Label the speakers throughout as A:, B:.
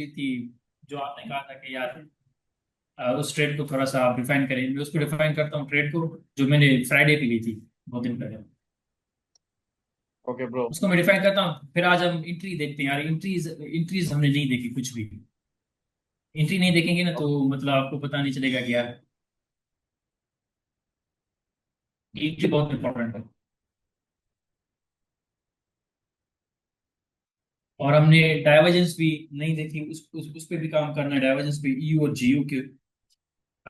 A: चली थी, जो आपने कहा था कि यार उस ट्रेड को थोड़ा सा आप डिफाइन करें। मैं उसको डिफाइन करता हूँ, ट्रेड को, जो मैंने फ्राइडे पे ली थी 2 दिन पहले।
B: Okay bro.
A: उसको मैं डिफाइन करता हूँ, फिर आज हम इंट्री देखते हैं। यार इंट्रीज इंट्रीज हमने नहीं देखी कुछ भी। एंट्री नहीं देखेंगे ना तो मतलब आपको पता नहीं चलेगा कि यार एंट्री बहुत इंपॉर्टेंट है। और हमने डाइवर्जेंस भी नहीं देखी, उस पे भी काम करना है, डाइवर्जेंस पे ईयू और जीयू के।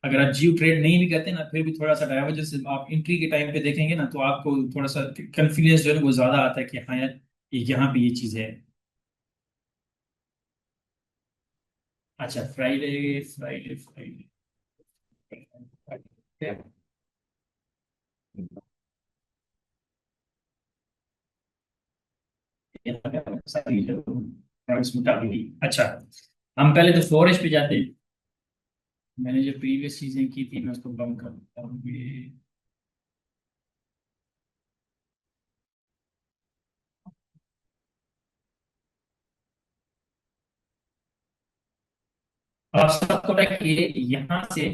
A: अगर आप जीयू ट्रेड नहीं भी करते ना, फिर भी थोड़ा सा डाइवर्जेंस आप एंट्री के टाइम पे देखेंगे ना, तो आपको थोड़ा सा कॉन्फिडेंस जो है ना वो ज्यादा आता है कि हाँ यार यहाँ पे ये चीज है। अच्छा, फ्राइडे फ्राइडे फ्राइडे अच्छा, हम पहले तो फोरेज पे जाते हैं। मैंने जो प्रीवियस चीजें की थी मैं उसको बंद करता हूँ ये। आप सबको पता है कि यहाँ से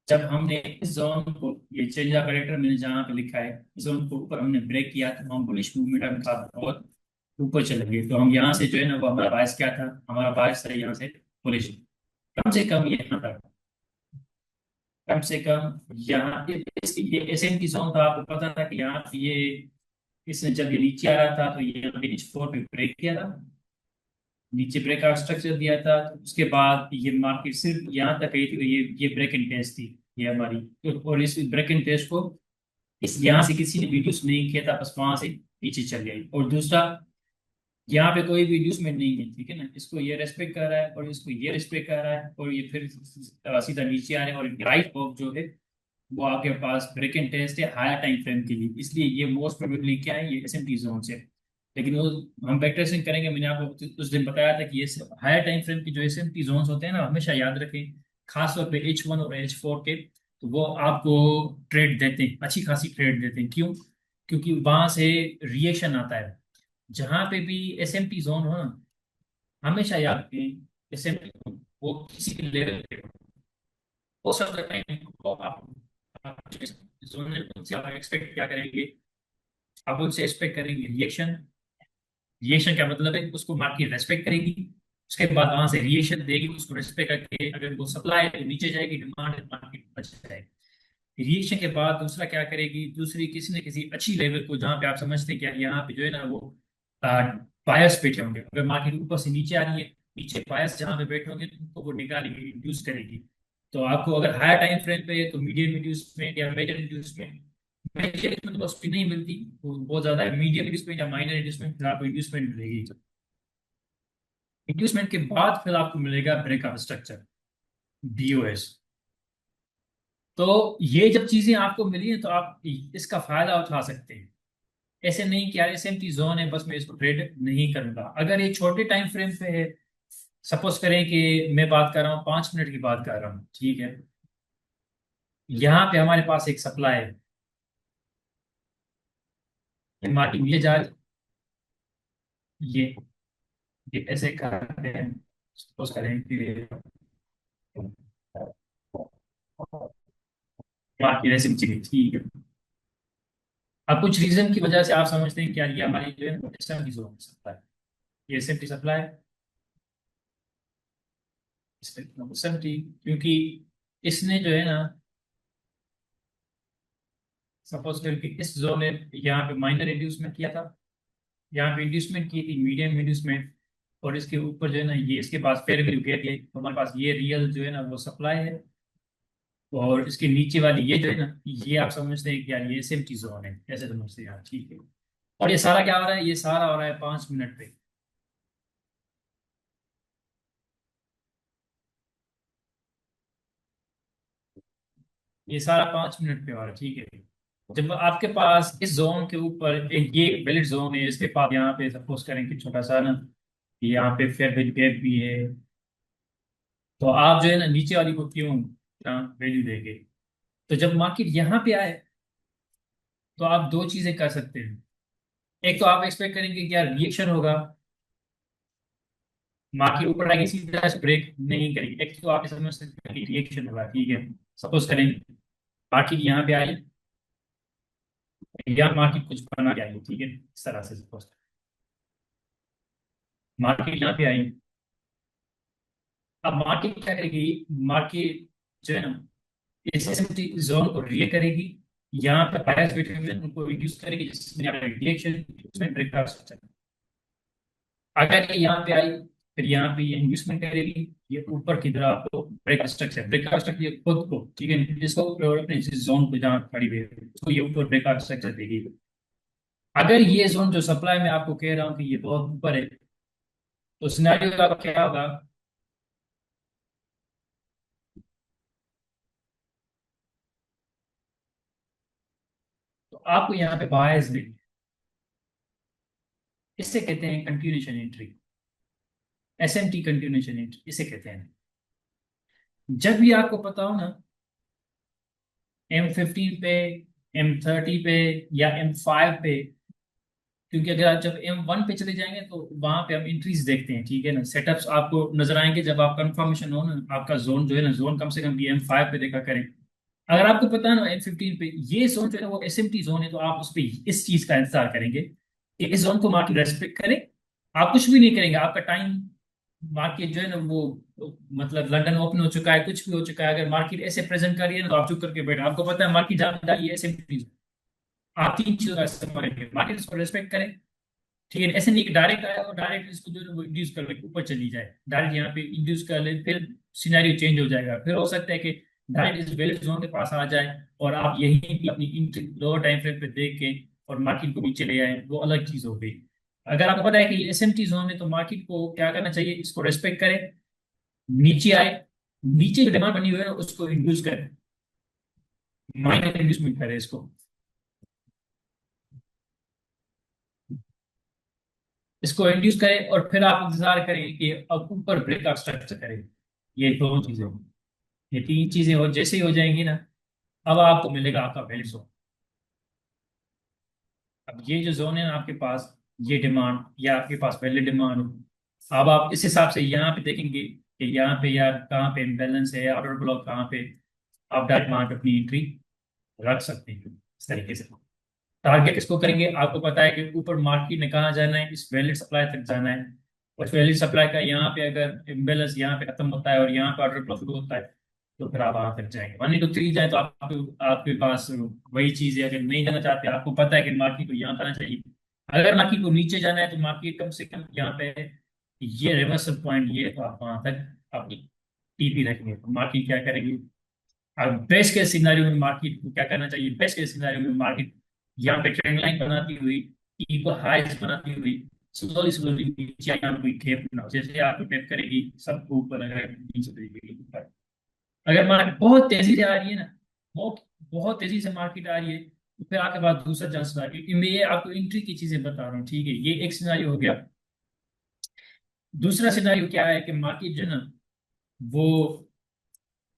A: जब हमने इस जोन को, ये चेंज करेक्टर मैंने जहाँ पे लिखा है, इस जोन को ऊपर हमने ब्रेक किया तो हम बुलिश मूवमेंट के साथ बहुत ऊपर चले गए। तो हम यहाँ से जो है ना, वो हमारा बायस क्या था, हमारा बायस था यहाँ से बुलिश। कम से कम यहाँ तक, कम से कम यहाँ ये एसएम की जोन था। आपको पता था कि यहाँ पे ये, इसने जब ये नीचे आ रहा था तो ये यहाँ पे इस फ्लोर पे ब्रेक किया था, नीचे ब्रेकआउट स्ट्रक्चर दिया था। तो उसके बाद ये मार्केट सिर्फ यहाँ तक गई थी, तो ये ब्रेक एंड टेस्ट थी ये हमारी। और इस ब्रेक एंड टेस्ट को इस यहाँ से किसी ने रिड्यूस नहीं किया था, बस वहां से नीचे चल गई। और दूसरा, यहाँ पे कोई भी रिड्यूसमेंट नहीं है, ठीक है ना, इसको ये रेस्पेक्ट कर रहा है और इसको ये रेस्पेक्ट कर रहा है, और ये फिर सीधा नीचे आ रहे हैं। और राइट ऑफ जो है वो आपके पास ब्रेक एंड टेस्ट है हायर टाइम फ्रेम के लिए, इसलिए ये मोस्ट प्रोबेबली क्या है, ये एसएमटी जोन से। लेकिन वो हम बैक ट्रेसिंग करेंगे। मैंने आपको उस दिन बताया था कि ये हायर टाइम फ्रेम की जो एसएमटी जोन्स होते हैं ना, हमेशा याद रखें, खासतौर पे H1 और H4 के। तो वो आपको ट्रेड देते हैं, अच्छी खासी ट्रेड देते हैं। क्यों? क्योंकि वहां से रिएक्शन आता है। जहां पे भी एसएमटी जोन हो ना, हमेशा याद रखें, एसएमटी वो किसी भी लेवल पे हो सकता है। आप जोन से आप एक्सपेक्ट क्या करेंगे? आप उनसे एक्सपेक्ट करेंगे रिएक्शन। रिएक्शन क्या मतलब है? उसको मार्केट रेस्पेक्ट करेगी, उसके बाद वहां से रिएक्शन देगी, उसको रेस्पेक्ट करके अगर वो सप्लाई है तो नीचे जाएगी, डिमांड है मार्केट बच जाएगी। रिएक्शन के बाद दूसरा क्या करेगी, दूसरी किसी न किसी अच्छी लेवल को, जहां पे आप समझते हैं कि यार यहाँ पे जो है ना वो बायर्स बैठे होंगे। अगर मार्केट ऊपर से नीचे आ रही है, नीचे बायर्स जहां पे बैठे होंगे तो उनको वो निकालेगी, रिड्यूस करेगी। तो आपको अगर हायर टाइम फ्रेम पे है तो मीडियम रिड्यूसमेंट या मेजर रिड्यूसमेंट, मेजर रिड्यूसमेंट तो उसकी नहीं मिलती, वो बहुत ज्यादा है। मीडियम रिड्यूसमेंट या माइनर रिड्यूसमेंट फिर आपको रिड्यूसमेंट मिलेगी। रिड्यूसमेंट के बाद फिर आपको मिलेगा ब्रेकआउट स्ट्रक्चर, बीओएस। तो ये जब चीजें आपको मिली हैं तो आप इसका फायदा उठा सकते हैं। ऐसे नहीं कि यार एसएमटी जोन है बस मैं इसको ट्रेड नहीं करूंगा। अगर ये छोटे टाइम फ्रेम पे है, सपोज करें कि मैं बात कर रहा हूँ 5 मिनट की बात कर रहा हूँ, ठीक है, यहाँ पे हमारे पास एक सप्लाई है, मार्केट ये जा, ये ये ऐसे करते हैं, सपोज करें कि मार्केट ऐसे चली, ठीक है। अब कुछ रीजन की वजह से आप समझते हैं कि यार ये हमारी जो है एसएमटी जोन सप्लाई, ये एसएमटी सप्लाई, एसएमटी, क्योंकि इसने जो है ना, सपोज करके इस जोन ने यहाँ पे माइनर इंड्यूसमेंट किया था, यहाँ पे इंड्यूसमेंट की थी, मीडियम इंड्यूसमेंट। और इसके ऊपर जो है ना, ये इसके पास फेयर वैल्यू गैप है, तो हमारे पास ये रियल जो है ना वो सप्लाई है। और इसके नीचे वाली ये जो है ना, ये आप समझते हैं कि यार ये एसएमटी जोन है, ऐसे समझते हैं यार, ठीक है। और ये सारा क्या हो रहा है? ये सारा हो रहा है 5 मिनट पे। ये सारा 5 मिनट पे हो रहा है, ठीक है। जब आपके पास इस जोन के ऊपर एक ये वैलिड जोन है, इसके पास यहाँ पे सपोज करें कि छोटा सा ना, यहाँ पे फेयर वैल्यू गैप भी है, तो आप जो है ना नीचे वाली को क्यों वैल्यू देंगे? तो जब मार्केट यहाँ पे आए तो आप दो चीजें कर सकते हैं। एक तो आप एक्सपेक्ट करेंगे कि यार रिएक्शन होगा, मार्केट ऊपर आएगी सीधा ब्रेक नहीं करेगी। एक तो आप समझ सकते हैं कि रिएक्शन होगा, ठीक है। सपोज करें मार्केट यहाँ पे आई, या मार्केट कुछ बना के आई, ठीक है, इस तरह से सपोज मार्केट यहाँ पे आई। अब मार्केट क्या करेगी, मार्केट जो है ना इस एसएमटी जोन को रिएक्ट करेगी, यहाँ पे बायस बिटवीन उनको रिड्यूस करेगी, जिसमें आपका रिएक्शन उसमें ब्रेक का स्ट्रक्चर। अगर ये यहाँ पे आई, फिर यहाँ पे ये इंड्यूसमेंट करेगी, ये ऊपर की तरफ आपको ब्रेक का स्ट्रक्चर खुद को, ठीक है, इसको अपने जोन को जहाँ खड़ी हुई है उसको ये ऊपर ब्रेक का स्ट्रक्चर देगी। अगर ये जोन जो सप्लाई में आपको कह रहा हूँ कि ये बहुत ऊपर है, तो सिनेरियो का क्या होगा। तो आपको यहाँ पे बायस देंगे, इससे कहते हैं continuation entry, SMT continuation entry इसे कहते हैं। जब भी आपको पता हो ना M15 पे, M30 पे, या M5 पे, क्योंकि अगर आप जब M1 पे चले जाएंगे तो वहां पे हम इंट्रीज देखते हैं, ठीक है ना, सेटअप्स आपको नजर आएंगे जब आप कंफर्मेशन हो ना, आपका जोन जो है ना, जोन कम से कम भी M5 पे देखा करें। अगर आपको पता है ना M15 पे ये जोन जो है ना वो एसएमटी जोन है, तो आप उस पे इस चीज का इंतजार करेंगे कि इस जोन को मार्केट रेस्पेक्ट करे। आप कुछ भी नहीं करेंगे, आपका टाइम मार्केट जो है ना वो मतलब लंदन ओपन हो चुका है, कुछ भी हो चुका है, अगर मार्केट ऐसे प्रेजेंट कर रही है ना तो आप चुप करके बैठे, आपको पता है मार्केट जहाँ जा रही है एसएमटी। आप तीन चीजों का इस्तेमाल करेंगे, मार्केट इसको रेस्पेक्ट करें, ठीक है, ऐसे नहीं कि डायरेक्ट आया और डायरेक्ट इसको जो है वो इंड्यूस कर ले ऊपर चली जाए, डायरेक्ट यहाँ पे इंड्यूस कर ले, फिर सिनेरियो चेंज हो जाएगा, फिर हो सकता है कि डायरेक्ट इस बेल जोन के पास आ जाए और आप यहीं भी अपनी लोअर टाइम फ्रेम पे देख के और मार्केट को नीचे ले आए, वो अलग चीज हो गई। अगर आपको पता है कि एसएमटी जोन है तो मार्केट को क्या करना चाहिए, इसको रेस्पेक्ट करें, नीचे आए, नीचे जो डिमांड बनी हुई है उसको इंड्यूस करें, माइनर इंड्यूसमेंट करें इसको, इसको इंड्यूस करें और फिर आप इंतजार करें कि अब ऊपर ब्रेक का स्ट्रक्चर करें। ये दो चीजें, ये तीन चीजें और जैसे ही हो जाएंगी ना, अब आपको मिलेगा आपका वैलिड जोन। अब ये जो जोन है ना आपके पास, ये डिमांड या आपके पास वैलिड डिमांड हो, अब आप इस हिसाब से यहाँ पे देखेंगे कि यहाँ पे यार कहाँ पे इम्बेलेंस है, ऑर्डर ब्लॉक कहाँ पे, आप डायरेक्ट वहां पे अपनी एंट्री रख सकते हैं इस तरीके से। टारगेट किसको करेंगे, आपको पता है कि ऊपर मार्केट ने कहाँ जाना है, इस वैलिड सप्लाई तक जाना है। और वैलिड सप्लाई का यहाँ पे अगर इम्बेलेंस यहाँ पे खत्म होता है और यहाँ पे ऑर्डर ब्लॉक शुरू होता है, तो फिर आप वहां तक जाएंगे 1 into 3 जाए तो आपके पास वही चीज है। अगर नहीं जाना चाहते, आपको पता है कि मार्केट को यहाँ जाना चाहिए, अगर मार्केट को नीचे जाना है तो मार्केट कम से कम यहाँ पे ये रिवर्सल पॉइंट ये है, तो आप वहां तक अपनी टीपी रखेंगे, तो मार्केट क्या करेगी। अब बेस्ट केस सिनारियो में मार्केट को क्या करना चाहिए, बेस्ट केस सिनारियो में मार्केट यहाँ पे ट्रेंड लाइन बनाती हुई, इक्वल हाइज बनाती हुई स्लोली स्लोली नीचे यहाँ कोई गैप ना हो। जैसे आप टैप करेगी सबको ऊपर, अगर नीचे देगी ऊपर, अगर मार्केट बहुत तेजी से आ रही है ना, बहुत बहुत तेजी से मार्केट आ रही है, तो फिर आपके पास दूसरा चांस आ क्योंकि मैं ये आपको एंट्री की चीजें बता रहा हूँ, ठीक है, ये एक सिनारियो हो गया। दूसरा सिनारियो क्या है कि मार्केट जो है ना वो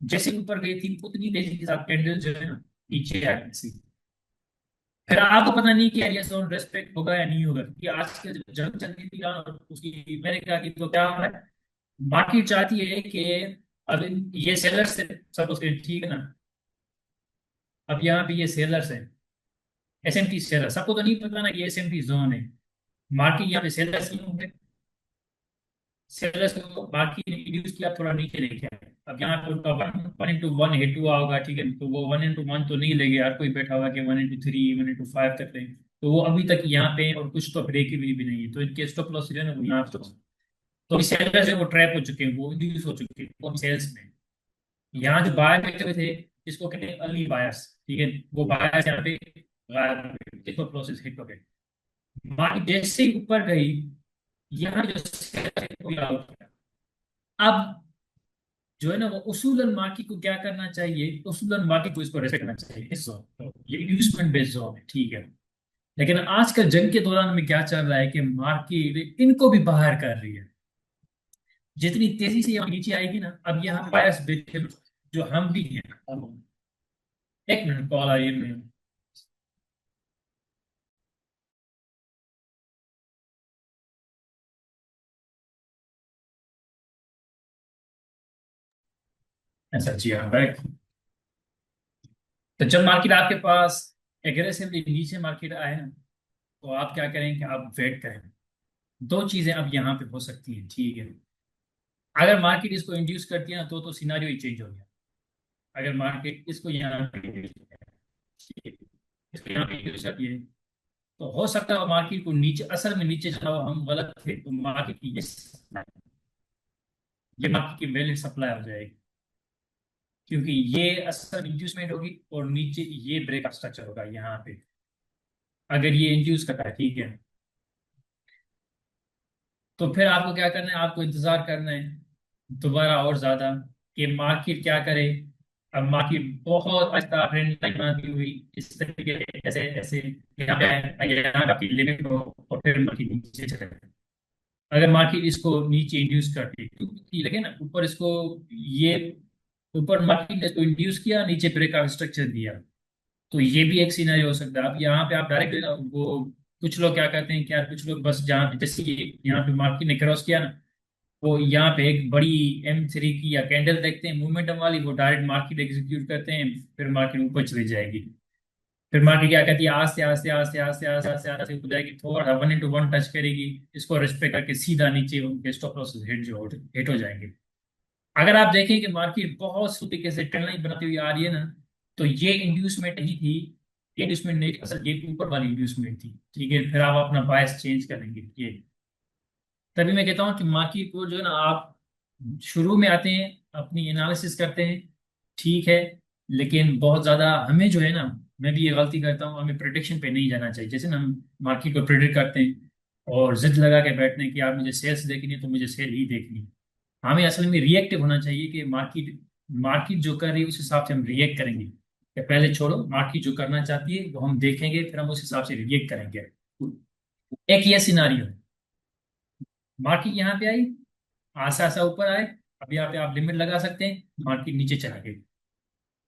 A: जैसे ऊपर गई थी उतनी तेजी के साथ कैंडल जो है ना नीचे आ गई, फिर आपको पता नहीं कि एरिया जोन रेस्पेक्ट होगा या नहीं होगा, क्योंकि आज के जंग चल रही थी ईरान और उसकी अमेरिका की, तो क्या हो रहा है, मार्केट चाहती है कि अब ये सेलर्स है सब उसके, ठीक है ना, अब यहाँ पे ये सेलर्स है, एसएमटी सेलर, सबको तो नहीं पता ना कि एसएमटी जोन है। मार्केट यहाँ पे सेलर्स नहीं होंगे, सेलर्स को मार्केट ने इंड्यूस किया थोड़ा नीचे लेके आए। अब यहाँ पे उनका 1 1 into 1 हिट हुआ होगा, ठीक है, तो वो 1 into 1 तो नहीं लेंगे, हर कोई बैठा हुआ कि 1 into 3 1 into 5 तक लेंगे, तो वो अभी तक यहाँ पे हैं और कुछ तो ब्रेक भी नहीं है, तो इनके स्टॉप लॉस जो है ना वो यहाँ पे, तो सेलर्स है वो ट्रैप हो चुके हैं, वो इंड्यूस हो चुके हैं वो सेल्स में। यहाँ जो बायर बैठे हुए थे, इसको कहते हैं अर्ली बायर्स, ठीक है, वो बायर्स यहाँ पे देखो प्रोसेस हिट हो गए, मार्केट जैसे ही ऊपर गई, यहाँ जो sellers है, वो out हो गया। अब जो है ना वो उसूलन मार्केट को क्या करना चाहिए, उसूलन मार्केट को इसको रेस्पेक्ट करना चाहिए इस जोन को, ये इन्वेस्टमेंट बेस्ड जोन है, ठीक है। लेकिन आजकल जंग के दौरान में क्या चल रहा है कि मार्केट इनको भी बाहर कर रही है, जितनी तेजी से यहाँ नीचे आएगी ना, अब यहाँ बायर्स जो हम भी हैं। एक मिनट कॉल आ रही है। ऐसा जी हाँ राइट। तो जब मार्केट आपके पास एग्रेसिवली नीचे मार्केट आए ना, तो आप क्या करें कि आप वेट करें। दो चीजें अब यहाँ पे हो सकती हैं, ठीक है। अगर मार्केट इसको इंड्यूस करती है ना, तो सिनारियो ही चेंज हो गया। अगर मार्केट इसको यहाँ पे induce करती है, इसको यहाँ पे इंड्यूस करती है, तो हो सकता है मार्केट को नीचे, असल में नीचे जाओ, हम गलत थे, तो मार्केट की ये मार्केट की वैलिड सप्लाई हो जाएगी। क्योंकि ये असल इंड्यूसमेंट होगी और नीचे ये ब्रेक स्ट्रक्चर होगा यहाँ पे। अगर ये इंड्यूस करता है, ठीक है, तो फिर आपको क्या करना है, आपको इंतजार करना है दोबारा और ज्यादा, कि मार्केट क्या करे। अब मार्केट बहुत अच्छा ट्रेंड लाइन बनाती हुई इस तरीके से, ऐसे ऐसे यहाँ पे यहाँ आपकी लिमिट हो, और फिर मार्केट नीचे चले जाए। अगर मार्केट इसको नीचे इंड्यूस करती है, क्योंकि लगे ना ऊपर इसको, ये ऊपर मार्केट ने इसको इंड्यूस किया, नीचे ब्रेक आउट स्ट्रक्चर दिया, तो ये भी एक सीनरी हो सकता है। अब यहाँ पे आप डायरेक्ट वो, कुछ लोग क्या करते हैं कि यार, कुछ लोग बस जहाँ पे जैसे कि यहाँ पे मार्केट ने क्रॉस किया ना, वो यहाँ पे एक बड़ी M3 की या कैंडल देखते हैं मोमेंटम वाली, वो डायरेक्ट मार्केट एग्जीक्यूट करते हैं, फिर मार्केट ऊपर चली जाएगी। फिर मार्केट क्या कहती है, आस्ते आस्ते आस्ते आस्ते आस्ते आस्ते आस्ते ऊपर जाएगी, थोड़ा 1 into 1 टच करेगी, इसको रेस्पेक्ट करके सीधा नीचे उनके स्टॉप लॉस हिट जो हिट हो जाएंगे। अगर आप देखें कि मार्केट बहुत तरीके से ट्रेंड लाइन बनाती हुई आ रही है ना, तो ये इंड्यूसमेंट ही थी। ये इंड्यूसमेंट नहीं, असल ये ऊपर वाली इंड्यूसमेंट थी, ठीक है। फिर आप अपना बायस चेंज करेंगे ये। तभी मैं कहता हूँ कि मार्केट को जो है ना, आप शुरू में आते हैं, अपनी एनालिसिस करते हैं, ठीक है, लेकिन बहुत ज्यादा हमें जो है ना, मैं भी ये गलती करता हूँ, हमें प्रिडिक्शन पे नहीं जाना चाहिए। जैसे ना हम मार्केट को प्रिडिक्ट करते हैं और जिद लगा के बैठने की, आप मुझे सेल्स देखनी है तो मुझे सेल ही देखनी है। हमें असल में रिएक्टिव होना चाहिए कि मार्केट मार्केट जो कर रही है उस हिसाब से हम रिएक्ट करेंगे। कि पहले छोड़ो, मार्केट जो करना चाहती है वो हम देखेंगे, फिर हम उस हिसाब से रिएक्ट करेंगे। एक ये सिनारियो है, मार्केट यहाँ पे आई, आसा आसा ऊपर आए, अब यहाँ पे आप लिमिट लगा सकते हैं, मार्केट नीचे चला गई।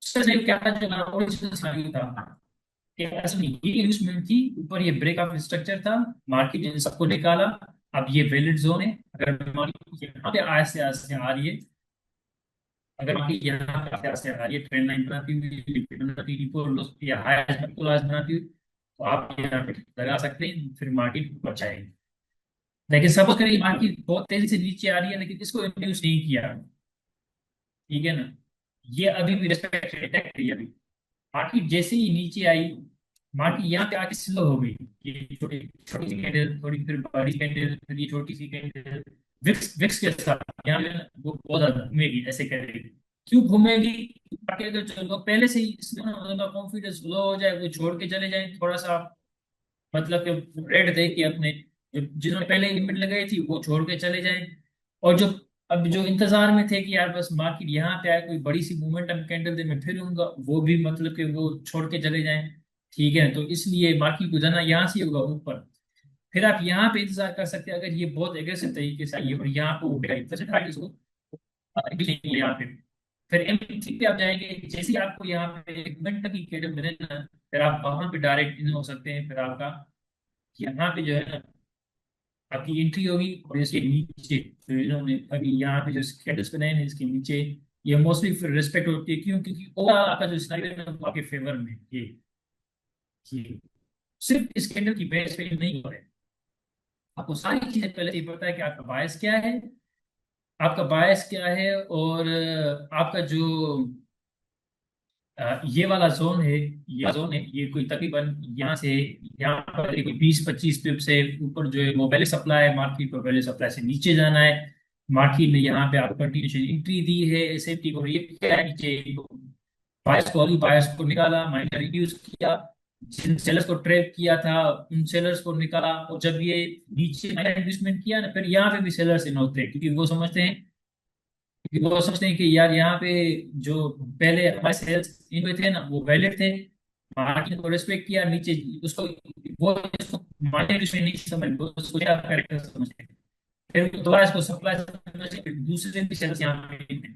A: उसका scenario क्या था, जो ओरिजिनल सिनारियो था, कि असल में ये इन्वेस्टमेंट थी, ऊपर ये ब्रेक ऑफ स्ट्रक्चर था, मार्केट ने सबको निकाला। अब ये वैलिड जोन है। अगर मार्केट यहाँ पे आस्ते आस्ते आ रही है, अगर मार्केट यहाँ पे आस्ते आस्ते आ रही है, ट्रेंड लाइन बनाती हुई, लिक्विड बनाती हुई, ऊपर लो या हाई क्लास बनाती हुई, तो आप यहाँ पे लगा सकते हैं, फिर मार्केट ऊपर जाएगी। लेकिन सपोज करिए मार्केट बहुत तेजी से नीचे आ रही है, लेकिन इसको इंड्यूस नहीं किया, ठीक है ना, ये अभी भी रिस्पेक्ट है अभी। मार्केट जैसे ही नीचे आई, मार्केट यहाँ पे आके स्लो हो गई। ये छोटी छोटी सी कैंडल, थोड़ी फिर बड़ी कैंडल, फिर ये छोटी सी कैंडल, विक्स विक्स के साथ यहाँ पे ना वो बहुत ज्यादा घूमेगी, ऐसे करेगी। क्यों घूमेगी? मार्केट अगर चलो पहले से ही इसमें ना उनका कॉन्फिडेंस लो हो जाए, वो छोड़ के चले जाए थोड़ा सा, मतलब कि रेट दे के अपने, जिन्होंने पहले लिमिट लगाई थी वो छोड़ के चले जाएं। और जो अब जो इंतजार में थे कि यार बस मार्केट यहाँ पे आए, कोई बड़ी सी मोमेंटम कैंडल दे मैं फिर लूंगा, वो भी मतलब कि वो छोड़ के चले जाएं। ठीक है, तो इसलिए मार्केट को जाना यहाँ से होगा ऊपर। फिर आप यहाँ पे इंतजार कर सकते हैं, अगर ये बहुत एग्रेसिव तरीके से आई है और यहाँ पे उठेगा, इसको यहाँ पे, फिर M3 पे आप जाएंगे, जैसे ही आपको यहाँ पे एक मिनट की कैंडल मिले ना, फिर आप वहां पे डायरेक्ट इन हो सकते हैं। फिर आपका यहाँ पे जो है ना, आपकी एंट्री होगी, और इसके नीचे जो इन्होंने अभी यहाँ पे जो स्टेटस बनाए हैं इसके नीचे, ये मोस्टली फिर रिस्पेक्ट होती है। क्यों? क्योंकि ओवरऑल आपका जो स्नाइपर है ना, वो आपके फेवर में है। ये सिर्फ इस कैंडल की बेस पे नहीं हो रहा है। आपको सारी चीजें पहले से ही पता है कि आपका बायस क्या है, आपका बायस क्या है, और आपका जो ये वाला जोन है, ये जोन है, ये कोई तकरीबन यहाँ से यहाँ पर कोई 20-25 पिप से ऊपर जो है वो पहले सप्लाई है, मार्केट को पहले सप्लाई से नीचे जाना है। मार्केट ने यहाँ पे आपको कंटिन्यूशन एंट्री दी है, सेफ्टी को, ये क्या है, नीचे बायर्स को निकाला, माइनर रिड्यूस किया, जिन सेलर्स को ट्रैप किया था उन सेलर्स को निकाला। और जब ये नीचे माइनर इन्वेस्टमेंट किया ना, फिर यहाँ पे भी सेलर्स इन होते हैं, क्योंकि वो समझते हैं कि यार यहाँ पे जो पहले हमारे सेल्स इन हुए थे ना, वो वैलिड थे, मार्केट को रिस्पेक्ट किया नीचे, उसको वो इसको मार्केट इसमें नहीं समझ, वो उसको क्या कैरेक्टर समझते हैं। फिर दोबारा इसको सप्लाई समझते हैं, फिर दूसरे दिन भी सेल्स यहाँ पे थे।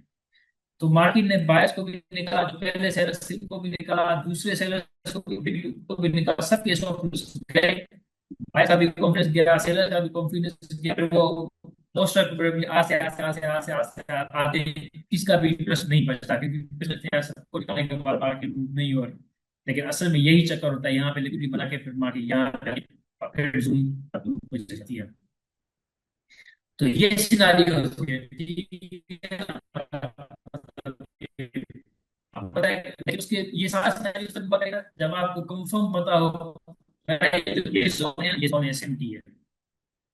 A: तो मार्केट ने बायर्स को भी निकाला, जो पहले सेलर्स थे उनको भी निकाला, दूसरे सेलर्स को भी निकाला, सबके स्टॉप गए। बायर्स का भी कॉन्फिडेंस गया, सेलर का भी कॉन्फिडेंस गया, फिर वो मोस्ट ऑफ प्रोबेबली आते किसी का भी इंटरेस्ट नहीं बचता, क्योंकि सोचते हैं सबको निकालने के बाद मार्केट नहीं हो रही। लेकिन असल में यही चक्कर होता है, यहाँ पे लिक्विडिटी बना के फिर मार्केट यहाँ पे फिर zoom हो जाती है। तो ये सिनारियो होती है, ठीक है। आपको पता है, लेकिन उसके ये सारा सिनेरियो तब बनेगा जब आपको कंफर्म पता हो ये जोन है, ये जोन एसएमटी है।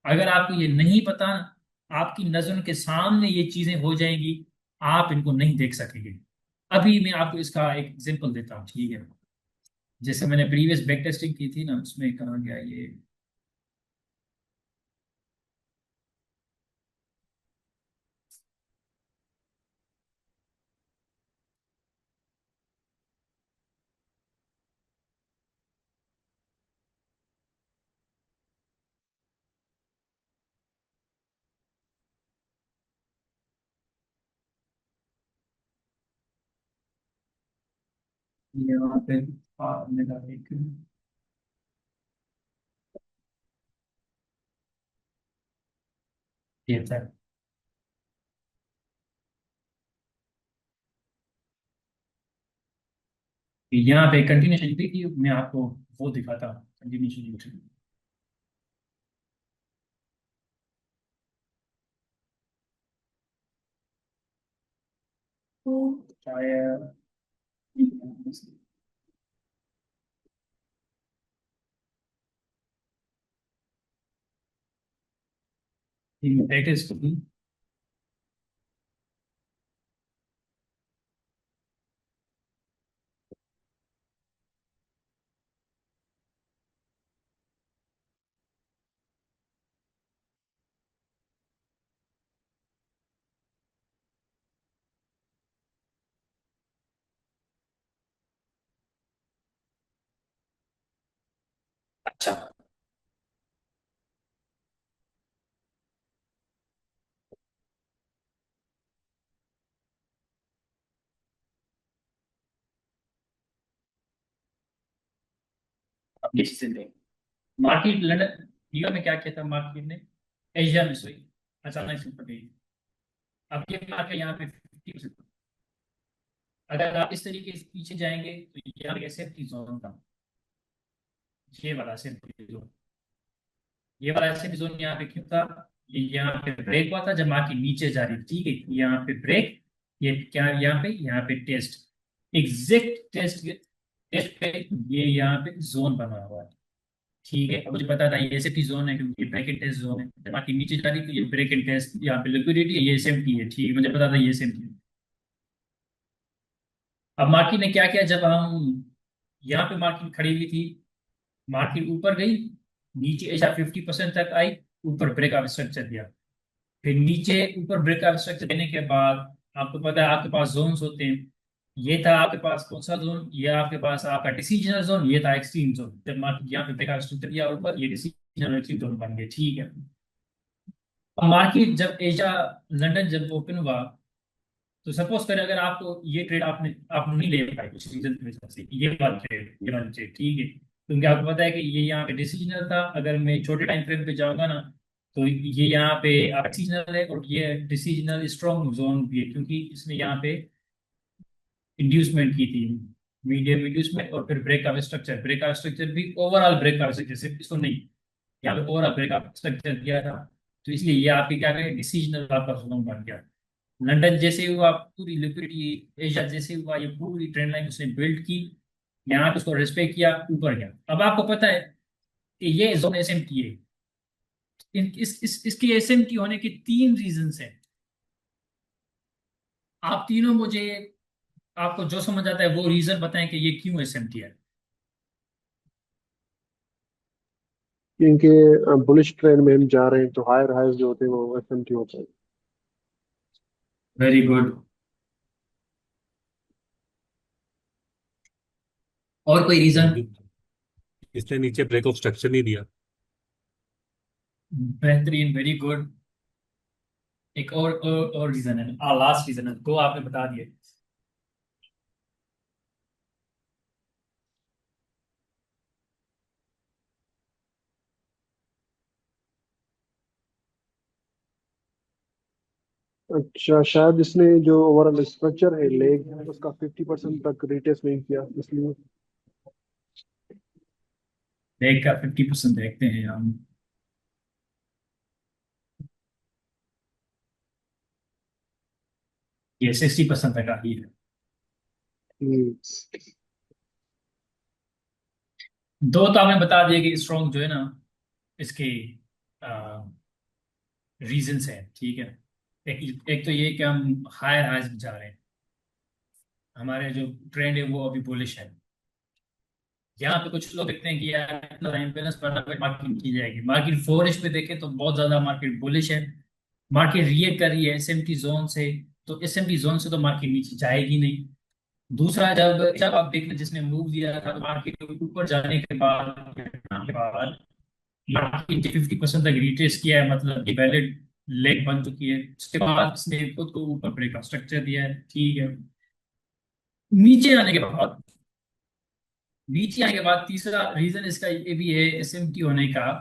A: अगर आपको ये नहीं पता, आपकी नजर के सामने ये चीजें हो जाएंगी, आप इनको नहीं देख सकेंगे। अभी मैं आपको इसका एक एग्जांपल देता हूँ, ठीक है। जैसे मैंने प्रीवियस बैक टेस्टिंग की थी ना, उसमें कहा गया ये वहाँ पे मेरा एक ये था। यहाँ पे कंटिन्यूशन थी कि मैं आपको वो दिखाता हूँ कंटिन्यूशन। शायद दैट इज अच्छा। अब ये चीजें देखें। मार्केट लंदन न्यूयॉर्क में क्या किया था मार्केट ने, एशिया में सोई अचानक से ऊपर गई। अब ये मार्केट यहाँ पे 50%। अगर आप इस तरीके से पीछे जाएंगे तो यहाँ पे सेफ्टी जोन था, ये वाला सेफ्टी जोन। ये वाला सेफ्टी जोन यहाँ पे क्यों था? ये यहाँ पे ब्रेक हुआ था जब मार्केट नीचे जा रही थी, ठीक है। यहाँ पे ब्रेक, ये क्या यहाँ पे टेस्ट, एग्जैक्ट टेस्ट, टेस्ट पे ये यहाँ पे जोन बना हुआ है, ठीक है। अब मुझे पता था ये सेफ्टी जोन है क्योंकि ये ब्रेक टेस्ट जोन है। जब मार्केट नीचे जा रही तो ये ब्रेक टेस्ट, यहाँ पे लिक्विडिटी, ये सेफ्टी है, ठीक है, मुझे पता था ये सेफ्टी है। अब मार्केट ने क्या किया, जब हम यहाँ पे मार्केट खड़ी हुई थी, मार्केट ऊपर गई, नीचे ऐसा 50% तक आई, ऊपर ब्रेकआउट स्ट्रक्चर दिया। फिर नीचे ऊपर ब्रेकआउट स्ट्रक्चर देने के बाद आपको पता है आपके पास जोन्स होते हैं। ये था आपके पास कौन सा जोन, ये आपके पास आपका डिसीजनल जोन, ये था एक्सट्रीम जोन। जब मार्केट यहाँ पे ब्रेकआउट स्ट्रक्चर दिया ऊपर, ये डिसीजनल एक्सट्रीम जोन बन गया, ठीक है। अब मार्केट जब एशिया लंदन जब ओपन हुआ, तो सपोज करें अगर आपको ये ट्रेड आप नहीं ले पाए कुछ रीजन की वजह से, ये वाला ट्रेड, ठीक है, क्योंकि आपको पता है कि ये यहाँ पे डिसीजनल था। अगर मैं छोटे टाइम फ्रेम पे जाऊंगा ना, तो ये यहाँ पे डिसीजनल है, और ये डिसीजनल स्ट्रॉन्ग जोन भी है, क्योंकि इसने यहाँ पे इंड्यूसमेंट की थी, मीडियम इंड्यूसमेंट, और फिर ब्रेकआउट स्ट्रक्चर, ब्रेकआउट स्ट्रक्चर भी ओवरऑल ब्रेकआउट स्ट्रक्चर, सिर्फ इसको नहीं, यहाँ पे ओवरऑल ब्रेकआउट स्ट्रक्चर दिया था। तो इसलिए ये आपके क्या करें, डिसीजनल आपका जोन बन गया। लंदन जैसे हुआ, पूरी लिक्विडिटी, एशिया जैसे हुआ, ये पूरी ट्रेंड लाइन उसने बिल्ड की, यहाँ पे उसको रिस्पेक्ट किया, ऊपर गया। अब आपको पता है कि ये जोन एसएमटी है। इसके एसएमटी होने के तीन रीजन हैं। आप तीनों मुझे, आपको जो समझ आता है वो रीजन बताएं कि ये क्यों एसएमटी है।
B: क्योंकि बुलिश ट्रेंड में हम जा रहे हैं तो हायर हाइज जो होते हैं वो एफएमटी होते हैं।
A: Very good. और कोई रीजन?
C: इसने नीचे ब्रेक ऑफ स्ट्रक्चर नहीं दिया।
A: बेहतरीन, वेरी गुड। एक और रीजन है, लास्ट रीजन है, दो आपने बता दिए।
B: अच्छा, शायद इसने जो ओवरऑल स्ट्रक्चर है लेग उसका 50% तक रिटेस्ट नहीं किया इसलिए।
A: लेग का 50% देखते हैं हम। ये 60% तक आ गई है।
B: हम्म।
A: दो तो आपने बता दिया कि स्ट्रॉन्ग जो है ना, इसके रीजंस है, ठीक है। एक एक तो ये कि हम हायर हाइज में जा रहे हैं, हमारे जो ट्रेंड है वो अभी बुलिश है। यहाँ पे कुछ लोग देखते हैं कि यार टाइम बैलेंस पर मार्केट की जाएगी, मार्केट 4 पे देखे तो बहुत ज्यादा मार्केट बुलिश है। मार्केट रिएक्ट कर रही है एसएमटी जोन से, तो एसएमटी जोन से तो मार्केट नीचे जाएगी नहीं। दूसरा, जब जब आप देखना जिसने मूव दिया था तो मार्केट ऊपर जाने के बाद मार्केट 50% तक रिट्रेस किया है, मतलब कि वैलिड लेग बन चुकी है। उसके बाद इसने खुद को ऊपर ब्रेक स्ट्रक्चर दिया है, ठीक है। नीचे आने के बाद नीचे आने के बाद तीसरा रीजन इसका ये भी है एसएमटी होने का,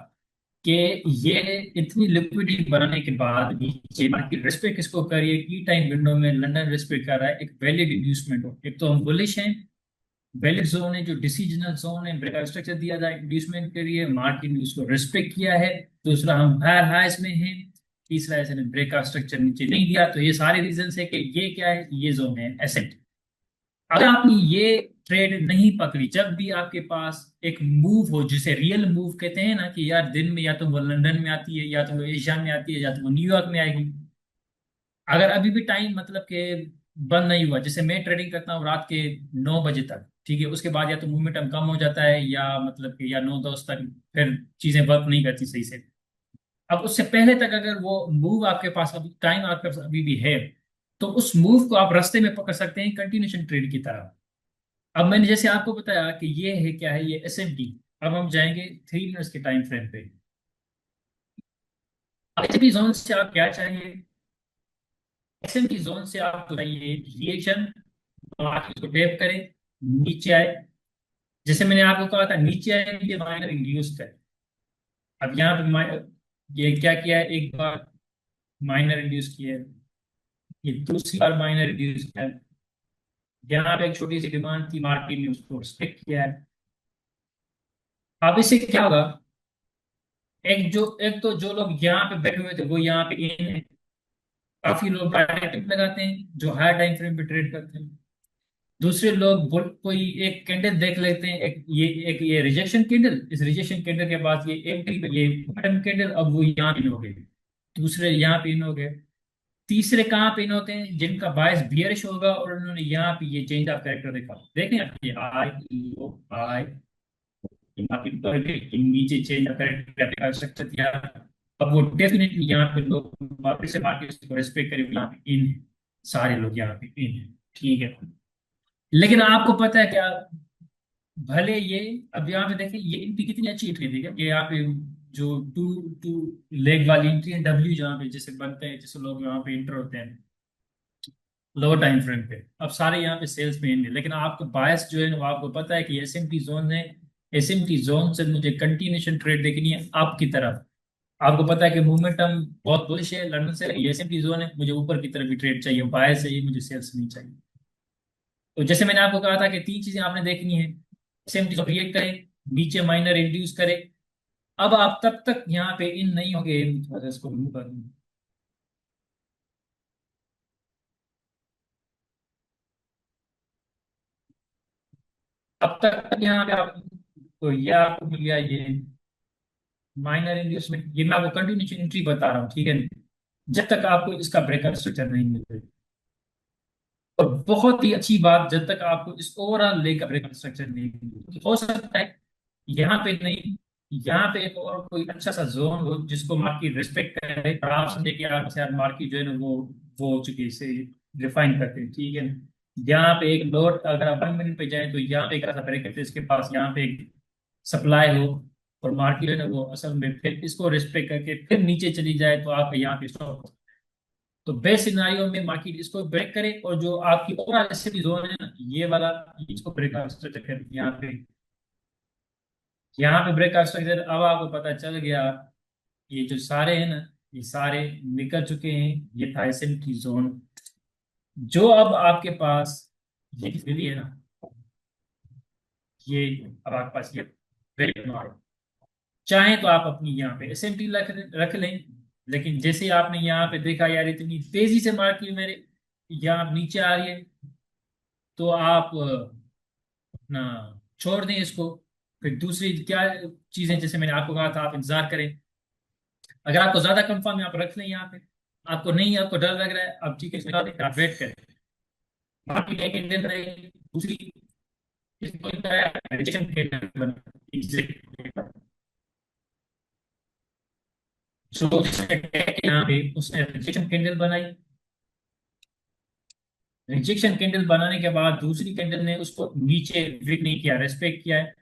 A: कि ये इतनी लिक्विडिटी बनाने के बाद नीचे मार्केट रेस्पेक्ट किसको कर रही है, की टाइम विंडो में लंदन रेस्पेक्ट कर रहा है, एक वैलिड इंड्यूसमेंट हो। एक तो हम बुलिश हैं, वैलिड जोन है जो डिसीजनल जोन है, ब्रेक स्ट्रक्चर दिया जाए इंड्यूसमेंट के लिए, मार्केट ने उसको रेस्पेक्ट किया है। दूसरा, हम हायर हाइस में हैं। तीसरा, ऐसे ने ब्रेक स्ट्रक्चर नीचे नहीं दिया। तो ये सारे रीजन है कि ये क्या है, ये जोन है एसेट। अगर आपने ये ट्रेड नहीं पकड़ी, जब भी आपके पास एक मूव हो जिसे रियल मूव कहते हैं ना, कि यार दिन में या तो वो लंदन में आती है, या तो वो एशिया में आती है, या तो वो न्यूयॉर्क में आएगी। अगर अभी भी टाइम मतलब के बंद नहीं हुआ, जैसे मैं ट्रेडिंग करता हूँ रात के 9 बजे तक, ठीक है, उसके बाद या तो मोमेंटम कम हो जाता है, या मतलब कि या 9-10 तक फिर चीजें वर्क नहीं करती सही से। अब उससे पहले तक अगर वो मूव आपके पास, अभी टाइम आपके पास अभी भी है, तो उस मूव को आप रास्ते में पकड़ सकते हैं कंटिन्यूशन ट्रेड की तरह। अब मैंने जैसे आपको बताया कि ये है क्या है, ये एसएमटी। अब हम जाएंगे 3 मिनट्स के टाइम फ्रेम पे। एसएमटी जोन से आप क्या चाहिए? एसएमटी जोन से आप चाहिए रिएक्शन, आप इसको टैप करें, नीचे आए। जैसे मैंने आपको कहा था नीचे आए, ये माइनर इंड्यूस्ड है। अब यहाँ पे ये क्या किया है, एक बार माइनर इंड्यूस किया है, ये दूसरी बार माइनर इंड्यूस किया है। यहाँ पे एक छोटी सी डिमांड थी, मार्केट ने उसको रिस्पेक्ट किया है। अब इससे क्या होगा, एक तो जो लोग यहाँ पे बैठे हुए थे वो यहाँ पे इन है। काफी लोग डायरेक्ट लगाते हैं जो हायर टाइम फ्रेम पे ट्रेड करते हैं। दूसरे लोग कोई एक कैंडल देख लेते हैं, एक ये रिजेक्शन कैंडल, इस रिजेक्शन कैंडल के बाद ये एंट्री, ये बॉटम कैंडल, अब वो यहाँ पे इन हो गए। दूसरे यहाँ पे इन हो गए। तीसरे कहाँ पे इन होते हैं, जिनका बायस बियरिश होगा और उन्होंने यहाँ पे ये चेंज ऑफ कैरेक्टर देखा। देखें आप, ये आई ओ आई, यहाँ पे नीचे चेंज ऑफ कैरेक्टर का स्ट्रक्चर दिया। अब वो डेफिनेटली यहाँ पे लोग वापस से मार्केट को रेस्पेक्ट करें, यहाँ पे इन है। सारे लोग यहाँ पे इन है, ठीक है। लेकिन आपको पता है क्या, भले ये, अब यहाँ पे देखिए ये एंट्री कितनी अच्छी एंट्री थी, ये यहाँ पे जो टू टू लेग वाली एंट्री है, डब्ल्यू जहाँ पे जैसे बनते हैं, जैसे लोग यहाँ पे इंटर होते हैं लोअर टाइम फ्रेम पे, अब सारे यहाँ पे सेल्स में हैं। लेकिन आपको बायस जो है ना, वो आपको पता है कि एसएमटी जोन है। एसएमटी जोन से मुझे कंटिन्यूशन ट्रेड देखनी है आपकी तरफ। आपको पता है कि मोमेंटम बहुत बुलिश है लंदन से, एसएमटी जोन है, मुझे ऊपर की तरफ भी ट्रेड चाहिए, बायस चाहिए, मुझे सेल्स नहीं चाहिए। तो जैसे मैंने आपको कहा था कि 3 चीजें आपने देखनी है, एसएमटी रिएक्ट करे, नीचे माइनर इंड्यूस करे। अब आप तब तक यहाँ पे इन नहीं होंगे, थोड़ा सा इसको remove कर दूं। अब तक यहाँ पे आप, तो ये आपको मिल गया ये माइनर इंड्यूसमेंट, ये मैं आपको कंटिन्यूशन एंट्री बता रहा हूँ, ठीक है। जब तक आपको इसका ब्रेकअप स्ट्रक्चर नहीं मिले, तो बहुत ही अच्छी बात, जब तक आपको इस ओवरऑल ले का ब्रेकअप स्ट्रक्चर नहीं मिले, तो हो सकता है यहाँ पे नहीं, यहाँ पे एक और कोई अच्छा सा जोन हो जिसको मार्केट रिस्पेक्ट करे, और आप समझे कि यार मार्केट जो है ना वो हो चुकी है, इसे रिफाइन करते हैं, ठीक है। यहाँ पे एक लोड, अगर आप 1 मिनट पे जाए तो यहाँ पे एक ऐसा ब्रेकअप है, इसके पास यहाँ पे एक सप्लाई हो, और मार्केट है ना वो असल में फिर इसको रिस्पेक्ट करके फिर नीचे चली जाए, तो आप यहाँ पे स्टॉप। तो बेस्ट सिनारियो में मार्केट इसको ब्रेक करे, और जो आपकी ओवरऑल स्थिति जोन है ना, ये वाला, इसको ब्रेक कर यहाँ पे ब्रेक स्ट्रक्चर। अब आपको पता चल गया, ये जो सारे हैं ना, ये सारे निकल चुके हैं। ये था एसएमटी जोन। जो अब आपके पास ये भी है ना, ये अब आपके पास ये वेरी नॉर्मल। चाहे तो आप अपनी यहाँ पे एसएमटी रख रख लें, लेकिन जैसे आपने यहाँ पे देखा यार इतनी तेजी से मार्केट मेरे यहाँ नीचे आ रही है, तो आप अपना छोड़ दें इसको। फिर दूसरी क्या चीजें, जैसे मैंने आपको कहा था, आप इंतजार करें। अगर आपको ज्यादा कंफर्म है आप रख लें यहाँ पे, आपको नहीं, आपको डर लग रहा है, अब ठीक है आप वेट करें। मार्केट एक इंडियन रहेगी, दूसरी इसको रिजेक्शन बना। सो यहाँ पे उसने रिजेक्शन कैंडल बनाई। रिजेक्शन कैंडल बनाने के बाद दूसरी कैंडल ने उसको नीचे ब्रेक नहीं किया, रेस्पेक्ट किया है।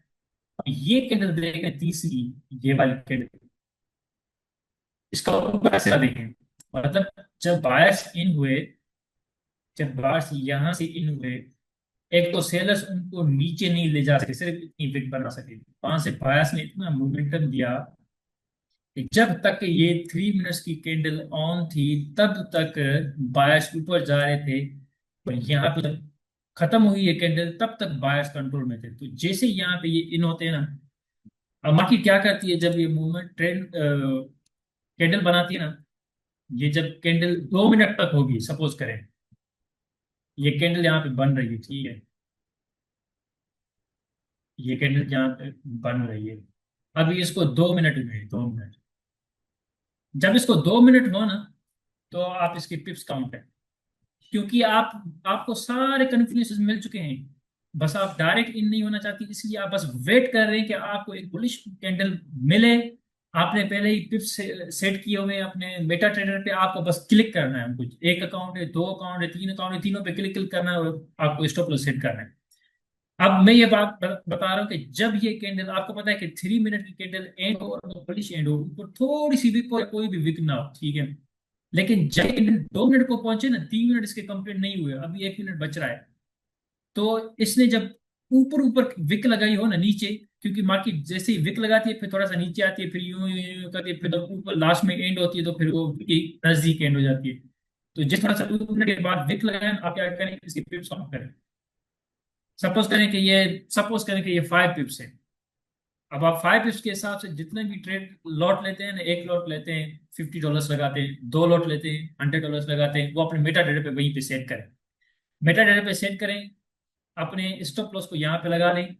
A: ये कैंडल देखें तीसरी, ये वाली कैंडल, इसका ऊपर से देखें। मतलब जब बायर्स इन हुए, जब बायर्स यहां से इन हुए, एक तो सेलर्स उनको नीचे नहीं ले जा सके, सिर्फ इतनी बिग बना सके। वहां से बायर्स ने इतना मोमेंटम दिया कि जब तक ये 3 मिनट्स की कैंडल ऑन थी तब तक बायर्स ऊपर जा रहे थे। और यहाँ पे जब खत्म हुई ये कैंडल तब तक बायर्स कंट्रोल में थे। तो जैसे यहाँ पे ये इन होते हैं ना, अब मार्केट क्या करती है जब ये मूवमेंट ट्रेंड कैंडल बनाती है ना, ये जब कैंडल 2 मिनट तक होगी, सपोज करें ये कैंडल यहाँ पे बन रही है, ठीक है, ये कैंडल यहाँ पे बन रही है। अभी इसको 2 मिनट हुए, 2 मिनट। जब इसको 2 मिनट हो ना, तो आप इसकी पिप्स काउंट है, क्योंकि आपको सारे कन्फर्मेशन मिल चुके हैं। बस आप डायरेक्ट इन नहीं होना चाहती, इसलिए आप बस वेट कर रहे हैं कि आपको एक बुलिश कैंडल मिले। आपने पहले ही पिप्स सेट किए हुए हैं अपने मेटा ट्रेडर पे, आपको बस क्लिक करना है। कुछ एक अकाउंट है, दो अकाउंट है, तीन अकाउंट है, तीनों पे क्लिक क्लिक करना है और आपको स्टॉप लॉस सेट करना है। अब मैं ये बात बता रहा हूँ कि जब ये कैंडल, आपको पता है कि 3 मिनट की कैंडल एंड हो और बुलिश एंड हो, ऊपर थोड़ी सी भी कोई भी विक ना हो, ठीक है। लेकिन जब कैंडल 2 मिनट को पहुंचे ना, 3 मिनट इसके कंप्लीट नहीं हुए, अभी 1 मिनट बच रहा है, तो इसने जब ऊपर ऊपर विक लगाई हो ना नीचे, क्योंकि मार्केट जैसे ही विक लगाती है फिर थोड़ा सा नीचे आती है, फिर यूं यूं यूं करती है, फिर जब ऊपर लास्ट में एंड होती है तो फिर वो नजदीक एंड हो जाती है। तो जिस थोड़ा सा 2 मिनट के बाद विक लगाए आप क्या करें, इसके पिप्स काउंट करें। सपोज करें कि ये 5 पिप्स है। अब आप 5 पिप्स के हिसाब से जितने भी ट्रेड लॉट लेते हैं ना, एक लॉट लेते हैं $50 लगाते हैं, दो लॉट लेते हैं $100 लगाते हैं, वो अपने मेटा डेटा पे वहीं पे सेट करें। मेटा डेटा पे सेट करें, अपने स्टॉप लॉस को यहाँ पे लगा लें,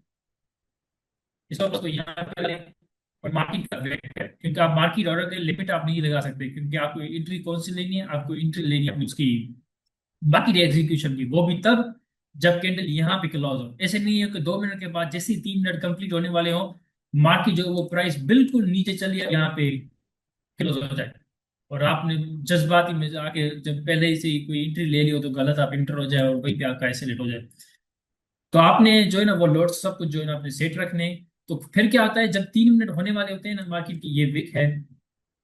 A: स्टॉप लॉस को यहाँ पे लें और मार्केट का वेट करें। क्योंकि आप मार्केट ऑर्डर के लिमिट आप नहीं लगा सकते, क्योंकि आपको एंट्री कौन सी लेनी है, आपको एंट्री लेनी है उसकी बाकी एग्जीक्यूशन की, वो भी तब जब कैंडल यहाँ पे क्लोज हो। ऐसे नहीं है कि 2 मिनट के बाद जैसे ही 3 मिनट कंप्लीट होने वाले हो, मार्केट जो वो प्राइस बिल्कुल नीचे चली यहाँ पे क्लोज हो जाए और आपने जज्बाती में आके जब पहले से ही कोई एंट्री ले ली हो तो गलत आप इंटर हो जाए और वहीं पे आपका आइसोलेट हो जाए। तो आपने जो है ना वो लोड सब कुछ जो है ना अपने सेट रखने। तो फिर क्या होता है, जब 3 मिनट होने वाले होते हैं ना, मार्केट की ये विक है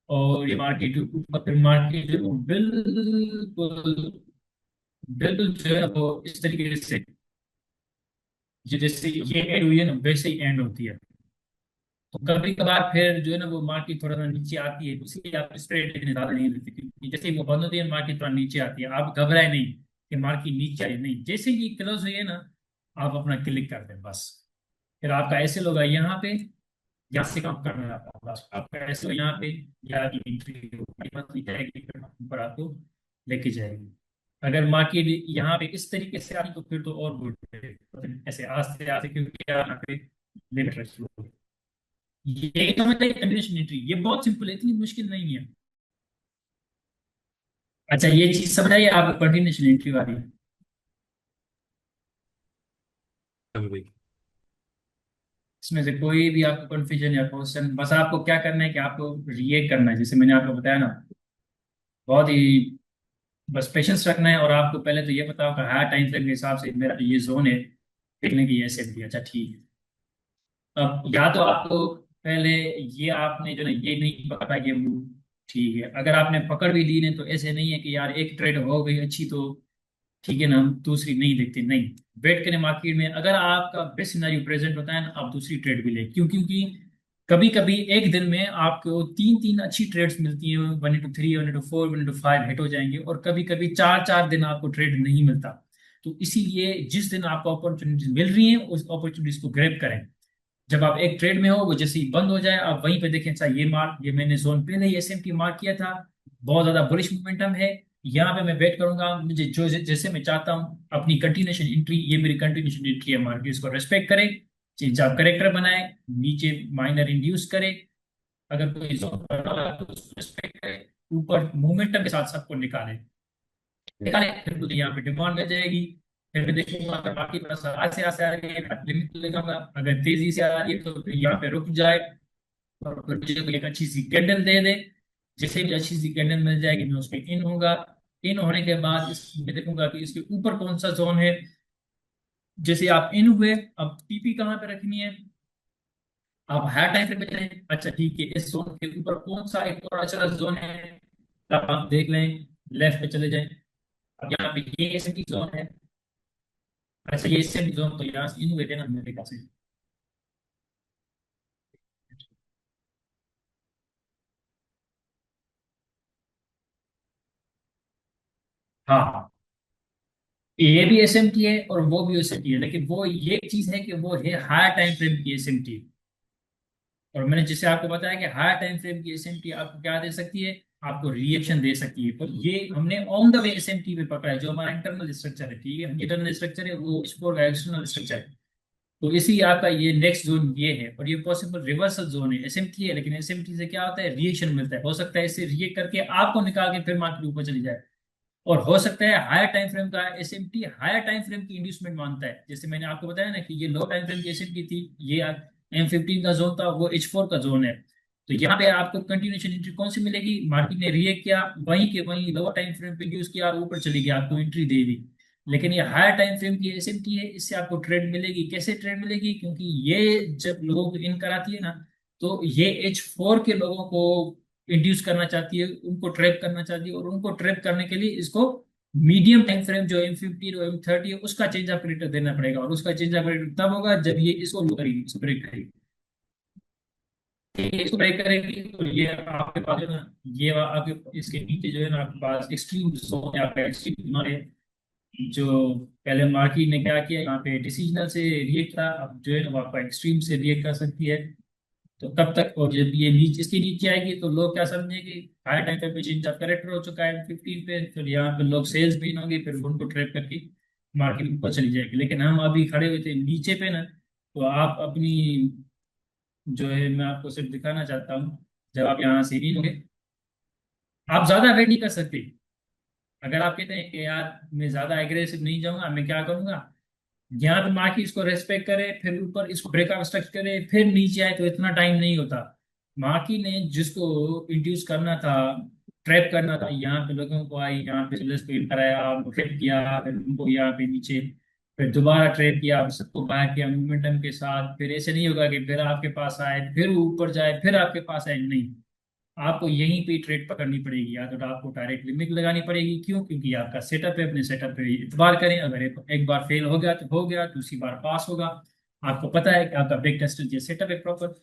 A: और ये मार्केट ऊपर, मार्केट बिल्कुल बिल्कुल जो है वो इस तरीके से, जैसे ये एंड हुई है ना वैसे ही एंड होती है। तो कभी कभार फिर जो है ना वो मार्केट थोड़ा सा नीचे आती है, इसलिए आप स्प्रेड लेने ज्यादा नहीं लेते, क्योंकि जैसे ही वो बंद होती है मार्केट थोड़ा नीचे आती है, आप घबराए नहीं कि मार्केट नीचे आई, नहीं, जैसे ही क्लोज हुई है ना आप अपना क्लिक कर दें बस। फिर आपका ऐसे लोग यहाँ पे, यहाँ से काम करना है आपका, बस आपका ऐसे यहाँ पे या एंट्री जाएगी फिर ऊपर आपको लेके जाएगी। अगर मार्केट यहाँ पे इस तरीके से आई तो फिर तो और गुड है, ऐसे आस्ते आस्ते, क्योंकि यहाँ पे लिमिट रखी होगी। ये तो मतलब कम्बिनेशन एंट्री, ये बहुत सिंपल है, इतनी मुश्किल नहीं है। अच्छा ये चीज समझ आई आपको, कंटिन्यूशन एंट्री वाली?
C: भाई।
A: इसमें से कोई भी आपको कंफ्यूजन या क्वेश्चन, बस आपको क्या करना है कि आपको रिएक्ट करना है, जैसे मैंने आपको बताया ना, बहुत ही बस पेशेंस रखना है। और आपको पहले तो ये पता होगा हायर टाइम फ्रेम के हिसाब से मेरा ये जोन है टिकने की, ऐसे भी अच्छा ठीक है। अब या तो आपको पहले ये आपने जो ना ये नहीं पकड़ा ये move, ठीक है। अगर आपने पकड़ भी ली ने तो ऐसे नहीं है कि यार एक ट्रेड हो गई अच्छी तो ठीक है ना, हम दूसरी नहीं देखते, नहीं। वेट करें मार्केट में, अगर आपका बेस्ट सिनेरियो प्रेजेंट होता है ना, आप दूसरी ट्रेड भी ले, क्यों? क्योंकि कभी कभी एक दिन में आपको तीन तीन अच्छी ट्रेड्स मिलती हैं, 1 into 3, 1 into 4, 1 into 5 हिट हो जाएंगे, और कभी कभी चार चार दिन आपको ट्रेड नहीं मिलता। तो इसीलिए जिस दिन आपको अपॉर्चुनिटी मिल रही है उस अपॉर्चुनिटीज को ग्रैब करें। जब आप एक ट्रेड में हो, वो जैसे ही बंद हो जाए आप वहीं पे देखें, अच्छा ये मार्क, ये मैंने जोन पहले ही एसएमटी मार्क किया था, बहुत ज्यादा बुलिश मोमेंटम है, यहाँ पे मैं वेट करूंगा, मुझे जो जैसे मैं चाहता हूँ अपनी कंटिन्यूशन एंट्री, ये मेरी कंटिन्यूशन एंट्री है, मार्केट इसको रेस्पेक्ट करे, चेंज ऑफ करेक्टर बनाए, नीचे माइनर इंड्यूस करे, अगर कोई जोन बना हुआ है तो उसको रेस्पेक्ट करे, ऊपर मोमेंटम के साथ सबको निकाले निकाले, फिर मुझे यहाँ पे डिमांड आ जाएगी, फिर मैं देखूंगा अगर बाकी पास ऐसे ऐसे आ रही है, लिमिट लगाऊंगा, अगर तेजी से आ रही है तो फिर यहाँ पे रुक जाए, और फिर मुझे कोई एक अच्छी सी कैंडल दे दे, जैसे भी अच्छी सी कैंडल मिल जाएगी मैं उस पर इन होऊंगा। इन होने के बाद मैं देखूंगा कि इसके ऊपर कौन सा जोन है। जैसे आप इन हुए, अब टीपी कहाँ पे रखनी है, आप हायर टाइम फ्रेम पे चलें, अच्छा ठीक है, इस जोन के ऊपर कौन सा एक और अच्छा जोन है, तब आप देख लें, लेफ्ट पे चले जाएं, अब यहाँ पे ये एसएमटी जोन है, अच्छा ये एसएमटी जोन तो यहाँ से इन हुए थे ना मेरे ख्याल से। हाँ, ये भी एसएमटी है और वो भी एसएमटी है, लेकिन वो ये चीज है कि वो है हायर टाइम फ्रेम की एसएमटी। और मैंने जैसे आपको बताया कि हायर टाइम फ्रेम की एसएमटी आपको क्या दे सकती है, आपको रिएक्शन दे सकती है, तो ये हमने ऑन द वे एसएमटी पे पकड़ा है, जो हमारा इंटरनल स्ट्रक्चर है, ठीक है, इंटरनल स्ट्रक्चर है वो स्कोर का एक्सटर्नल स्ट्रक्चर है। तो इसी आपका ये नेक्स्ट जोन ये है, और ये पॉसिबल रिवर्सल जोन है, एसएमटी है, लेकिन एसएमटी से क्या होता है, रिएक्शन मिलता है, हो सकता है इससे रिएक्ट करके आपको निकाल के फिर मार्केट ऊपर चली जाए, और हो सकता है हायर टाइम फ्रेम का एसएमटी हायर टाइम फ्रेम की इंड्यूसमेंट मानता है, जैसे मैंने आपको बताया ना कि ये लो टाइम फ्रेम की एसएमटी थी, ये M15 का जोन था, वो H4 का जोन है। तो यहाँ पे आपको कंटिन्यूशन एंट्री कौन सी मिलेगी, मार्केट ने रिएक्ट किया वहीं के वहीं लोअर टाइम फ्रेम पे यूज किया और ऊपर चली गई, आपको एंट्री दे दी। लेकिन ये हायर टाइम फ्रेम की एसएमटी है, इससे आपको ट्रेड मिलेगी, कैसे ट्रेड मिलेगी, क्योंकि ये जब लोगों को इन कराती है ना, तो ये H4 के लोगों को इंड्यूस करना चाहती है, उनको ट्रैप करना चाहती है, और उनको ट्रैप करने के लिए इसको मीडियम टाइम फ्रेम जो M15 और M30 है उसका चेंज ऑफ क्रेडिटर देना पड़ेगा, और उसका चेंज ऑफ क्रेडिटर तब होगा जब ये इसको लो करेगी, इसको ब्रेक करेगी, ये इसको ब्रेक करेगी, तो ये आपके पास है ना, ये आपके इसके नीचे जो है ना आपके पास एक्सट्रीम जोन है, आपका एक्सट्रीम है, जो पहले मार्की ने क्या किया, यहाँ पे डिसीजनल से रिएक्ट था, अब जो है ना वो आपका एक्सट्रीम से रिएक्ट कर सकती है। तो कब तक, और जब ये नीचे इसके नीचे आएगी तो लोग क्या समझेंगे, हाई टाइम पे चेंज ऑफ करेक्टर हो चुका है 15 पे, फिर यहाँ पे लोग सेल्स भी होंगे, फिर उनको ट्रैप करके मार्केट ऊपर चली जाएगी, लेकिन हम अभी खड़े हुए थे नीचे पे ना, तो आप अपनी जो है, मैं आपको सिर्फ दिखाना चाहता हूँ, जब आप यहाँ से इन होंगे आप ज्यादा वेट नहीं कर सकते। अगर आप कहते हैं कि यार मैं ज्यादा एग्रेसिव नहीं जाऊंगा, मैं क्या करूंगा, यहाँ पे मार्केट इसको रेस्पेक्ट करे, फिर ऊपर इसको ब्रेकआउट स्ट्रक्चर करे, फिर नीचे आए, तो इतना टाइम नहीं होता। मार्केट ने जिसको इंड्यूस करना था, ट्रैप करना था, यहाँ पे लोगों को आई, यहाँ पे सेलर्स को कराया, ट्रैप किया, फिर उनको यहाँ पे नीचे, फिर दोबारा ट्रैप किया, फिर सबको बाहर किया मोमेंटम के साथ, फिर ऐसे नहीं होगा कि फिर आपके पास आए, फिर ऊपर जाए, फिर आपके पास आए, नहीं, आपको यहीं पे ट्रेड पकड़नी पड़ेगी, या तो आपको डायरेक्ट लिमिट लगानी पड़ेगी, क्यों, क्योंकि आपका सेटअप है, अपने सेटअप पे इतबार करें, अगर एक बार फेल हो गया तो हो गया, दूसरी बार पास होगा, आपको पता है कि आपका बैक टेस्टेड ये सेटअप है प्रॉपर,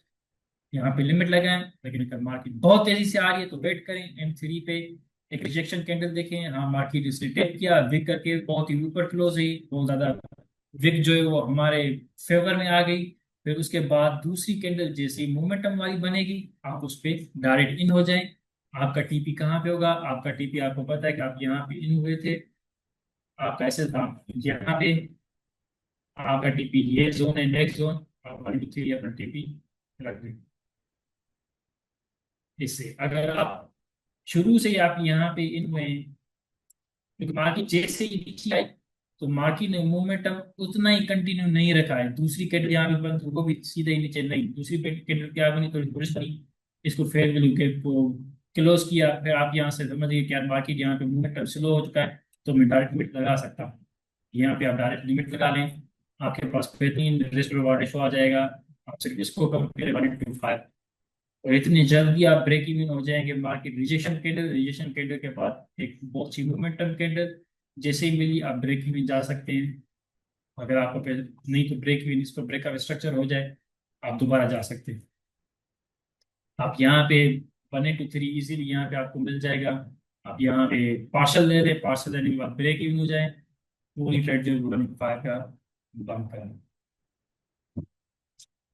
A: यहाँ पे लिमिट लगाएं। लेकिन अगर मार्केट बहुत तेजी से आ रही है तो वेट करें, M3 पे एक रिजेक्शन कैंडल देखें, हाँ मार्केट इसने टेप किया, विक करके बहुत ही ऊपर क्लोज हुई, बहुत ज्यादा विक जो है वो हमारे फेवर में आ गई, फिर उसके बाद दूसरी कैंडल जैसी मोमेंटम वाली बनेगी, आप उस पर डायरेक्ट इन हो जाएं। आपका टीपी कहाँ पे होगा, आपका टीपी आपको पता है कि आप यहाँ पे इन हुए थे, आपका ऐसे था यहाँ पे, आपका टीपी ये जोन है, नेक्स्ट जोन, आप 1 2 3 अपना टीपी रख दें। इससे अगर आप शुरू से ही आप यहाँ पे इन हुए हैं, क्योंकि मार्केट जैसे ही नीचे आई तो मार्केट ने मोमेंटम उतना ही कंटिन्यू नहीं रखा है, दूसरी कैंडल यहाँ पे बंद वो भी सीधे ही नीचे, नहीं, दूसरी कैंडल क्या बनी, थोड़ी बुलिश बनी, इसको फेयर वैल्यू के को क्लोज किया, फिर आप यहाँ से समझिए कि यार मार्केट यहाँ पे मोमेंटम स्लो हो चुका है, तो मैं डायरेक्ट लिमिट लगा सकता हूँ, यहाँ पे आप डायरेक्ट लिमिट लगा लें, आपके पास बेहतरीन रिस्क रिवॉर्ड शो आ जाएगा, आप सिर्फ इसको कम करें 1 to 5, और इतनी जल्दी आप ब्रेक इवन हो जाएंगे, मार्केट रिजेक्शन कैंडल के बाद एक बहुत सी मोमेंटम कैंडल जैसे ही मिली, आप ब्रेक इवन जा सकते हैं, अगर आपको नहीं तो ब्रेक इवन इसको ब्रेकअप स्ट्रक्चर हो जाए, आप दोबारा जा सकते हैं। आप यहाँ पे 1 into 3 इजीली यहाँ पे आपको मिल जाएगा। आप यहाँ पे पार्शल ले रहे, पार्शल लेने के बाद ब्रेक इवन हो जाए, पूरी ट्रेड जो 1.5 का बंद करें।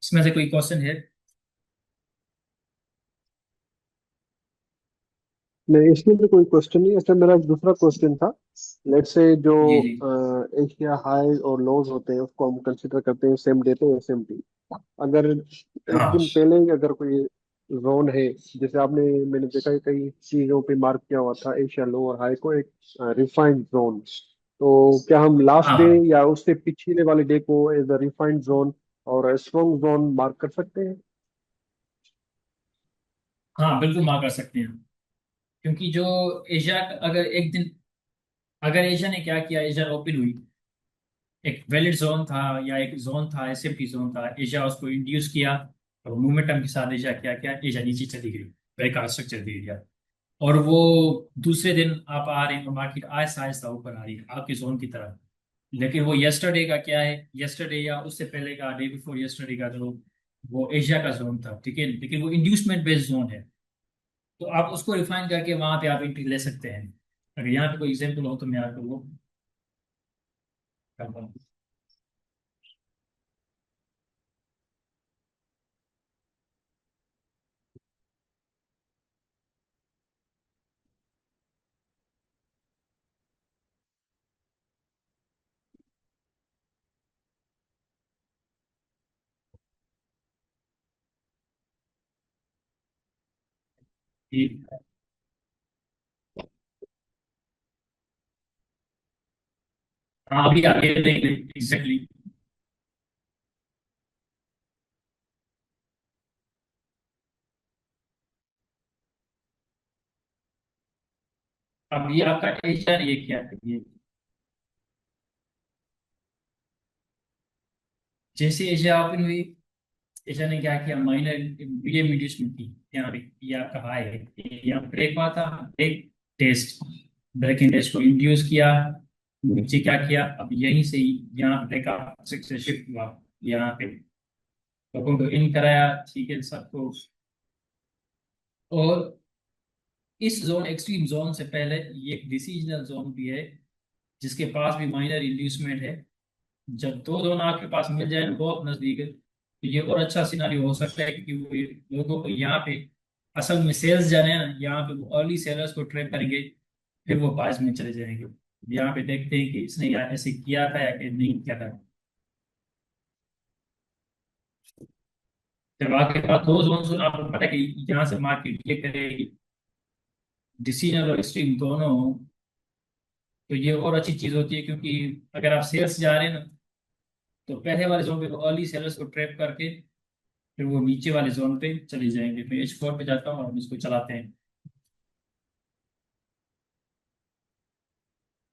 A: इसमें से कोई क्वेश्चन है?
B: नहीं, इसमें तो कोई क्वेश्चन नहीं। अच्छा, मेरा एक दूसरा क्वेश्चन था। लेट्स से जो
A: जी जी।
B: एशिया हाई और लोज होते हैं उसको हम कंसिडर करते हैं सेम डे पे एसएमटी। अगर एक
A: हाँ
B: दिन पहले ही अगर कोई जोन है, जैसे आपने, मैंने देखा है कई चीजों पे मार्क किया हुआ था एशिया लो और हाई को एक रिफाइंड जोन, तो क्या हम लास्ट डे
A: हाँ
B: या उससे पिछले वाले डे को एज अ रिफाइंड जोन और स्ट्रॉन्ग जोन मार्क कर सकते हैं?
A: हाँ, बिल्कुल मार कर सकते हैं। क्योंकि जो एशिया, अगर एक दिन, अगर एशिया ने क्या किया, एशिया ओपन हुई, एक वैलिड जोन था या एक जोन था, एसएफटी जोन था, एशिया उसको इंड्यूस किया और मोमेंटम के साथ एशिया क्या किया, एशिया नीचे चली गई, ब्रेक स्ट्रक्चर दे दिया। और वो दूसरे दिन आप आ रहे हैं तो मार्केट आहिस्ता आहिस्ता ऊपर आ रही है आपकी जोन की तरफ। लेकिन वो यस्टरडे का क्या है, यस्टरडे या उससे पहले का डे बिफोर यस्टरडे का जो वो एशिया का जोन था, ठीक है, लेकिन वो इंड्यूसमेंट बेस्ड जोन है। तो आप उसको रिफाइन करके वहां पे आप एंट्री ले सकते हैं। अगर यहाँ पे कोई एग्जाम्पल हो तो मैं आपको वो करता हूँ। कि हाँ, अभी आगे देख लें एग्जैक्टली। अब ये आपका एशिया ये क्या है, ये जैसे एशिया ओपन हुई, एशिया ने क्या किया, माइनर मीडियम इंड्यूसमेंट की यहाँ पे, ये आपका हाई है, ये यहाँ ब्रेक हुआ था, ब्रेक टेस्ट, ब्रेक इंडेक्स को इंड्यूस किया, नीचे क्या किया, अब यहीं से ही यहाँ ब्रेक से शिफ्ट हुआ यहाँ पे, लोगों को इन कराया, ठीक है सबको। और इस जोन, एक्सट्रीम जोन से पहले ये एक डिसीजनल जोन भी है, जिसके पास भी माइनर इंड्यूसमेंट है। जब दो जोन आपके पास मिल जाए ना बहुत नजदीक है, तो ये और अच्छा सिनारियो हो सकता है, क्योंकि वो लोगों को यहाँ पे असल में सेल्स जाने हैं ना, यहाँ पे वो अर्ली सेलर्स को ट्रैप करेंगे, फिर वो बाज में चले जाएंगे। यहाँ पे देखते हैं कि इसने यार ऐसे किया था या कि नहीं किया था। जब आपके पास दो जोन आपको पता है कि यहाँ से मार्केट ये करेगी, डिसीजन और एक्सट्रीम दोनों हो, तो ये और अच्छी चीज होती है। क्योंकि अगर आप सेल्स जा रहे हैं ना, तो पहले वाले जोन पे अर्ली सेलर्स को ट्रैप करके फिर वो नीचे वाले जोन पे चले जाएंगे। मैं H4 पे जाता हूँ और हम इसको चलाते हैं।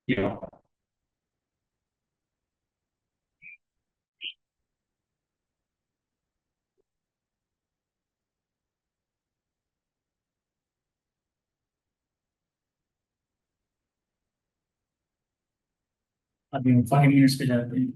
A: ये अभी हम 5 मिनट्स पे जाते हैं।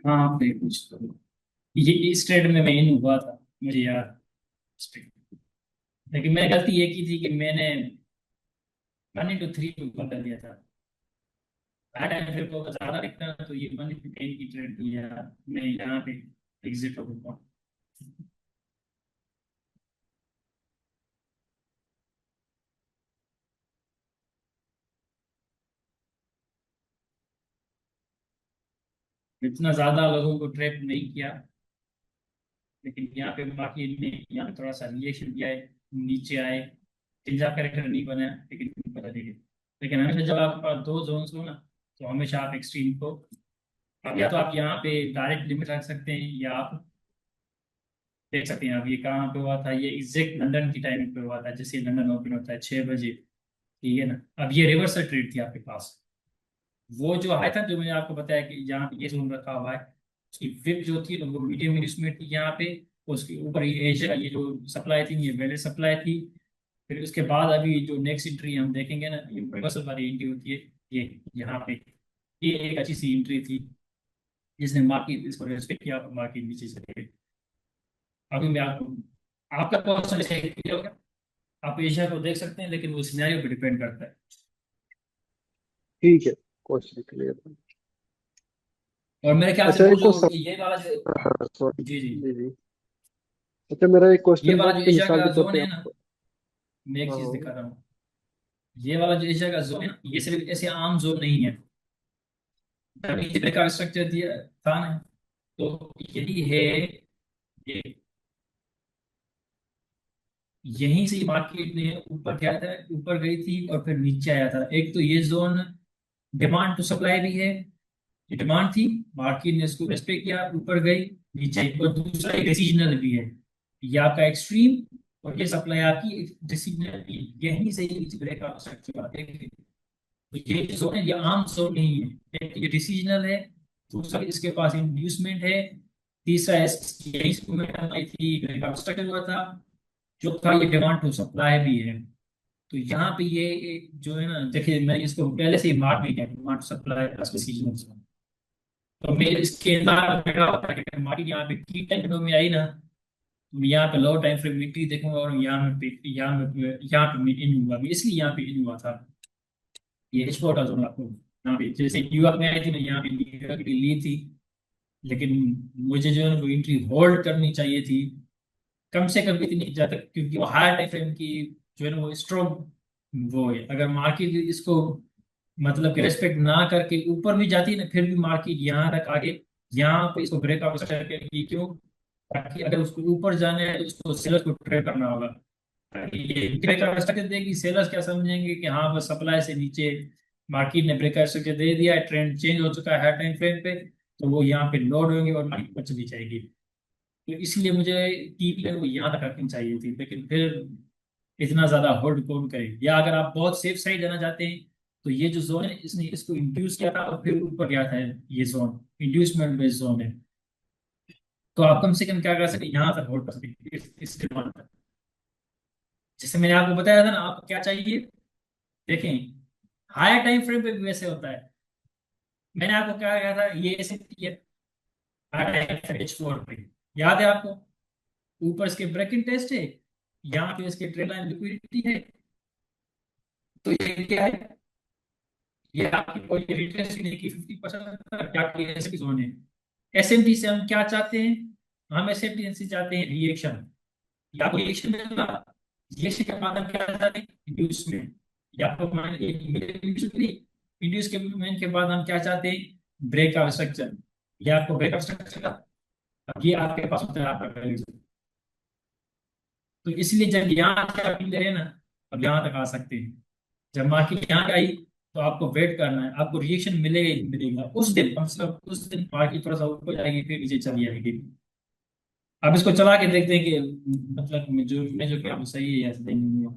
A: हाँ, आपने कुछ तो ये इस ट्रेड में मैं इन हुआ था, मुझे याद। लेकिन मैंने गलती ये की थी कि मैंने 1 into 3 पे बदल दिया था। हर टाइम फिर को ज्यादा दिखता है, तो ये 1 into 10 की ट्रेड दिया, मैं यहाँ पे एग्जिट हो गया। इतना ज्यादा लोगों को ट्रैप नहीं किया, लेकिन यहाँ पे बाकी ने यहाँ पे थोड़ा सा रिएक्शन दिया है, नीचे आए, चिंजा करेक्टर नहीं बना, लेकिन पता नहीं। लेकिन हमेशा जब आपके पास दो जोन्स हो ना, तो हमेशा आप एक्सट्रीम को, आप या तो आप यहाँ पे डायरेक्ट लिमिट रख सकते हैं, या आप देख सकते हैं। अब ये कहाँ पे हुआ था, ये एग्जैक्ट लंदन की टाइमिंग पे हुआ था, जैसे लंदन ओपन होता है 6 बजे, ठीक है ना। अब ये रिवर्सल ट्रेड थी आपके पास। वो जो आया था, जो मैंने आपको बताया कि यहाँ पे ये जोन रखा हुआ है, उसकी विप जो थी ना वो मीडियम इन्वेस्टमेंट थी यहाँ पे। उसके ऊपर ये एशिया, ये जो सप्लाई थी ये पहले सप्लाई थी। फिर उसके बाद अभी जो नेक्स्ट एंट्री हम देखेंगे ना, ये रिवर्सल वाली एंट्री होती है। ये यहाँ पे ये एक अच्छी सी एंट्री थी, जिसने मार्केट इसको रेस्पेक्ट किया, मार्केट नीचे चले गए। अभी मैं आपको, आपका क्वेश्चन क्लियर हो गया। आप एशिया को देख सकते हैं, लेकिन वो सिनेरियो पे डिपेंड करता है।
B: ठीक है, क्वेश्चन क्लियर।
A: और मेरे ख्याल से
B: अच्छा,
A: वो
B: एक
A: जो
B: क्वेश्चन।
A: ये वाला जो,
B: हाँ, सॉरी।
A: जी जी,
B: जी जी। अच्छा, मेरा एक
A: ये
B: क्वेश्चन था
A: वाला जो
B: कि
A: एशिया
B: मिसाल
A: का
B: के तौर
A: जोन
B: पे
A: है ना,
B: आप।
A: मैं एक चीज
B: हाँ।
A: दिखा रहा हूँ। ये वाला जो एशिया का जोन है ना, ये सिर्फ ऐसे आम जोन नहीं है। अभी इस तरह का स्ट्रक्चर दिया था ना, तो यही है। ये यहीं से मार्केट ने ऊपर गया था, ऊपर गई थी और फिर नीचे आया था। एक तो ये जोन डिमांड टू सप्लाई भी है, ये डिमांड थी, मार्केट ने इसको रेस्पेक्ट किया, ऊपर गई, नीचे आई। और दूसरा एक डिसीजनल भी है, ये आपका एक्सट्रीम, और ये सप्लाई आपकी डिसीजनल भी है। यहीं से ये ब्रेकआउट स्ट्रक्चर आते हैं। तो ये जोन है, ये आम जोन नहीं है। एक ये डिसीजनल है, दूसरा इसके पास इंड्यूसमेंट है, तीसरा यही मोमेंटम आई थी, ब्रेकआउट स्ट्रक्चर हुआ था, चौथा ये डिमांड टू सप्लाई भी है। तो यहाँ पे ये एक जो है ना, देखिए मैं इसको पहले से ही मार्क नहीं किया, डिमांड सप्लाई प्लस डिसीजन। तो मैं इसके अंदर बैठा होता है कि मार्केट यहाँ पे की टाइम में आई ना, तो मैं यहाँ पे लो टाइम फ्रेम विक्ट्री देखूंगा, और यहाँ पे मैं इन हुआ, मैं इसलिए यहाँ पे इन हुआ था। ये स्पॉट था आपको, यहाँ पे जैसे न्यूयॉर्क में आई थी ना, यहाँ पे न्यूयॉर्क की ली थी, लेकिन मुझे जो है वो एंट्री होल्ड करनी चाहिए थी, कम से कम इतनी ज्यादा, क्योंकि वो हायर टाइम फ्रेम की जो है ना वो स्ट्रॉन्ग वो है। अगर मार्केट इसको मतलब कि रेस्पेक्ट ना करके ऊपर भी जाती है ना, फिर भी मार्केट यहाँ तक आगे, यहाँ पे इसको ब्रेकआउट करके, क्यों? ताकि अगर उसको ऊपर जाना है तो उसको सेलर्स को ट्रेड करना होगा। ताकि ये ब्रेकआउट स्ट्रक्चर देगी, सेलर्स क्या समझेंगे कि हाँ बस सप्लाई से नीचे मार्केट ने ब्रेकआउट स्ट्रक्चर दे दिया है, ट्रेंड चेंज हो चुका है हर टाइम फ्रेम पे, तो वो यहाँ पे लोड होंगे और मार्केट पर चली जाएगी। तो इसलिए मुझे की प्लेयर वो यहाँ तक रखनी चाहिए थी, लेकिन फिर इतना ज्यादा होल्ड कौन करे। या अगर आप बहुत सेफ साइड जाना चाहते हैं, तो ये जो जोन है इसने इसको इंड्यूस किया था और फिर ऊपर गया था, ये जोन इंड्यूसमेंट बेस्ड जोन है। तो आप कम से कम क्या कर सकते हैं, यहाँ तक होल्ड कर सकते हैं, इस डिमांड तक। जैसे मैंने आपको बताया था ना, आपको क्या चाहिए, देखें हायर टाइम फ्रेम पे भी वैसे होता है। मैंने आपको क्या कहा था, ये ऐसे है हायर टाइम फ्रेम H4 पे, याद है आपको? ऊपर इसके ब्रेकिंग टेस्ट है, यहाँ पे इसके ट्रेड लाइन लिक्विडिटी है। तो ये क्या है, ये आपकी कोई रिट्रेस नहीं की 50% क्या ऐसे जोन है। एसएमटी से हम क्या चाहते हैं, हम एसएमटी से चाहते हैं रिएक्शन, या कोई रिएक्शन मिलेगा, रिएक्शन के बाद हम क्या चाहते हैं, इंड्यूसमेंट, या तो इंड्यूस के बाद हम क्या चाहते हैं, ब्रेक ऑफ स्ट्रक्चर, या आपको ब्रेक ऑफ स्ट्रक्चर का, अब ये आपके पास होता है आपका value। तो इसलिए जब यहाँ से आप ले रहे हैं ना, अब यहाँ तक आ सकते हैं। जब मार्केट यहाँ आई तो आपको वेट करना है, आपको रिएक्शन मिलेगा ही मिलेगा उस दिन, कम से कम उस दिन मार्केट थोड़ा सा ऊपर जाएगी, फिर नीचे चली जाएगी। अब इसको चला के देखते हैं कि मतलब मैं जो क्या सही है या सही नहीं है।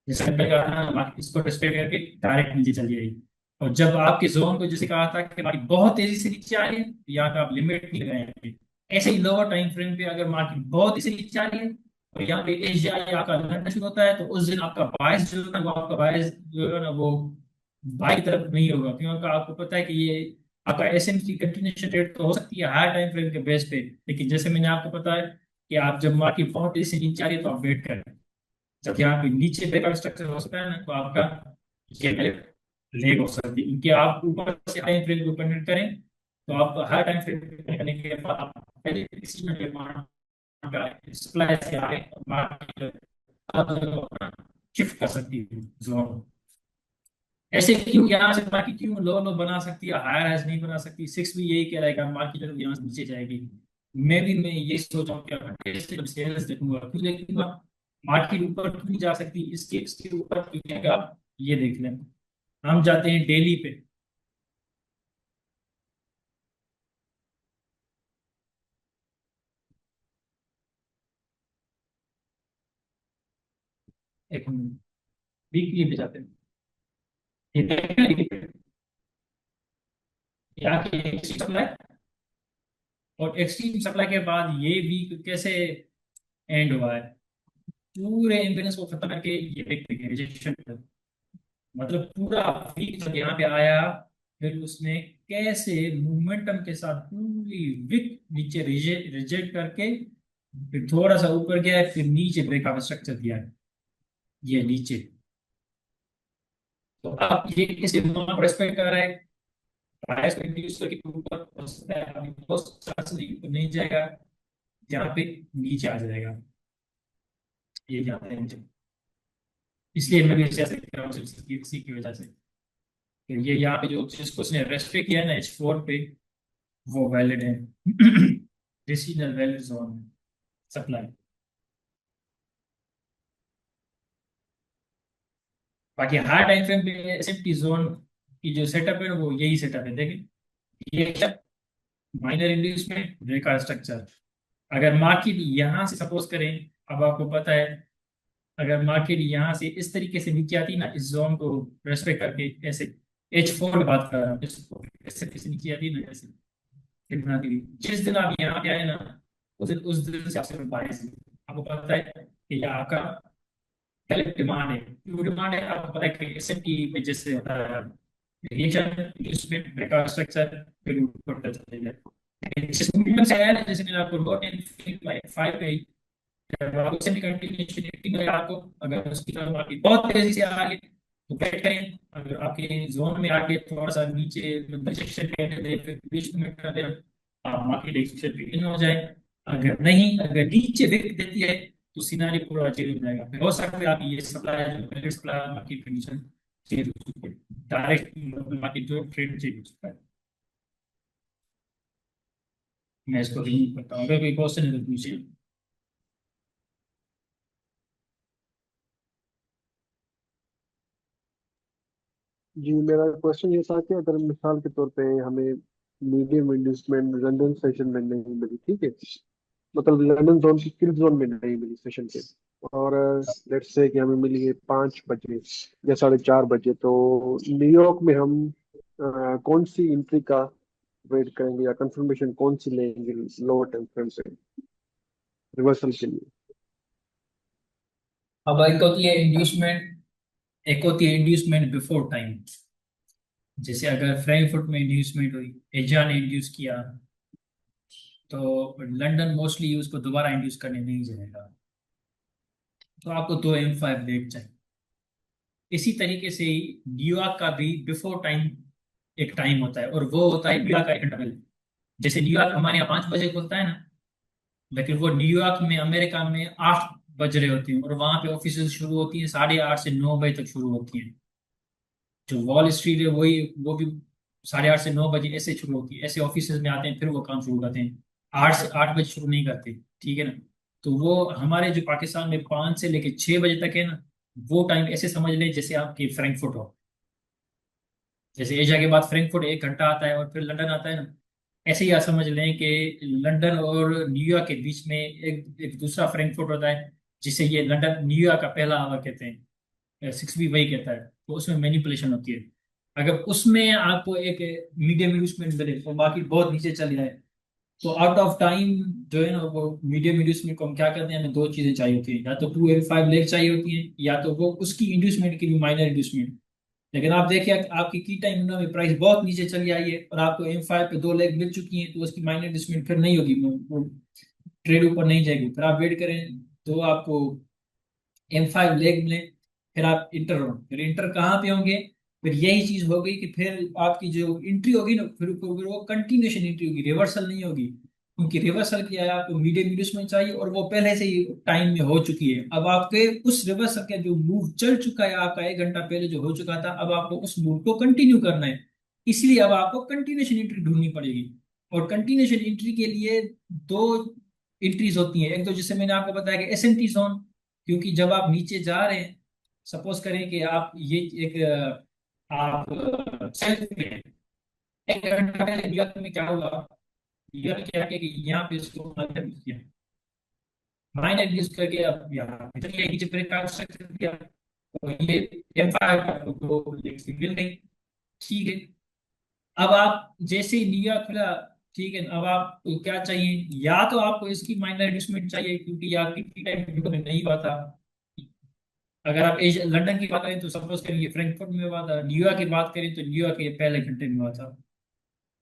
A: जैसे मैंने कहा था, मार्केट इसको रेस्पेक्ट करके डायरेक्ट नीचे चली जाएगी। और जब आपके जोन को जैसे कहा था कि मार्केट बहुत तेजी से नीचे आ रही है, तो यहाँ पे आप लिमिट नहीं लगाएंगे। ऐसे ही लोअर टाइम फ्रेम पे अगर मार्केट बहुत तेजी से नीचे आ रही है, और यहाँ पे एशिया या आपका लड़ना शुरू होता है, तो उस दिन आपका बायस जो है ना, वो आपका बायस जो है ना वो बाई तरफ नहीं होगा, क्योंकि आपको पता है कि ये आपका एसएम की कंटिन्यूशन रेट तो हो सकती है हायर टाइम फ्रेम के बेस पे, लेकिन जैसे मैंने आपको बताया कि आप जब मार्केट बहुत तेजी से नीचे आ रही है तो आप वेट करें। जब यहाँ पे नीचे ब्रेकआउट स्ट्रक्चर हो सकता है ना, तो आपका ये लेग हो सकती है, क्योंकि आप ऊपर से टाइम फ्रेम को कन्वर्ट करें, तो आप हर टाइम फ्रेम करने के बाद आप पहले किसी में सप्लाई से आगे शिफ्ट कर सकती है जोन। ऐसे क्यों यहाँ से मार्केट क्यों लो लो बना सकती है, हायर हाइज नहीं बना सकती? सिक्स भी यही कह रहा है कि मार्केट यहाँ से नीचे जाएगी। मैं ये सोच रहा हूँ कि जब सेल्स देखूंगा, क्यों देखूंगा, मार्केट ऊपर क्यों नहीं जा सकती, इसके इसके ऊपर क्यों नहीं आएगा? आप ये देख लें, हम जाते हैं डेली पे। एक वीकली पे जाते हैं। ये देखा है, यहाँ की सप्लाई और एक्सट्रीम सप्लाई के बाद ये वीक कैसे एंड हुआ है, पूरे इम्पेडेंस को खत्म करके ये वीक रिजेक्शन, मतलब पूरा वीक जब यहाँ पे आया, फिर उसने कैसे मोमेंटम के साथ पूरी वीक नीचे रिजेक्ट करके फिर थोड़ा सा ऊपर गया, फिर नीचे ब्रेकआउट स्ट्रक्चर दिया है ये नीचे। तो आप ये किसी नॉन रेस्पेक्ट कर रहे हैं, प्राइस को इंक्रीज करके ऊपर हो सकता है, अभी बहुत चांस नहीं जाएगा, यहाँ पे नीचे आ जाएगा, ये जाते हैं नीचे। इसलिए मैं भी ऐसे कर रहा हूँ सिर्फ इसी की वजह से कि ये यहाँ पे जो जिसको उसने रेस्ट्रिक्ट किया है ना H4 पे, वो वैलिड है। Decisional valid zone supply. बाकी हाई टाइम फ्रेम पे एसएमटी जोन की जो सेटअप है वो यही सेटअप है, देखें ये माइनर इंड्यूसमेंट ब्रेकआउट स्ट्रक्चर। अगर मार्केट यहाँ से सपोज करें, अब आपको पता है, अगर मार्केट यहाँ से इस तरीके से नीचे आती ना, इस जोन को रेस्पेक्ट करके ऐसे H4 की बात कर रहा हूँ, इस तरीके से नीचे आती है ना ऐसे, कितना भी जिस दिन आप यहाँ पे आए ना, उस दिन से आपसे बारिश आपको पता है कि ये आपका पहले डिमांड है, जो डिमांड है आपको पता है कि एसएमटी में जैसे होता है रिएक्शन, इसमें ब्रेकआउट स्ट्रक्चर फिर ऊपर चले जाए। जिस मूवमेंट से आया ना, जैसे मैंने आपको नोट एंड 5 पे जब आपको सेमी कंटिन्यूएशन रेटिंग है, आपको अगर उसकी तरफ आपकी बहुत तेजी से आ रही है तो वेट करें, अगर आपके जोन में आके थोड़ा सा नीचे रिजेक्शन करने दे, फिर 20 मिनट कर दे, आप मार्केट एक्सेप्शन पे इन हो जाए। अगर नहीं, अगर नीचे विक देती है तो सिनारी पूरा चेंज हो जाएगा, फिर हो सकता है आप ये सप्लाई जो पहले सप्लाई मार्केट कंडीशन चेंज हो चुकी है, डायरेक्ट मार्केट जो ट्रेंड चेंज हो चुका है। मैं इसको रिमूव करता हूँ, अगर कोई क्वेश्चन है तो पूछिए।
B: जी, मेरा क्वेश्चन ये था कि अगर मिसाल के तौर पे हमें मीडियम इंड्यूसमेंट लंदन सेशन में नहीं मिली, ठीक है, मतलब लंदन जोन की किल जोन में नहीं मिली सेशन के, और लेट्स से कि हमें मिली है 5 बजे या 4:30 बजे, तो न्यूयॉर्क में हम कौन सी एंट्री का वेट करेंगे या कंफर्मेशन कौन सी लेंगे लोअर टाइम फ्रेम से रिवर्सल के लिए?
A: अब एक होती है इंड्यूसमेंट, एक होती है इंड्यूसमेंट बिफोर टाइम। जैसे अगर फ्रैंकफर्ट में इंड्यूसमेंट हुई, एजा ने इंड्यूस किया, तो लंदन मोस्टली उसको दोबारा इंड्यूस करने नहीं जाएगा, तो आपको 2 M5 लेग चाहिए। इसी तरीके से ही न्यूयॉर्क का भी बिफोर टाइम एक टाइम होता है, और वो होता है न्यूयॉर्क का इंटरवल। जैसे न्यूयॉर्क हमारे यहाँ 5 बजे खुलता है ना, लेकिन वो न्यूयॉर्क में अमेरिका में 8 बज रहे होती हैं, और वहां पे ऑफिस शुरू होती हैं 8:30 से 9 बजे तक शुरू होती हैं। जो वॉल स्ट्रीट है वही, वो भी 8:30 से 9 बजे ऐसे शुरू होती है, ऐसे ऑफिस में आते हैं, फिर वो काम शुरू करते हैं, 8 से 8 बजे शुरू नहीं करते, ठीक है ना। तो वो हमारे जो पाकिस्तान में 5 से लेकर 6 बजे तक है ना, वो टाइम ऐसे समझ लें जैसे आपकी फ्रैंकफर्ट हो। जैसे एशिया के बाद फ्रैंकफर्ट 1 घंटा आता है और फिर लंदन आता है ना, ऐसे ही आप समझ लें कि लंदन और न्यूयॉर्क के बीच में एक एक दूसरा फ्रैंकफर्ट होता है, जिसे ये लंदन न्यूयॉर्क का पहला आवर कहते हैं, 6 भी वही कहता है, तो उसमें मैनिपुलेशन होती है। अगर उसमें आपको एक मीडियम इंड्यूसमेंट मिले और मार्केट बहुत नीचे चली जाए, तो आउट ऑफ टाइम जो है ना, वो मीडियम इंड्यूसमेंट को हम क्या करते हैं, हमें 2 चीजें चाहिए होती है, या तो 2M5 लेग चाहिए होती है, या तो वो उसकी इंड्यूसमेंट की भी माइनर इंड्यूसमेंट। लेकिन आप देखिए आपकी की टाइम विंडो में प्राइस बहुत नीचे चली आई है और आपको M5 पे 2 लेग मिल चुकी हैं, तो उसकी माइनर इंड्यूसमेंट फिर नहीं होगी, वो ट्रेड ऊपर नहीं जाएगी, फिर आप वेट करें तो आपको M5 लेग मिले, फिर आप इंटर हो, फिर इंटर कहाँ पे होंगे, फिर यही चीज हो गई कि फिर आपकी जो एंट्री होगी ना, फिर वो कंटिन्यूशन एंट्री होगी, रिवर्सल नहीं होगी, क्योंकि रिवर्सल किया है आपको मीडियम इंड्यूसमेंट चाहिए और वो पहले से ही टाइम में हो चुकी है। अब आपके उस रिवर्सल का जो मूव चल चुका है, आपका 1 घंटा पहले जो हो चुका था, अब आपको उस मूव को कंटिन्यू करना है, इसलिए अब आपको कंटिन्यूशन एंट्री ढूंढनी पड़ेगी। और कंटिन्यूशन एंट्री के लिए 2 एंट्रीज होती हैं, एक तो जिससे मैंने आपको बताया कि एसएनटी जोन, क्योंकि जब आप नीचे जा रहे हैं, सपोज करें कि आप ये एक आप सेल्फ में 1 घंटा पहले न्यूयॉर्क में क्या हुआ, न्यूयॉर्क क्या किया कि यहाँ पे इसको मदद किया, माइनर यूज करके अब यहाँ पे चलिए नीचे ब्रेक का स्ट्रक्चर दिया, तो ये M5 आपको मिल गई। ठीक है, अब आप जैसे ही लिया खुला, ठीक है, अब आपको क्या चाहिए, या तो आपको इसकी माइनर एडजस्टमेंट चाहिए क्योंकि ये आपकी टाइम में नहीं हुआ था। अगर आप लंदन की बात करें तो सपोज करिए फ्रैंकफर्ट में हुआ था, न्यूयॉर्क की बात करें तो न्यूयॉर्क के पहले घंटे में हुआ था।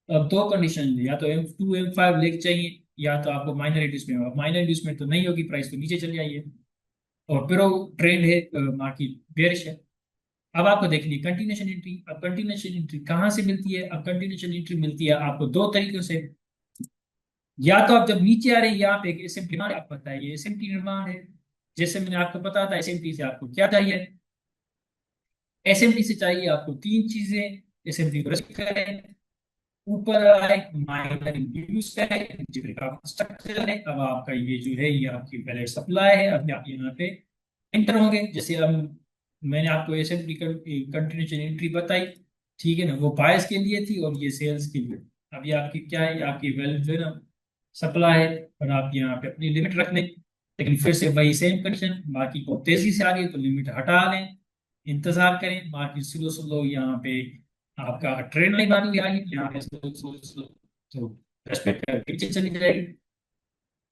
A: अब दो कंडीशन है, या तो M2 M5 लेक चाहिए, या तो आपको माइनर एडजस्टमेंट होगा। माइनर एडजस्टमेंट तो नहीं होगी, प्राइस तो नीचे चली जाइए। और फिर वो ट्रेंड है, मार्केट बेरिश है। अब आपको देखनी कंटिन्यूशन एंट्री। अब कंटिन्यूशन एंट्री कहाँ से मिलती है? अब कंटिन्यूशन एंट्री मिलती है आपको दो तरीकों से। या तो आप जब नीचे आ रहे हैं यहाँ पे एक एसएमटी डिमांड, आपको पता है ये एसएमटी डिमांड है। जैसे मैंने आपको बताया था एसएमटी से आपको क्या चाहिए, एसएमटी से चाहिए आपको तीन चीजें। एसएमटी को रेस्पेक्ट करें, ऊपर आए माइनर यूज करें, नीचे स्ट्रक्चर है। अब आपका ये जो है ये आपकी पहले सप्लाई है, अब आप यहाँ पे एंटर होंगे। जैसे अब मैंने आपको एसएमटी कंटिन्यूशन एंट्री बताई, ठीक है ना, वो बायस के लिए थी और ये सेल्स के लिए। अब ये आपकी क्या है, ये आपकी वैल्यू जो है ना सप्लाई है, और आप यहाँ पे अपनी लिमिट रख लें। लेकिन फिर से वही सेम कंडीशन, बाकी को तेजी से आ गई तो लिमिट हटा लें, इंतजार करें। बाकी स्लो स्लो यहाँ पे आपका ट्रेंड लाइन बाकी आ गई, यहाँ पे स्लो स्लो स्लो तो रेस्पेक्ट कर पीछे चली जाएगी।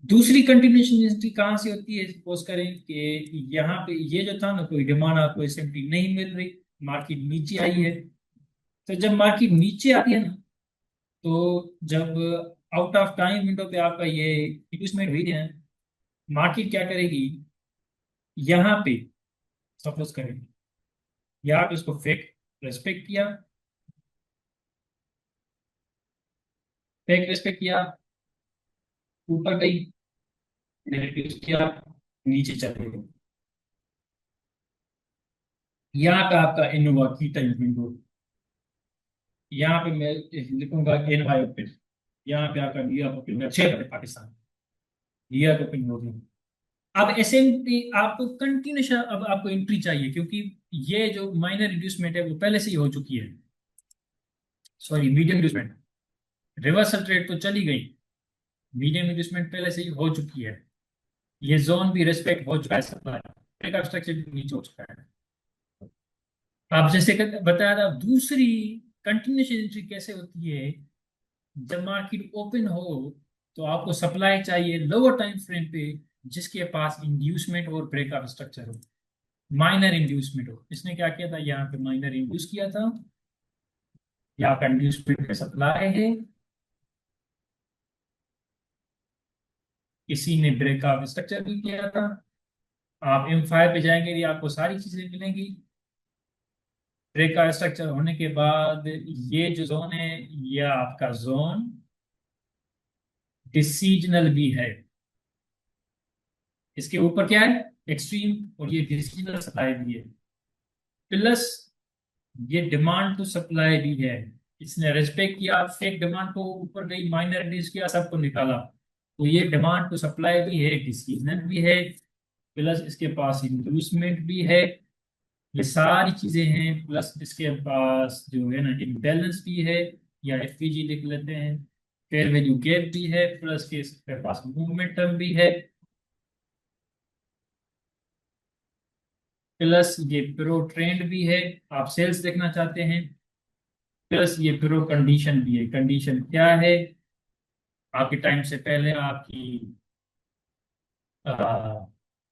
A: दूसरी कंटिन्यूशन हिस्ट्री कहाँ से होती है? सपोज करें कि यहाँ पे ये जो था ना, कोई डिमांड आपको एसएमटी नहीं मिल रही, मार्केट नीचे आई है। तो जब मार्केट नीचे आती है ना, तो जब आउट ऑफ टाइम विंडो पे आपका ये इंक्रीजमेंट हुई है, मार्केट क्या करेगी, यहाँ पे सपोज करें यहाँ पे इसको फेक रेस्पेक्ट किया, फेक रेस्पेक्ट किया, ऊपर गई, नेगेटिव किया, नीचे चले गए। यहाँ पे आपका इनोवा की टाइम विंडो, यहाँ पे मैं लिखूंगा एन वाई ओपन। यहाँ पे आपका लिया ओपन 6 बजे पाकिस्तान, लिया ओपन हो गया। अब एसएमटी आपको कंटिन्यूशन, अब आपको एंट्री चाहिए क्योंकि ये जो माइनर रिड्यूसमेंट है वो पहले से ही हो चुकी है। सॉरी, मीडियम रिड्यूसमेंट, रिवर्सल ट्रेड तो चली गई, मीडियम रिड्यूसमेंट पहले से ही हो चुकी है। ये जोन भी रेस्पेक्ट हो चुका है, सप्लाई का स्ट्रक्चर भी नीचे हो चुका है। आप जैसे बताया था, दूसरी कंटिन्यूशन एंट्री कैसे होती है, जब मार्केट ओपन हो तो आपको सप्लाई चाहिए लोअर टाइम फ्रेम पे, जिसके पास इंड्यूसमेंट और ब्रेकआउट स्ट्रक्चर हो, माइनर इंड्यूसमेंट हो। इसने क्या किया था, यहाँ पे माइनर इंड्यूस किया था, यहाँ का इंड्यूसमेंट पे सप्लाई है, किसी ने ब्रेकआउट स्ट्रक्चर भी किया था। आप M5 पे जाएंगे ये आपको सारी चीजें मिलेंगी। ब्रेकआउट स्ट्रक्चर होने के बाद ये जो जोन है, ये आपका जोन डिसीजनल भी है। इसके ऊपर क्या है, एक्सट्रीम, और ये डिसीजनल सप्लाई भी है। प्लस ये डिमांड टू सप्लाई भी है। इसने रेस्पेक्ट किया, फेक डिमांड को ऊपर गई, माइनर रिलीज किया, सबको निकाला, तो ये डिमांड टू सप्लाई भी है, डिसीजनल भी है, प्लस इसके पास इंड्यूसमेंट भी है। ये सारी चीजें हैं, प्लस इसके पास जो है ना इम्बैलेंस भी है, या एफपीजी लिख लेते हैं, फेयर वैल्यू गैप भी है, प्लस के इसके पास मोमेंटम भी है, प्लस ये प्रो ट्रेंड भी है। आप सेल्स देखना चाहते हैं, प्लस ये प्रो कंडीशन भी है। कंडीशन क्या है, आपके टाइम से पहले आपकी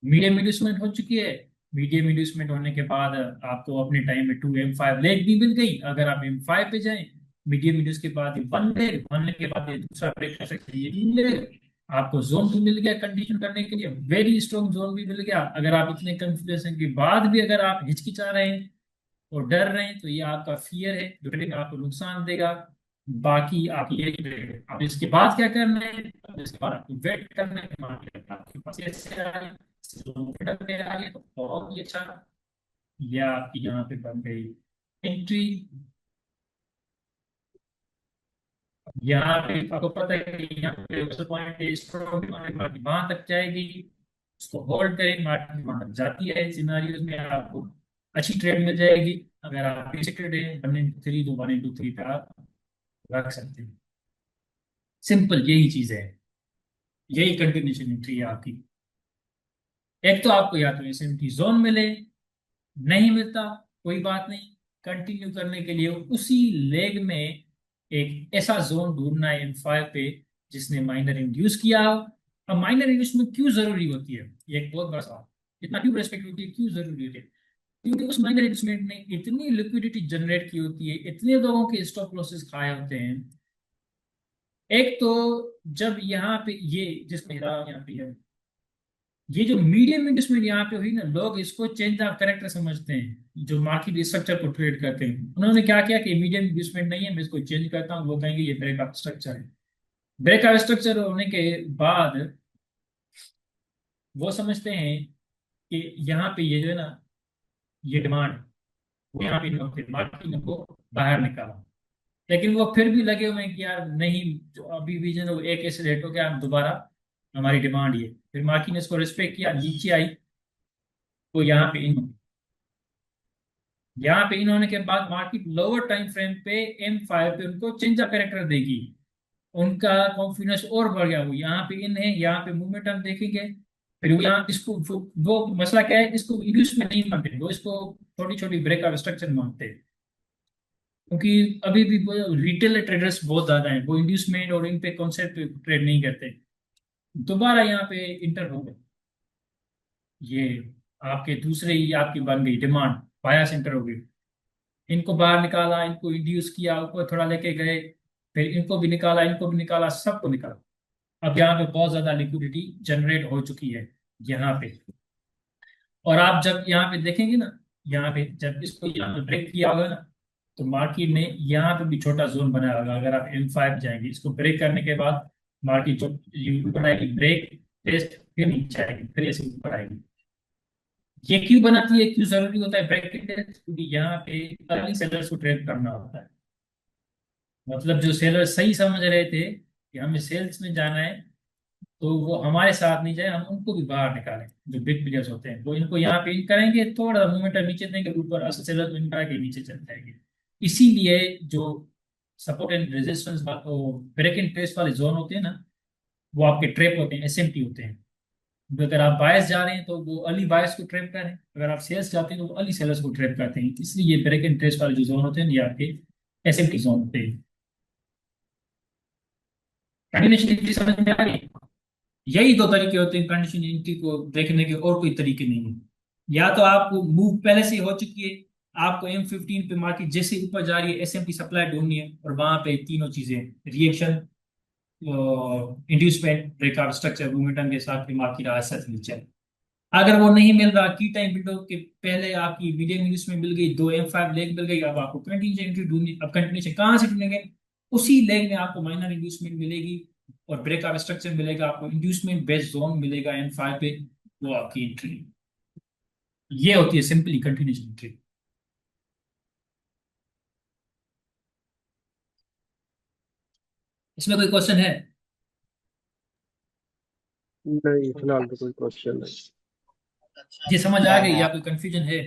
A: मीडियम इंड्यूसमेंट हो चुकी है, मीडियम इंड्यूसमेंट होने के बाद आपको अपने टाइम में 2M5 लेग भी मिल गई। अगर आप M5 पे जाएं, मीडियम इंड्यूस के बाद ये 1 लेग, 1 लेग के बाद ये दूसरा ब्रेक कर सकते हैं, ये 3 लेग। आपको जोन भी मिल गया कंडीशन करने के लिए, वेरी स्ट्रॉन्ग जोन भी मिल गया। अगर आप इतने कंफ्यूजन के बाद भी अगर आप हिचकिचा रहे हैं और डर रहे हैं, तो ये आपका फियर है जो ट्रेडिंग आपको नुकसान देगा। बाकी आप ये अब इसके बाद क्या करना है, अब इसके बाद आपको वेट करना है, मार्केट आपके पास ऐसे आ रही, पे आ गई तो बहुत ही अच्छा। ये आपकी यहाँ पे बन गई एंट्री। यहाँ पे आपको पता है कि यहाँ पे पॉइंट वहां तक जाएगी, उसको होल्ड करें, मार्केट वहां तक जाती है, सिनारियोज में आपको अच्छी ट्रेड मिल जाएगी। अगर आप इंटरेस्टेड है 1 into 3 तो 1 into 3 पे आप रख सकते हैं। सिंपल यही चीज है, यही कंटिन्यूशन एंट्री है आपकी। एक तो आपको या तो एसएमटी जोन मिले, नहीं मिलता कोई बात नहीं, कंटिन्यू करने के लिए उसी लेग में एक ऐसा जोन ढूंढना है M5 पे जिसने माइनर इंड्यूस किया हो। अब माइनर इंड्यूसमेंट क्यों जरूरी होती है, ये एक बहुत बड़ा सवाल। इतना क्यों रेस्पेक्ट होती है, क्यों जरूरी होती है? क्योंकि उस माइनर इंड्यूसमेंट ने इतनी लिक्विडिटी जनरेट की होती है, इतने लोगों के स्टॉप लॉसेस खाए होते हैं। एक तो जब यहाँ पे ये जिसमें यहाँ पे है, ये जो मीडियम इंडस्ट्री यहाँ पे हुई ना, लोग इसको चेंज ऑफ करेक्टर समझते हैं, जो मार्केट स्ट्रक्चर को ट्रेड करते हैं। उन्होंने क्या किया कि मीडियम इन्वेस्टमेंट नहीं है, मैं इसको चेंज करता हूँ, वो कहेंगे ये ब्रेकअप स्ट्रक्चर है। ब्रेकअप स्ट्रक्चर होने के बाद वो समझते हैं कि यहाँ पे ये जो है ना, ये डिमांड, वो यहाँ पे मार्केट को बाहर निकाला। लेकिन वो फिर भी लगे हुए हैं कि यार नहीं, जो अभी भी जो है ना, वो एक ऐसे रेट हो गया, हम दोबारा हमारी डिमांड ये, फिर मार्केट ने इसको रिस्पेक्ट किया, नीचे आई तो यहाँ पे यहाँ पे इन होने के बाद मार्केट लोअर टाइम फ्रेम पे M5 पे उनको चेंज करेक्टर देगी, उनका कॉन्फिडेंस और बढ़ गया। वो यहाँ पे इन है, यहाँ पे मूवमेंट हम देखेंगे। फिर वो यहाँ इसको वो मसला क्या है, इसको इंड्यूस में नहीं मानते, वो इसको छोटी छोटी ब्रेकअप स्ट्रक्चर मानते हैं। क्योंकि अभी भी रिटेल ट्रेडर्स बहुत ज्यादा हैं, वो इंड्यूसमेंट और इन पे कॉन्सेप्ट पे ट्रेड नहीं करते। दोबारा यहाँ पे इंटर हो गए ये, आपके दूसरे ही आपकी बन गई डिमांड, बाया सेंटर हो गई। इनको बाहर निकाला, इनको इंड्यूस किया, ऊपर थोड़ा लेके गए, फिर इनको भी निकाला, इनको भी निकाला, सबको निकाला। अब यहाँ पे बहुत ज्यादा लिक्विडिटी जनरेट हो चुकी है यहाँ पे। और आप जब यहाँ पे देखेंगे ना, यहाँ पे जब इसको यहाँ पे ब्रेक किया होगा ना, तो मार्केट ने यहाँ पे भी छोटा जोन बनाया होगा। अगर आप M5 जाएंगे, इसको ब्रेक करने के बाद मार्केट जो ऊपर आएगी, ब्रेक टेस्ट, फिर नीचे आएगी, फिर ऐसे ऊपर आएगी। ये क्यों बनाती है, क्यों जरूरी होता है ब्रेक टेस्ट? क्योंकि यहाँ पे अर्ली सेलर्स को ट्रेड करना होता है। मतलब जो सेलर सही समझ रहे थे कि हमें सेल्स में जाना है, तो वो हमारे साथ नहीं जाए, हम उनको भी बाहर निकालें। जो बिग प्लेयर्स होते हैं वो इनको यहाँ पे इन करेंगे, थोड़ा मोमेंटम नीचे देंगे, ऊपर असल सेलर को इनका के नीचे चल जाएंगे। इसीलिए जो support and resistance break and trace वाले जोन होते हैं ना, वो आपके ट्रैप होते हैं, SMT होते हैं। तो अगर आप बायस जा रहे हैं तो वो अर्ली बायस को ट्रैप करें, अगर आप सेल्स जाते हैं तो वो अर्ली सेलर्स को ट्रैप करते हैं। इसलिए ये ब्रेक एंड ट्रेस वाले जो जोन होते हैं ये आपके SMT जोन होते हैं। कंटिन्यूशन समझ में आ गई? यही दो तरीके होते हैं कंडीशनलिटी को देखने के, और कोई तरीके नहीं है। या तो आपको मूव पहले से हो चुकी है, आपको M15 पे मार्केट जैसे ऊपर जा रही है, SMT सप्लाई ढूंढनी है, और वहां पे तीनों चीजें, reaction, inducement, breakout structure, momentum के साथ भी मार्केट ऐसा नीचे है। अगर वो नहीं मिल रहा, की टाइम विंडो के पहले आपकी मीडियम इंड्यूसमेंट मिल गई, दो M5 लेग मिल गई, अब आपको कंटिन्यूशन एंट्री ढूंढनी। अब कंटिन्यूशन कहाँ से ढूंढेंगे? उसी लेग में आपको माइनर इंड्यूसमेंट मिलेगी और ब्रेकआउट स्ट्रक्चर मिलेगा, आपको इंड्यूसमेंट बेस्ड जोन मिलेगा M5 पे, वो आपकी एंट्री। ये होती है सिंपली कंटिन्यूशन एंट्री। इसमें कोई क्वेश्चन है?
B: नहीं, फिलहाल तो कोई क्वेश्चन नहीं।
A: ये समझ आ गई या कोई कंफ्यूजन है?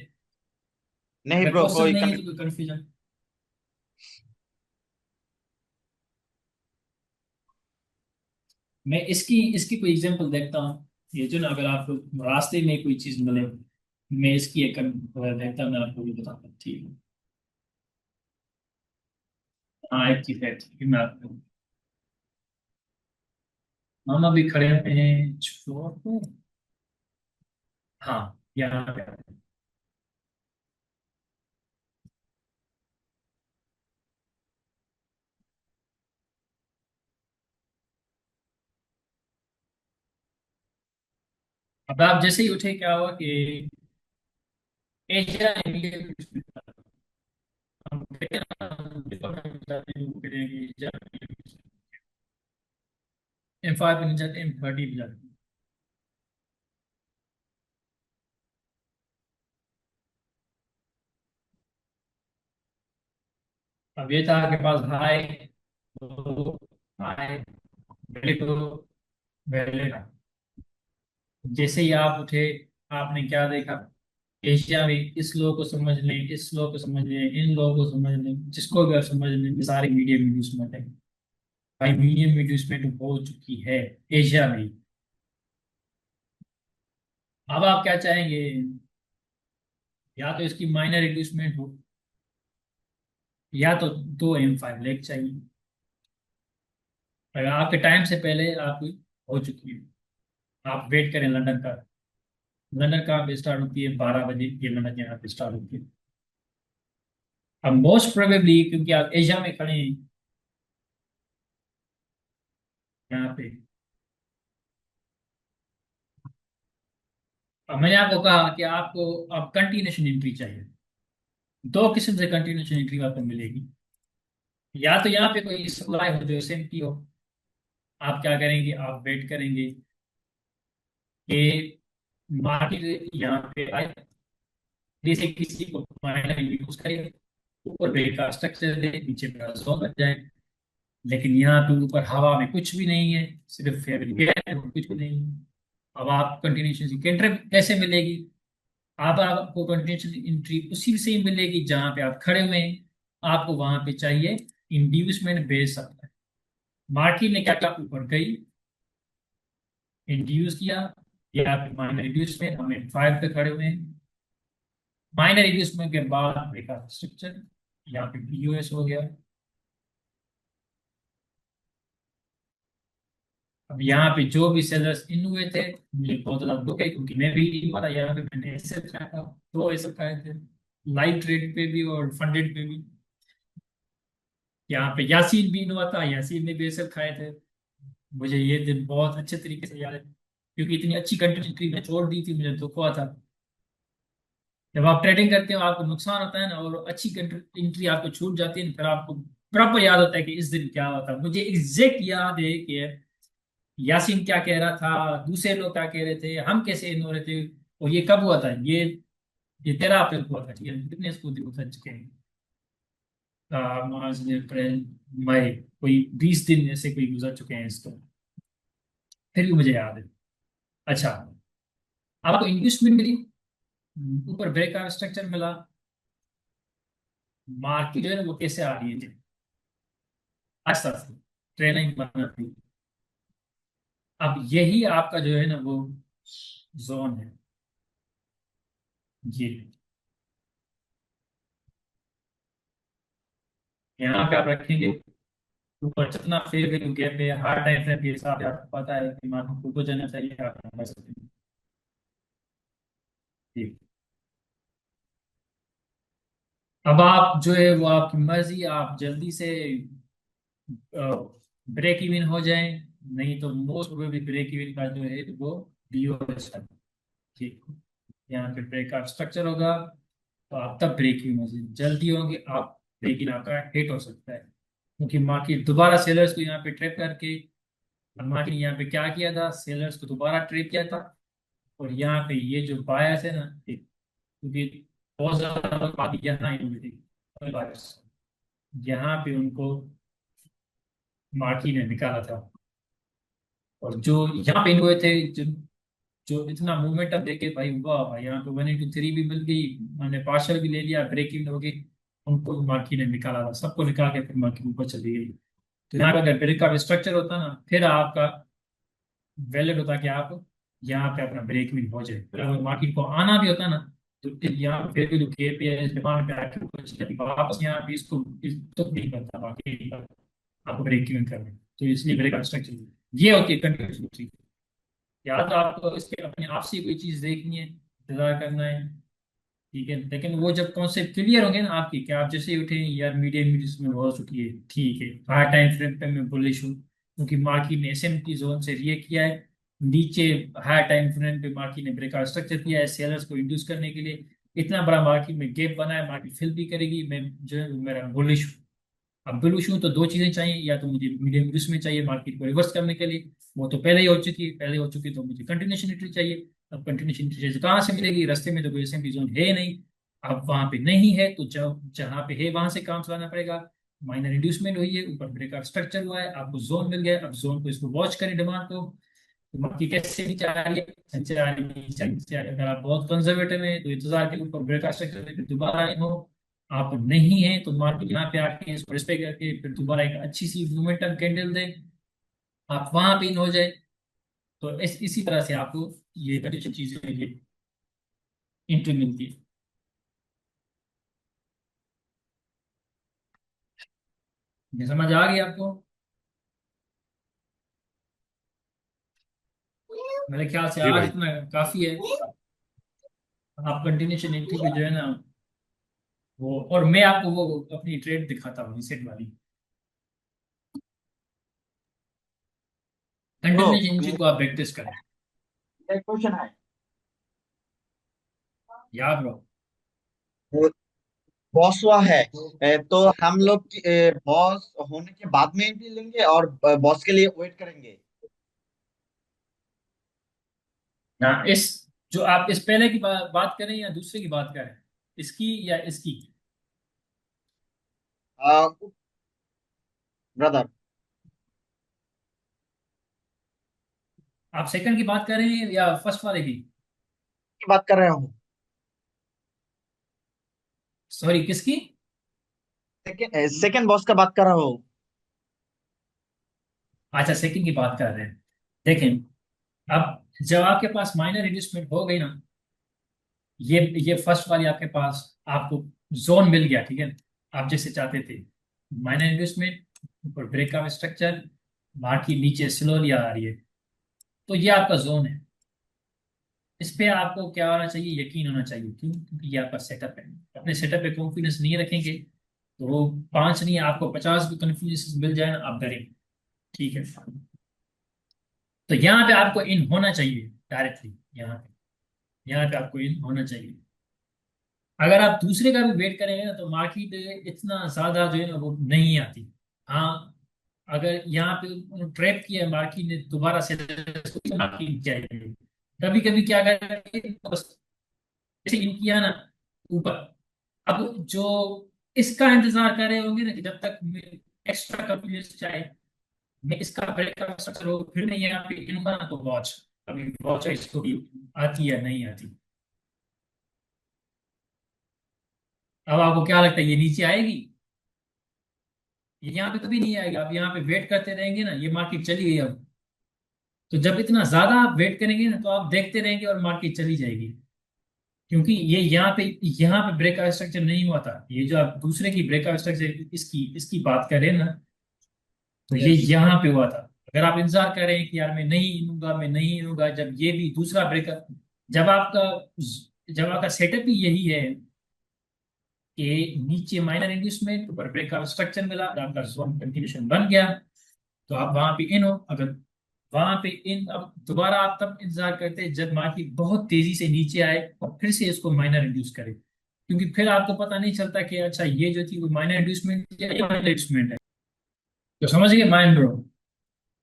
D: नहीं
A: अगर
D: ब्रो,
A: क्वेश्चन
D: कोई
A: नहीं है तो कोई कंफ्यूजन? मैं इसकी इसकी कोई एग्जांपल देखता हूँ। ये जो ना, अगर आपको रास्ते में कोई चीज मिले, मैं इसकी एक देखता हूँ, मैं आपको भी बताता हूँ, ठीक है? हाँ, एक चीज है, ठीक है, मैं आपको, हम अभी खड़े हैं छोर पे। हाँ, यहाँ पे। अब आप जैसे ही उठे, क्या हुआ कि एशिया M5 पे नहीं जाते, M30 पे जाते हैं। अब ये था आपके पास high, high, valley two, valley का। जैसे ही आप उठे, आपने क्या देखा? एशिया में इस लो को समझ लें, इस लो को समझ लें, इन लोगों को समझ लें, जिसको भी आप समझ लें, ये सारी मीडियम इंड्यूसमेंट है। भाई मीडियम इंड्यूसमेंट हो चुकी है एशिया में। अब आप क्या चाहेंगे, या तो इसकी माइनर रिड्यूसमेंट हो, या तो 2M5 लेग चाहिए। अगर आपके टाइम से पहले आपकी हो चुकी है, आप वेट करें लंदन का। लंदन का पे स्टार्ट होती है 12 बजे, ये लंदन यहाँ पे स्टार्ट होती है। अब मोस्ट प्रोबेबली क्योंकि आप एशिया में खड़े हैं यहाँ पे, अब मैंने आपको कहा कि आपको अब कंटिन्यूशन एंट्री चाहिए। दो किस्म से कंटिन्यूशन एंट्री आपको मिलेगी। या तो यहाँ पे कोई सप्लाई हो जो एसएमटी हो, आप क्या करेंगे, आप वेट करेंगे कि मार्केट यहाँ पे आए, जैसे किसी को माइनर यूज करे, ऊपर ब्रेक का स्ट्रक्चर दे, नीचे मेरा जोन बन जाए। लेकिन यहाँ पे ऊपर हवा में कुछ भी नहीं है, सिर्फ फेवरिट है, कुछ भी नहीं है। अब आप कंटिन्यूशन की कैसे मिलेगी? आप आपको कंटिन्यूशन एंट्री उसी से ही मिलेगी जहां पे आप खड़े हुए हैं। आपको वहां पे चाहिए इंड्यूसमेंट बेस सप्लाई। मार्केट ने क्या क्या ऊपर गई, इंड्यूस किया, या फिर माइनर इंड्यूसमेंट, हमें 5 पे खड़े हुए हैं। माइनर इंड्यूसमेंट के बाद ब्रेक स्ट्रक्चर, यहाँ पे पीओएस हो गया। अब यहाँ पे जो भी सेलर्स इन हुए थे, मुझे बहुत ज्यादा दुख है क्योंकि मैं भी इन वाला यहाँ पे मैंने ऐसे खाया था, 2 ऐसे खाए थे, लाइव ट्रेड पे भी और फंडेड पे भी। यहाँ पे यासीन भी इन हुआ था, यासीन ने भी ऐसे खाए थे। मुझे ये दिन बहुत अच्छे तरीके से याद है क्योंकि इतनी अच्छी कंट्री मैं छोड़ दी थी, मुझे दुख हुआ था। जब आप ट्रेडिंग करते हो आपको नुकसान होता है ना, और अच्छी एंट्री आपको छूट जाती है ना, फिर आपको प्रॉपर याद होता है कि इस दिन क्या हुआ था। मुझे एग्जैक्ट याद है कि यासीन क्या कह रहा था, दूसरे लोग क्या कह रहे थे, हम कैसे इन हो रहे थे, और ये कब हुआ था, ये 13 अप्रैल को हुआ था। ठीक है, कितने इसको गुजर चुके हैं, मार्च अप्रैल मई, कोई 20 दिन ऐसे कोई गुजर चुके हैं इसको, फिर भी मुझे याद है। अच्छा, आपको इन्वेस्टमेंट मिली, ऊपर ब्रेक का स्ट्रक्चर मिला, मार्केट जो है ना वो कैसे आ रही है जी, आस्ते आस्ते ट्रेनिंग बनाती। अब यही आपका जो है ना वो जोन है ये। यहाँ पे आप रखेंगे ऊपर जितना फेयर वैल्यू गैप है, हार्ड टाइम फ्रेम के हिसाब से आपको पता है कि मार्केट को जाना चाहिए, आप कर सकते हैं। ठीक। अब आप जो है वो आपकी मर्जी, आप जल्दी से ब्रेक इवन हो जाए, नहीं तो मोस्ट प्रोबेबली ब्रेक इवन का जो है वो बीओएस है। ठीक, यहाँ पे ब्रेक का स्ट्रक्चर होगा, तो आप तब ब्रेक इवन हो जाए, जल्दी होंगे आप, ब्रेक इन आपका हिट हो सकता है क्योंकि मार्केट दोबारा सेलर्स को यहाँ पे ट्रैप करके, मार्केट यहाँ पे क्या किया था, सेलर्स को दोबारा ट्रैप किया था। और यहाँ पे ये जो बायस है ना, क्योंकि बहुत ज्यादा लोग बात यहाँ आई हुई थी, बायस यहाँ पे उनको मार्की ने निकाला था। और जो यहाँ पे इन हुए थे, जो जो इतना मूवमेंट अब देखे भाई, वाह भाई, यहाँ पे 1 into 3 भी मिल गई, हमने पार्शल भी ले लिया, ब्रेक इवन हो गई, उनको मार्की ने निकाला था, सबको निकाल के फिर मार्केट ऊपर चली गई। तो यहाँ पे अगर ब्रेक का स्ट्रक्चर होता ना, फिर आपका वैलिड होता कि आप यहाँ पे अपना ब्रेक भी हो जाए। फिर अगर मार्केट को आना भी होता ना, तो यहाँ पे फिर भी जो केपीएस डिमांड पे आके ऊपर चली, वापस यहाँ पे इसको तो नहीं करता बाकी आपको ब्रेक इवन करना है। तो इसलिए ब्रेक का स्ट्रक्चर ये होती है कंटिन्यूस। या तो आपको इसके अपने आप से कोई चीज देखनी है, इंतजार करना है, ठीक है। लेकिन वो जब कॉन्सेप्ट क्लियर होंगे ना आपकी, कि आप जैसे ही उठे यार मीडियम में हो चुकी है, ठीक है, हाई टाइम फ्रेम पे मैं बुलिश हूँ क्योंकि मार्केट ने एसएमटी जोन से रिएक्ट किया है, नीचे हाई टाइम फ्रेम पे मार्केट ने ब्रेकआउट स्ट्रक्चर किया है सेलर्स को इंड्यूस करने के लिए, इतना बड़ा मार्केट में गैप बना है, मार्केट फिल भी करेगी, मैं जो है मेरा बुलिश हूँ। अब बुलिश हूँ तो दो चीजें चाहिए, या तो मुझे मीडियम रिस्क में चाहिए मार्केट को रिवर्स करने के लिए, वो तो पहले ही हो चुकी है, पहले हो चुकी है, तो मुझे कंटिन्यूशन एंट्री चाहिए। अब कंटिन्यूशन एंट्री कहाँ से मिलेगी, रास्ते में तो कोई एसएमपी जोन है नहीं। अब वहां पे नहीं है तो जब जहां पे है वहां से काम चलाना पड़ेगा। माइनर इंड्यूसमेंट हुई है, ऊपर ब्रेकआउट स्ट्रक्चर हुआ है, आपको जोन मिल गया, अब जोन को इसको वॉच करें डिमांड को, तो बाकी कैसे नीचे आ रही है, नीचे आ रही है, नीचे आ रही है। अगर आप बहुत कंजर्वेटिव है तो इंतजार के ऊपर ब्रेकआउट स्ट्रक्चर फिर दोबारा इन हो, आप नहीं है तो मार्केट यहाँ पे आके इसको रिस्पेक्ट करके फिर दोबारा एक अच्छी सी मोमेंटम कैंडल दे, आप वहां पे इन हो जाए, तो इसी तरह से आपको ये अच्छी चीजें ये एंट्री मिलती है। ये समझ आ गई आपको? मेरे ख्याल से
C: जी
A: आज
C: भाई।
A: इतना काफी है। आप कंटिन्यूशन एंट्री पे जो है ना वो, और मैं आपको वो अपनी ट्रेड दिखाता हूँ रिसेट वाली।
D: ब्रो
A: कंटिन्यूशन एंट्री को आप प्रैक्टिस करें।
D: एक क्वेश्चन है।
A: याद रहो।
D: बॉस हुआ है तो हम लोग बॉस होने के बाद में एंट्री लेंगे और बॉस के लिए वेट करेंगे।
A: ना इस, जो आप इस पहले की बात करें या दूसरे की बात करें, इसकी या इसकी?
D: ब्रदर
A: आप सेकंड की बात कर रहे हैं या फर्स्ट वाले की?
D: की बात कर रहा हूँ।
A: सॉरी, किसकी?
D: सेकंड बॉस का बात कर रहा हूँ।
A: अच्छा, सेकंड की बात कर रहे हैं। देखें, अब जब आपके पास माइनर रिड्यूसमेंट हो गई ना, ये फर्स्ट वाली आपके पास, आपको जोन मिल गया, ठीक है, आप जैसे चाहते थे। माइनर रिड्यूसमेंट, ऊपर ब्रेकआउट स्ट्रक्चर, बाकी नीचे स्लोली आ रही है। तो ये आपका जोन है। इस पे आपको क्या होना चाहिए? यकीन होना चाहिए। क्यों? क्योंकि ये आपका सेटअप है। अपने सेटअप पे कॉन्फिडेंस नहीं रखेंगे तो वो 5 नहीं, आपको 50 भी कॉन्फिडेंस मिल जाए ना, आप डरेंगे। ठीक है, तो यहाँ पे आपको इन होना चाहिए डायरेक्टली। यहाँ पे आपको इन होना चाहिए। अगर आप दूसरे का भी वेट करेंगे ना तो मार्केट इतना ज्यादा जो है ना वो नहीं आती। हाँ, अगर यहाँ पे ट्रैप किया मार्केट ने दोबारा से, मार्केट जाएगी। कभी कभी क्या करेंगे, बस जैसे इन किया ना ऊपर, अब जो इसका इंतजार कर रहे होंगे ना कि जब तक एक्स्ट्रा कॉन्फिडेंस चाहे, मैं इसका ब्रेकअप स्ट्रक्चर हो, फिर मैं यहाँ पे इन बना तो वॉच, अभी वॉच इसको भी आती है नहीं आती। अब आपको क्या लगता है ये नीचे आएगी? ये यहाँ पे कभी नहीं आएगी। आप यहाँ पे वेट करते रहेंगे ना, ये मार्केट चली गई अब। तो जब इतना ज्यादा आप वेट करेंगे ना तो आप देखते रहेंगे और मार्केट चली जाएगी। क्योंकि ये यहाँ पे ब्रेकआउट स्ट्रक्चर नहीं हुआ था। ये जो आप दूसरे की ब्रेकआउट स्ट्रक्चर इसकी इसकी बात करें ना, तो ये
D: यस।
A: यहाँ पे हुआ था। अगर आप इंतजार कर रहे हैं कि यार मैं नहीं लूंगा, मैं नहीं लूंगा, जब ये भी दूसरा ब्रेकअप, जब आपका जब आपका सेटअप ही यही है कि नीचे माइनर इंड्यूसमेंट, ऊपर ब्रेकआउट स्ट्रक्चर मिला और आपका जोन कंटिन्यूशन बन गया, तो आप वहां पे इन हो। अगर वहां पे इन, अब दोबारा आप तब इंतजार करते हैं जब मार्केट बहुत तेजी से नीचे आए और फिर से इसको माइनर इंड्यूस करे। क्योंकि फिर आपको पता नहीं चलता कि अच्छा ये जो थी वो माइनर इंड्यूसमेंट या माइनर इंड्यूसमेंट है। तो समझ गए माइंड ब्रो?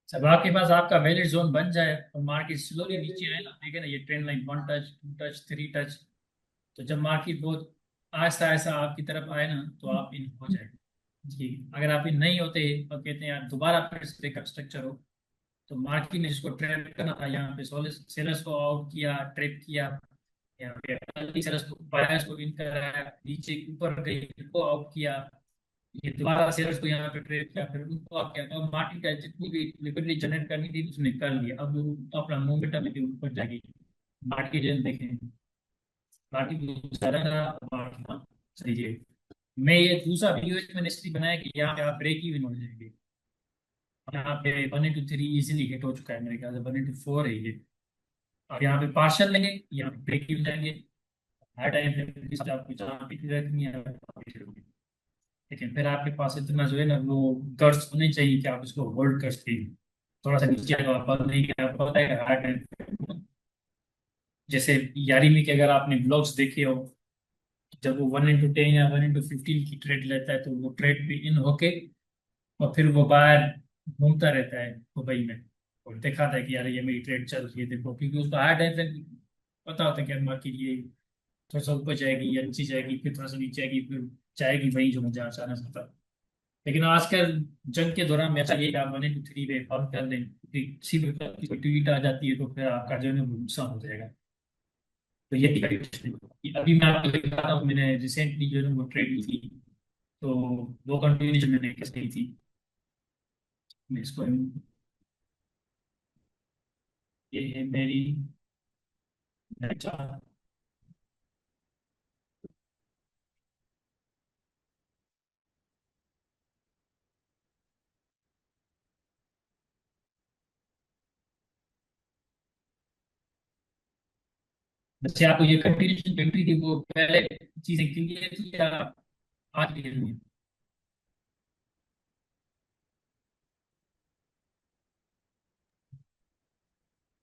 A: जब आपके पास आपका वैलिड जोन बन जाए और मार्केट स्लोली नीचे आए ना, देखे ना ये trend line 1 touch, 2 touch, 3 touch, तो जब मार्केट बहुत आहिस्ता आहिस्ता आपकी तरफ आए ना तो आप इन हो जाए। ठीक, अगर आप इन नहीं होते और कहते हैं यार दोबारा फिर से ब्रेकअप स्ट्रक्चर हो, तो मार्केट ने जिसको ट्रैप करना था यहाँ पे सेलर्स को आउट किया, ट्रैप किया। यहाँ पे अर्ली सेलर्स को, बायर्स को इन कराया, नीचे ऊपर गई इनको आउट किया, ये दोबारा सेलर्स को यहाँ पे ट्रैप किया, फिर उनको आउट किया। तो मार्केट का जितनी भी लिक्विडिटी जनरेट करनी थी उसने कर लिया। अब वो अपना मोमेंटम लेके ऊपर जाएगी। मार्केट जो देखें, मार्केट सारा मार्केट सही है। मैं ये दूसरा वीडियो मैंने इसलिए बनाया कि यहाँ पे आप ब्रेक इवन हो जाएंगे। यहाँ पे 1 into 3 इजिली हिट हो चुका है, मेरे ख्याल से 1 into 4 है ये। अब यहाँ पे पार्शल लेंगे, यहाँ पे ब्रेक इवन जाएंगे। हर टाइम पे आपको जहाँ पे रखनी है वहाँ पे रखनी है। लेकिन फिर आपके पास इतना जो है ना वो गर्स होने चाहिए कि आप इसको होल्ड कर सकें। थोड़ा सा नीचे अगर आप बंद नहीं किया, आपको पता है हर टाइम, जैसे यारी के अगर आपने ब्लॉग्स देखे हो, जब वो 1 into 10 या 1 into 15 की ट्रेड लेता है तो वो ट्रेड पे इन होके और फिर वो बाहर घूमता रहता है दुबई में और दिखाता है कि यार ये मेरी ट्रेड चल रही है देखो। क्योंकि उसको हायर टाइम फ्रेम पता होता है कि यार मार्केट ये थोड़ा सा ऊपर जाएगी या नीचे जाएगी, फिर थोड़ा सा नीचे आएगी, फिर जाएगी वही जो मुझे आना चाहता। लेकिन आजकल जंग के दौरान में ऐसा ये कि आप 1 into 3 पे बंद कर दें, किसी भी प्रकार की ट्वीट आ जाती है तो फिर आपका जो है ना वो नुकसान हो जाएगा। तो ये अभी मैं आपको दिखा रहा हूँ, मैंने रिसेंटली जो है वो ट्रेड ली थी। तो 2 कंटिन्यू जो मैंने किस की थी, मैं इसको ये है मेरी नेक्स्ट। वैसे आपको ये कंटिन्यूशन कंट्री थी वो पहले चीजें क्लियर थी या आज क्लियर हुई?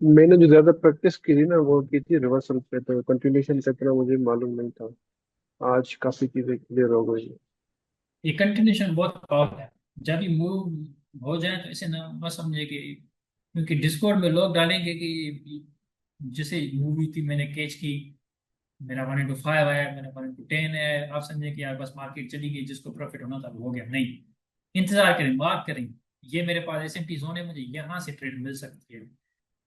B: मैंने जो ज्यादा प्रैक्टिस की थी ना वो की थी रिवर्सल पे, तो कंटिन्यूशन का इतना मुझे मालूम नहीं था। आज काफी चीजें क्लियर हो गई।
A: ये कंटिन्यूशन बहुत पावरफुल है। जब भी मूव हो जाए तो ऐसे ना मत समझे कि, क्योंकि डिस्कॉर्ड में लोग डालेंगे कि जैसे मूवी थी मैंने कैच की, मेरा 1 into 5 है, मेरा 1 into 10 है, आप समझे कि यार बस मार्केट चली गई, जिसको प्रॉफिट होना था वो हो गया। नहीं, इंतजार करें, बात करें। ये मेरे पास एसएमटी जोन है, मुझे यहाँ से ट्रेड मिल सकती है।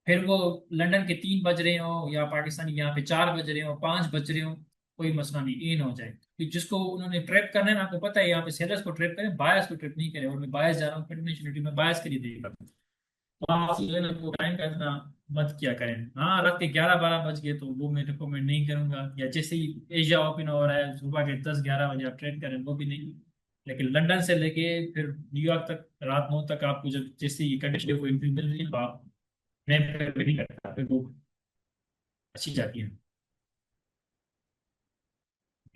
A: फिर वो लंदन के 3 बज रहे हो या पाकिस्तानी यहाँ पे 4 बज रहे हो, 5 बज रहे हो, कोई मसला नहीं, इन हो जाए। कि जिसको उन्होंने ट्रैप करना है ना, आपको पता है यहाँ पे सेलर्स को ट्रैप करें, बायर्स को ट्रैप नहीं करें। और मैं बायर्स जा रहा हूँ कंटिन्यूटी में, बायर्स के लिए देगा। तो आप जो है ना वो टाइम का इतना मत किया करें। हाँ, रात के 11-12 बज गए तो वो मैं रिकमेंड नहीं करूंगा। या जैसे ही एशिया ओपन हो रहा है सुबह के 10-11 बजे आप ट्रेड करें, वो भी नहीं। लेकिन लंदन से लेके फिर न्यूयॉर्क तक रात 9 तक आपको जब जैसे ही कंडीशन को इम्प्रूव मिल रही है तो आप मैं प्रेफर नहीं करता, फिर वो अच्छी जाती है।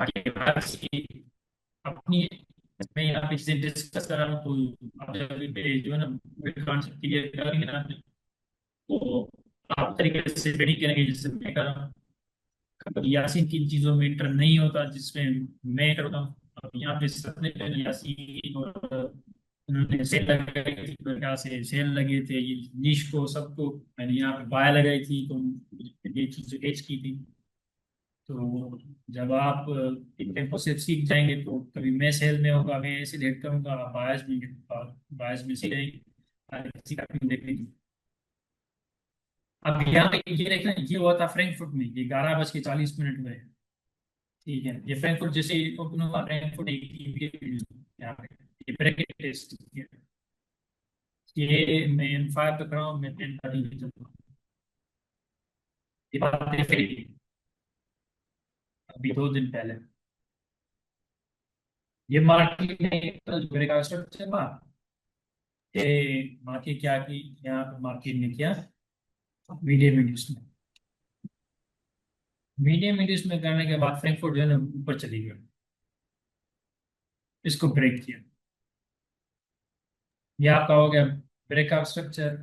A: बाकी बाहर से अपनी, मैं यहाँ पे चीजें डिस्कस कर रहा हूँ तो आप जब भी जो है ना कॉन्सेप्ट क्लियर करेंगे ना तो आप तरीके से ट्रेडिंग करेंगे जैसे मैं कर रहा हूँ। कभी यासीन की चीजों में इंटर नहीं होता जिसमें मैं करता हूँ। अब यहाँ पे सबने पहले यासीन और उन्होंने सेल लगाई थी, प्रकार से सेल लगे थे, ये नीश को सबको मैंने यहाँ पे बाय लगाई थी तो ये चीज एच की थी। तो जब आप एक टेम्पो से सीख जाएंगे तो कभी मैं सेल में होगा, मैं ऐसे लेट करूंगा, बायस में सीख जाएंगे, किसी का भी देखने की। अब यहाँ पे ये देखना, ये हुआ था फ्रैंकफर्ट में, ये 11:40 में। ठीक है, ये फ्रैंकफर्ट जैसे ओपन हुआ, फ्रैंकफर्ट यहाँ पे ये ब्रैकेट टेस्ट, ये मैं N5 पे खड़ा हूँ, मैं 10 का नहीं चलता। ये बात है फिर अभी 2 दिन पहले ये मार्केट में कल ब्रेक स्ट्रक्चर था। ये मार्केट क्या की, यहाँ पे मार्केट ने किया मीडियम इंड्यूस में, मीडियम इंड्यूस में करने के बाद फ्रैंकफर्ट जो है ना ऊपर चली गई, इसको ब्रेक किया। ये आपका हो गया ब्रेकआउट स्ट्रक्चर।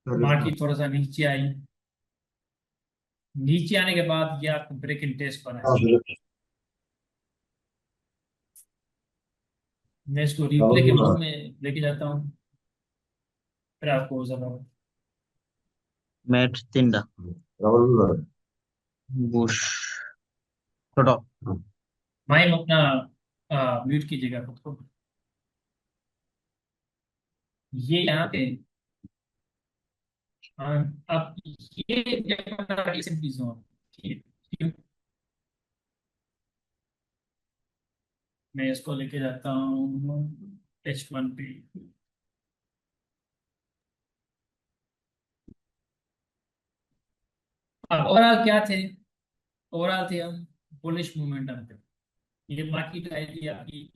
A: मार्केट थोड़ा सा नीचे आई, नीचे आने के बाद ये आपको ब्रेक इन टेस्ट बना है। मैं इसको रिप्ले के मोड में लेके जाता हूँ, फिर आपको ज्यादा
D: मैट তিনটা बुश छोटो।
A: माइम अपना म्यूट कीजिएगा खुद को। ये यहाँ पे अब ये सिंपली जोन, ठीक है। मैं इसको लेके जाता हूँ H1 पे। अब ओवरऑल क्या थे, ओवरऑल थे हम बुलिश मोमेंटम पे। ये मार्केट आई थी आपकी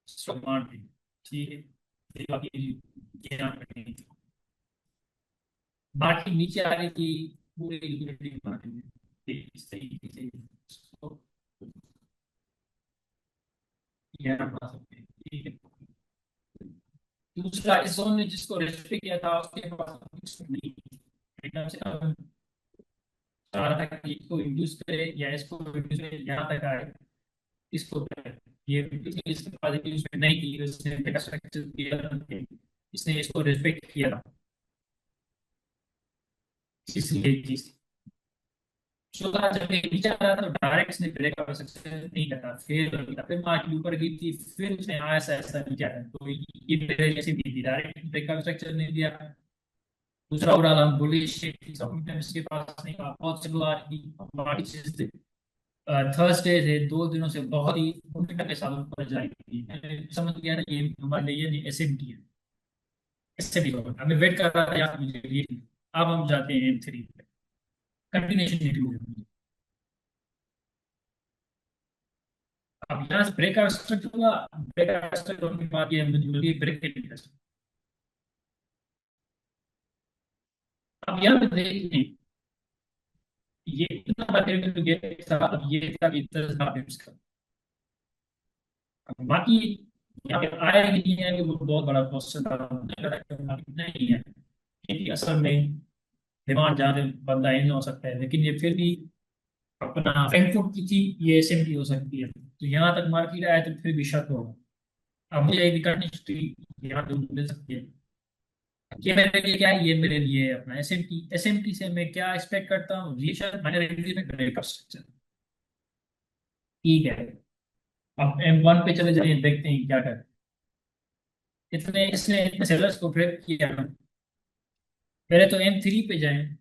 A: स्टॉक थी, ठीक है। ये बाकी ये यहाँ पे नहीं थी। मार्केट नीचे आ रही थी, पूरी लिक्विडिटी मार्केट में ठीक, इस तरीके से इसको यहाँ पर आ सकते हैं, ठीक है। दूसरा, इस जोन ने जिसको रेस्ट्रिक्ट किया था उसके पास कुछ नहीं थी। एकदम से हम चाह रहा था कि इसको इंड्यूस करे या इसको इंड्यूस करे, यहाँ तक आए, इसको करे। ये इसके पास इंड्यूस नहीं की, इसने डेटा स्ट्रक्चर किया, इसने इसको रेस्पेक्ट किया, इसलिए चीज शुक्र जब ये नीचे आ रहा था तो डायरेक्ट इसने ब्रेक आउट सक्सेस नहीं करता, फिर मार्केट ऊपर गई थी, फिर उसने ऐसा ऐसा नीचे आया तो ये पहले जैसे दी थी, डायरेक्ट ब्रेक आउट स्ट्रक्चर नहीं दिया। दूसरा उड़ा हम बुलिश सपोर्ट के पास नहीं था, बहुत स्लो आ रही थी मार्केट से। थर्सडे से 2 दिनों से बहुत ही मोमेंटम के साथ ऊपर जाएगी, मैंने समझ गया ना ये हमारे लिए ये एसएमटी है, एसएमटी होगा। हमें वेट कर रहा था यहाँ पे, अब हम जाते हैं M3 पे, कंटिन्यूशन। अब यहाँ से ब्रेक आउट स्ट्रक्चर हुआ, ब्रेक आउट स्ट्रक्चर होने के बाद ये ब्रेक के, अब यहाँ पे देखिए ये इतना अब ये था कि 10,000 pips का। अब बाकी यहाँ पे आया कि नहीं है कि वो बहुत बड़ा क्वेश्चन था, मुझे लगा कि market नहीं है, क्योंकि असल में डिमांड ज्यादा बंदा इन हो सकता है, लेकिन ये फिर भी अपना फ्रैंकफर्ट की थी, ये SMT हो सकती है, तो यहाँ तक मार्केट आया तो फिर भी शक होगा। अब मुझे एक कंडीशन यहाँ पे मिल सकती है, ये मेरे लिए क्या है, ये मेरे लिए अपना SMT से मैं क्या एक्सपेक्ट करता हूँ, reaction minor engagement breakup structure. ठीक है, अब M1 पे चले जाइए, देखते हैं क्या कर, इतने इसने इतने सेलर्स को ब्रेक किया ना। पहले तो M3 पे जाएं,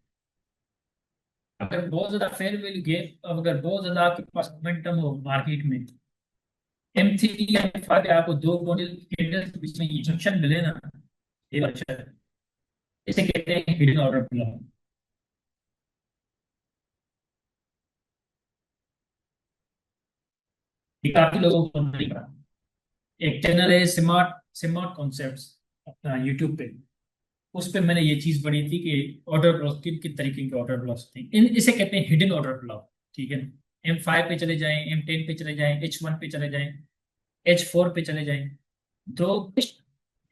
A: अगर बहुत ज्यादा फेयर वैल्यू गेप, अगर बहुत ज्यादा आपके पास मोमेंटम हो मार्केट में, M3 या M5 पे आपको दो कैंडल्स के बीच में ये जंक्शन मिले ना, ये अच्छा है। इसे कहते हैं हिडन ऑर्डर फ्लो। ये काफी लोगों को नहीं पता। एक चैनल है स्मार्ट स्मार्ट कॉन्सेप्ट्स, अपना यूट्यूब पे, उस पे मैंने ये चीज पढ़ी थी कि ऑर्डर ब्लॉक किन किन तरीके के ऑर्डर ब्लॉक्स थे, इन इसे कहते हैं हिडन ऑर्डर ब्लॉक। ठीक है, M5 पे चले जाएं, M10 पे चले जाएं, H1 पे चले जाएं, H4 पे चले जाएं, दो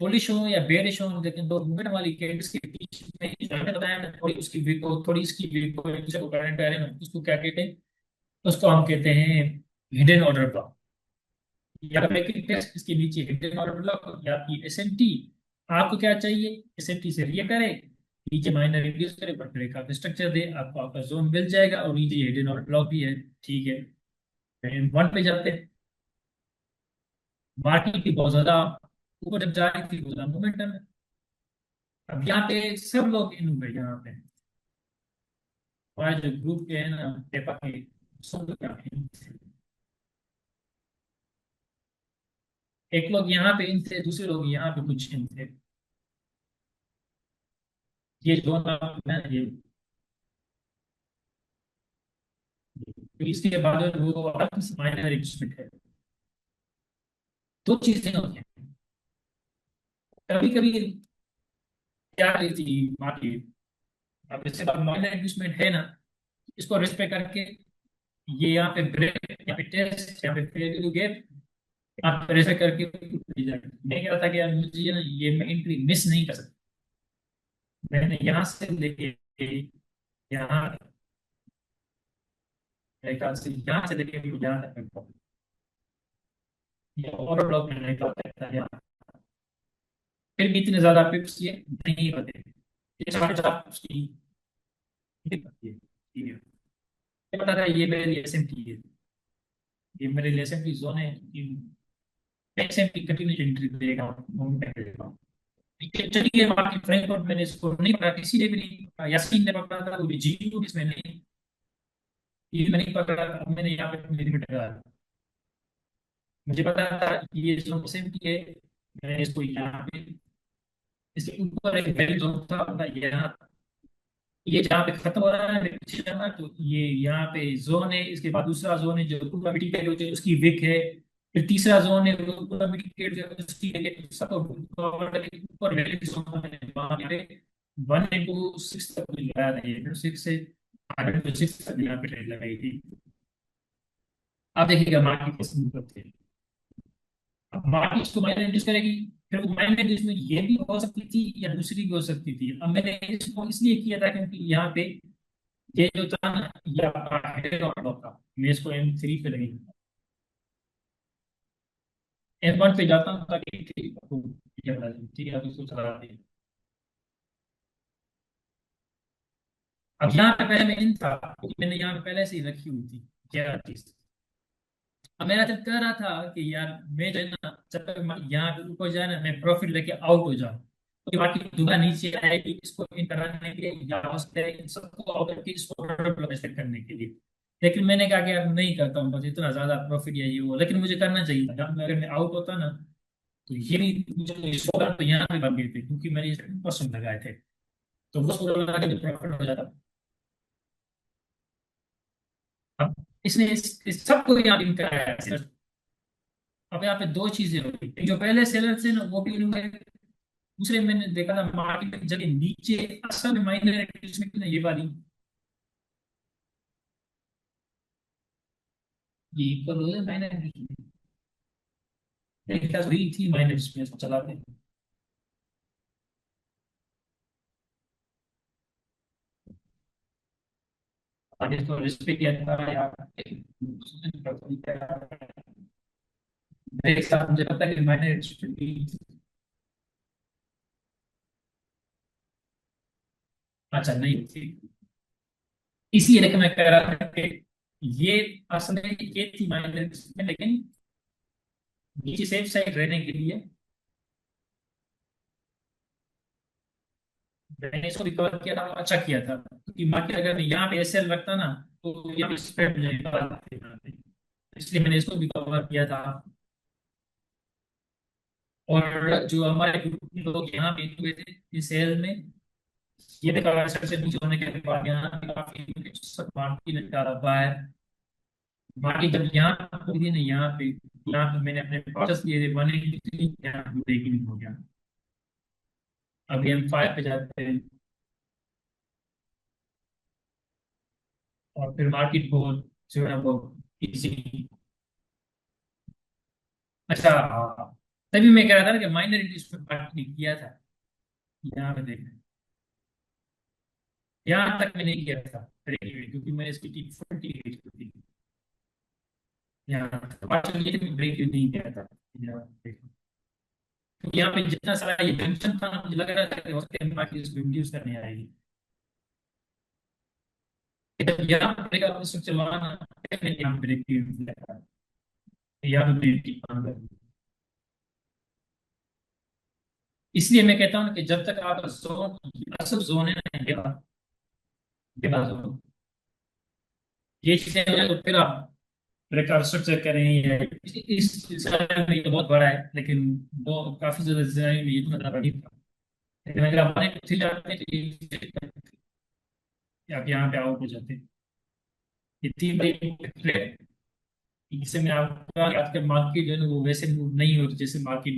A: बुलिश हो या बेरिश हो, लेकिन दो मूवमेंट वाली कैंडल्स के बीच में मैंने बताया ना, थोड़ी उसकी वीक हो, थोड़ी इसकी वीक हो, एक दूसरे को करंट आ रहे हैं, उसको क्या कहते हैं, उसको हम कहते हैं हिडन ऑर्डर ब्लॉक, या ब्रेकिंग टेस्ट इसके नीचे हिडन ऑर्डर ब्लॉक, या आपकी SMT। आपको क्या चाहिए, SMT से रिएक्ट करे, नीचे माइनर रिड्यूस करे, बट ब्रेक आप स्ट्रक्चर दे, आपको आपका जोन मिल जाएगा, और नीचे हिडन ऑर्डर ब्लॉक भी है। ठीक है, M1 पे जाते हैं, मार्केट की बहुत ज्यादा ऊपर जब जा रही थी, बहुत ज्यादा मोमेंटम है। अब यहाँ पे सब लोग इन हुए, यहाँ पे हमारे जो ग्रुप के हैं ना पेपर के, सब लोग यहाँ पे in थे। एक लोग यहाँ पे इन थे, दूसरे लोग यहाँ पे कुछ इन थे। ये जोन है ये, तो इसके बाद वो माइनर एडजस्टमेंट है। दो चीजें होती हैं, कभी कभी क्या रही थी मार्केट, अब इसके बाद माइनर एडजस्टमेंट है ना, इसको रिस्पेक्ट करके ये यहाँ पे ब्रेक, यहाँ पे टेस्ट, यहाँ पे फेल गेट, आप प्रेशर करके मैं क्या था कि यार मुझे ना ये मैं एंट्री मिस नहीं कर सकता, मैंने यहाँ से लेके यहाँ, मेरे ख्याल से यहाँ से लेके यहाँ तक ये ओवर ब्लॉक मैंने निकाल सकता है यहाँ, फिर भी इतने ज्यादा पिप्स ये नहीं होते, ये 4.5 pips की dip होती है। ठीक है, ये पता था, ये मेरे लिए SMT है, ये मेरे लिए SMT जोन है, SMT कंटिन्यू एंट्री देगा, मूवमेंट देगा। चलिए बाकी फ्रेंकफर्ट मैंने इसको नहीं पढ़ा, किसी ने भी नहीं पढ़ा, यासीन ने पढ़ा था, वो भी GU इसमें नहीं, ये मैंने नहीं पढ़ा, अब मैंने यहाँ पे मेरी लगा, मुझे पता था कि ये जो सेम की है, मैंने इसको यहाँ पे, इसके ऊपर एक वैल्यू जोन था अपना यहाँ, ये जहाँ पे खत्म हो रहा है पीछे जाना, तो ये यहाँ पे जोन है, इसके बाद दूसरा जोन है जो पूरा मिटिगेट हो जाए उसकी विक है, फिर तीसरा जोन है वो पूरा मिटिगेट जो है उसकी है, सब ऊपर वैल्यू जोन है, वहाँ पे 1 into 6 तक मिल रहा था, ये 6 से आगे तो 6 तक यहाँ पे ट्रेड लगाई थी। अब देखिएगा मार्केट कैसे मूव करते हैं, अब मार्केट इसको माइनर इंड्यूस करेगी, फिर वो माइनर इंड्यूस में ये भी हो सकती थी या दूसरी भी हो सकती थी। अब मैंने इसको इसलिए किया था क्योंकि यहाँ पे ये जो था ना, ये आपका हेड और टॉप का, मैं इसको M3 पे लगी, M1 पे जाता हूँ ताकि ये बता दूं, ठीक है, अब इसको चला दिया। अब यहाँ पे पहले मैं इन था, क्योंकि मैंने यहाँ पे पहले से ही रखी हुई थी क्या चीज। अब मेरा दिल कह रहा था कि यार मैं जो है ना, जब तक यहाँ पे ऊपर जाए ना, मैं प्रॉफिट लेके आउट हो जाऊँ, तो मार्केट दोबारा नीचे आएगी, इसको इन कराने के लिए या हो सकता है इन सबको आउट करके इसको सेट करने के लिए। लेकिन मैंने कहा कि यार नहीं करता हूँ, बस इतना ज्यादा प्रॉफिट या ये वो, लेकिन मुझे करना चाहिए था, जब अगर मैं आउट होता ना, तो ये भी मुझे 100 तो यहाँ पे बन गए थे, क्योंकि मैंने 10% लगाए थे। तो वो पूरा लगा के प्रॉफिट हो जाता। अब इसने इस सबको यहाँ लिंक कराया है सिर्फ। अब यहाँ पे दो चीजें हो गई, एक जो पहले सेलर थे ना वो भी उन्होंने, दूसरे मैंने देखा था मार्केट में जगह नीचे असल माइनर में ये वाली ये इक्वल हो जाए माइनर क्या हुई थी माइनर में चलाते हैं। आगे तो रिस्पेक्ट किया था यार, मेरे साथ मुझे पता है कि मैंने अच्छा नहीं थी, इसीलिए मैं कह रहा था कि ये असल में ये थी माइनर में, लेकिन नीचे सेफ साइड रहने के लिए मैंने इसको रिकवर किया था, अच्छा किया था, क्योंकि मार्केट अगर मैं यहाँ पे एसएल रखता ना तो यहाँ पे स्प्रेड मुझे निकाल देते यहाँ पे। इसलिए मैंने इसको रिकवर किया था। और जो हमारे ग्रुप के लोग यहाँ पे हुए थे इस सेल में, ये देखा सबसे नीचे होने के बाद यहाँ पे काफी सब मार्केट में डाला हुआ है। मार्केट जब यहाँ खुली थी ना यहाँ पे मैंने अपने परचेस किए थे 183, यहाँ ब्रेकिंग हो गया। अभी हम 5 पे जाते हैं और फिर मार्केट को जो है वो इजी। अच्छा हाँ, तभी मैं कह रहा था ना कि माइनर इंटरेस्ट में बात नहीं किया था। यहाँ पे देख, यहाँ तक मैंने किया था क्योंकि मैंने इसकी टीम 48 थी। यहाँ पार्शल ये ब्रेक नहीं किया था। यहाँ पे, क्योंकि यहाँ पे जितना सारा ये जंक्शन था ना, मुझे लग रहा था कि हो सकता है मार्केट इसको इंड्यूस करने आएगी। जब यहाँ ब्रेक आप इसको चलाना, मैंने यहाँ ब्रेक किया, यहाँ पे ब्रेक की। इसलिए मैं कहता हूँ कि जब तक आप जोन, असल जोन है ना ये बात हो, ये चीजें हैं, तो फिर आप ब्रेकआउट स्ट्रक्चर करें या इस समय में ये बहुत बड़ा है, लेकिन वो काफी ज्यादा डिजाइन में ये तो मतलब बड़ी था। लेकिन अगर आप बने थी जाते हैं तो आप यहाँ पे आउट हो जाते हैं। ये तीन ब्रेक, इससे मैं आपका आजकल मार्केट जो है ना वो वैसे मूव नहीं होती जैसे मार्केट,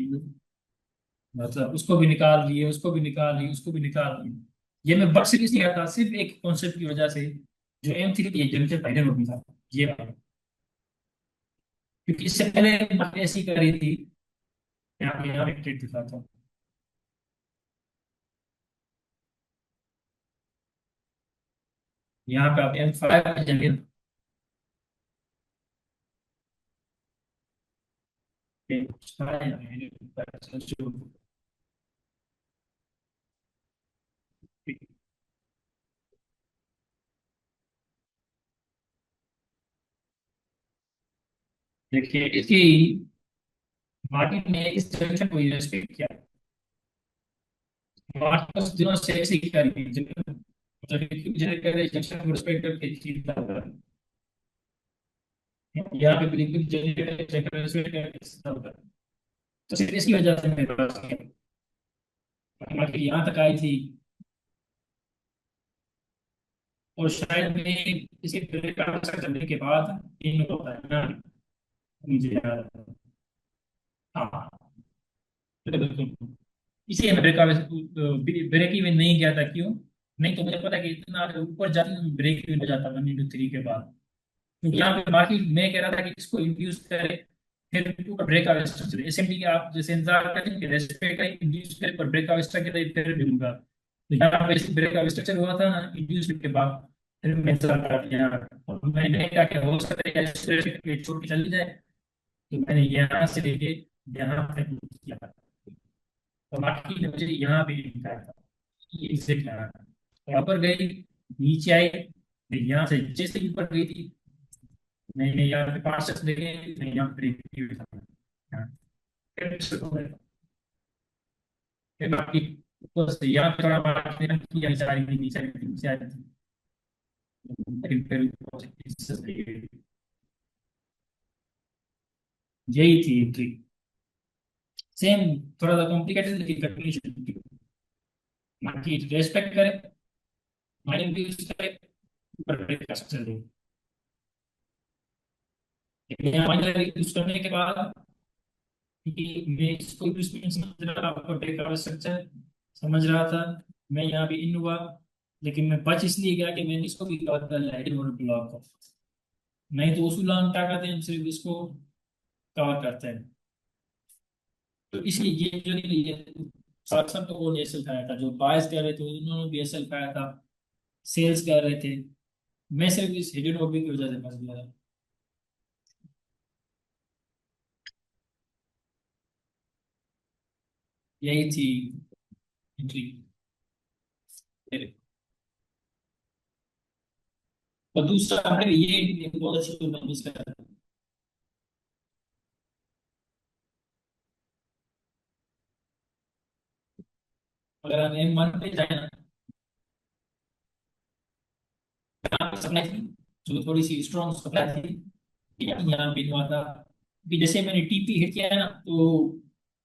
A: मतलब उसको भी निकाल लिए, उसको भी निकाल लिए, उसको भी निकाल लिए। ये मैं बट सीरीज नहीं आता सिर्फ एक कॉन्सेप्ट की वजह से, जो M3 थी जनरेटर फाइनल होती था ये वाला। क्योंकि इससे पहले मैंने ऐसी करी थी, यहाँ पे ट्रेड दिखा था। यहाँ पे आप M5 पे जाएंगे देखिए इसकी मार्केट ने इस जनरेशन को रेस्पेक्ट किया। मार्केट उस दिनों से ऐसी करी जनरेशन को रेस्पेक्ट करके चीज यहाँ पे बिल्कुल जनरेटर तो सिर्फ इसकी वजह से मेरे पास मार्केट यहाँ तक आई थी। और शायद मैं इसके क्रेडिट कार्ड से करने के बाद इन होता है ना, मुझे याद है। हाँ बिल्कुल, इसलिए मैं ब्रेक इवन नहीं किया था। क्यों? नहीं तो मुझे पता है कि इतना अगर ऊपर जाती तो ब्रेक इवन हो जाता 1 into 3 के बाद। क्योंकि यहाँ पे मार्केट मैं कह रहा था कि इसको इंड्यूस करे, फिर ऊपर ब्रेक आउट स्ट्रक्चर एसएमपी के आप जैसे इंतजार करें कि रेस्पेक्ट करें, इंड्यूस करे पर ब्रेक आउट स्ट्रक्चर फिर मिलूंगा। तो यहाँ पे ब्रेक आउट स्ट्रक्चर हुआ था ना इंड्यूस के बाद, फिर मैं इंतजार कर लिया और मैंने कहा कि हो सकता है कि छोड़ के चली जाए। तो मैंने यहाँ से लेके यहाँ तक किया, और बाकी ने मुझे यहाँ भी दिखाया था ये एग्जैक्ट लगा था। और ऊपर गई, नीचे आई, फिर यहाँ से जैसे ही ऊपर गई थी, मैंने यहाँ पे 5 देखे, मैं यहाँ पे review था। हाँ, फिर बाकी ऊपर से यहाँ पे थोड़ा बात किया, नीचे आ रही थी, नीचे आ रही थी, नीचे आ रही थी, लेकिन फिर ऊपर से पीछे से गई। यही थी ट्रिक, सेम, थोड़ा सा कॉम्प्लिकेटेड लेकिन कंडीशन थी। मार्केट रेस्पेक्ट करे, माइनिंग यूज करे, पर ब्रेक का स्ट्रक्चर दे। लेकिन यहाँ माइनर यूज करने के बाद कि मैं इसको भी समझ रहा था, ब्रेक का स्ट्रक्चर समझ रहा था, मैं यहाँ भी इन हुआ, लेकिन मैं बच इसलिए गया कि मैंने इसको भी कवर कर लिया हेडिंग और ब्लॉक को। नहीं तो उसूल हम क्या करते हैं, हम सिर्फ इसको कवर करते हैं। तो इसलिए ये जो नहीं, ये साक्षर तो वो एसएल खाया था, जो बायस कर रहे थे उन्होंने भी एसएल खाया था, सेल्स कर रहे थे। मैं सिर्फ इस हिडन हॉबी की वजह से फंस गया था। यही थी एंट्री। और दूसरा है ये बहुत अच्छी तो मैं मिस कर रहा था। अगर हम एक मन पे जाए ना, सप्लाई थी जो थोड़ी सी स्ट्रॉन्ग सप्लाई थी, यहाँ पे हुआ था कि जैसे मैंने टीपी हिट किया है ना, तो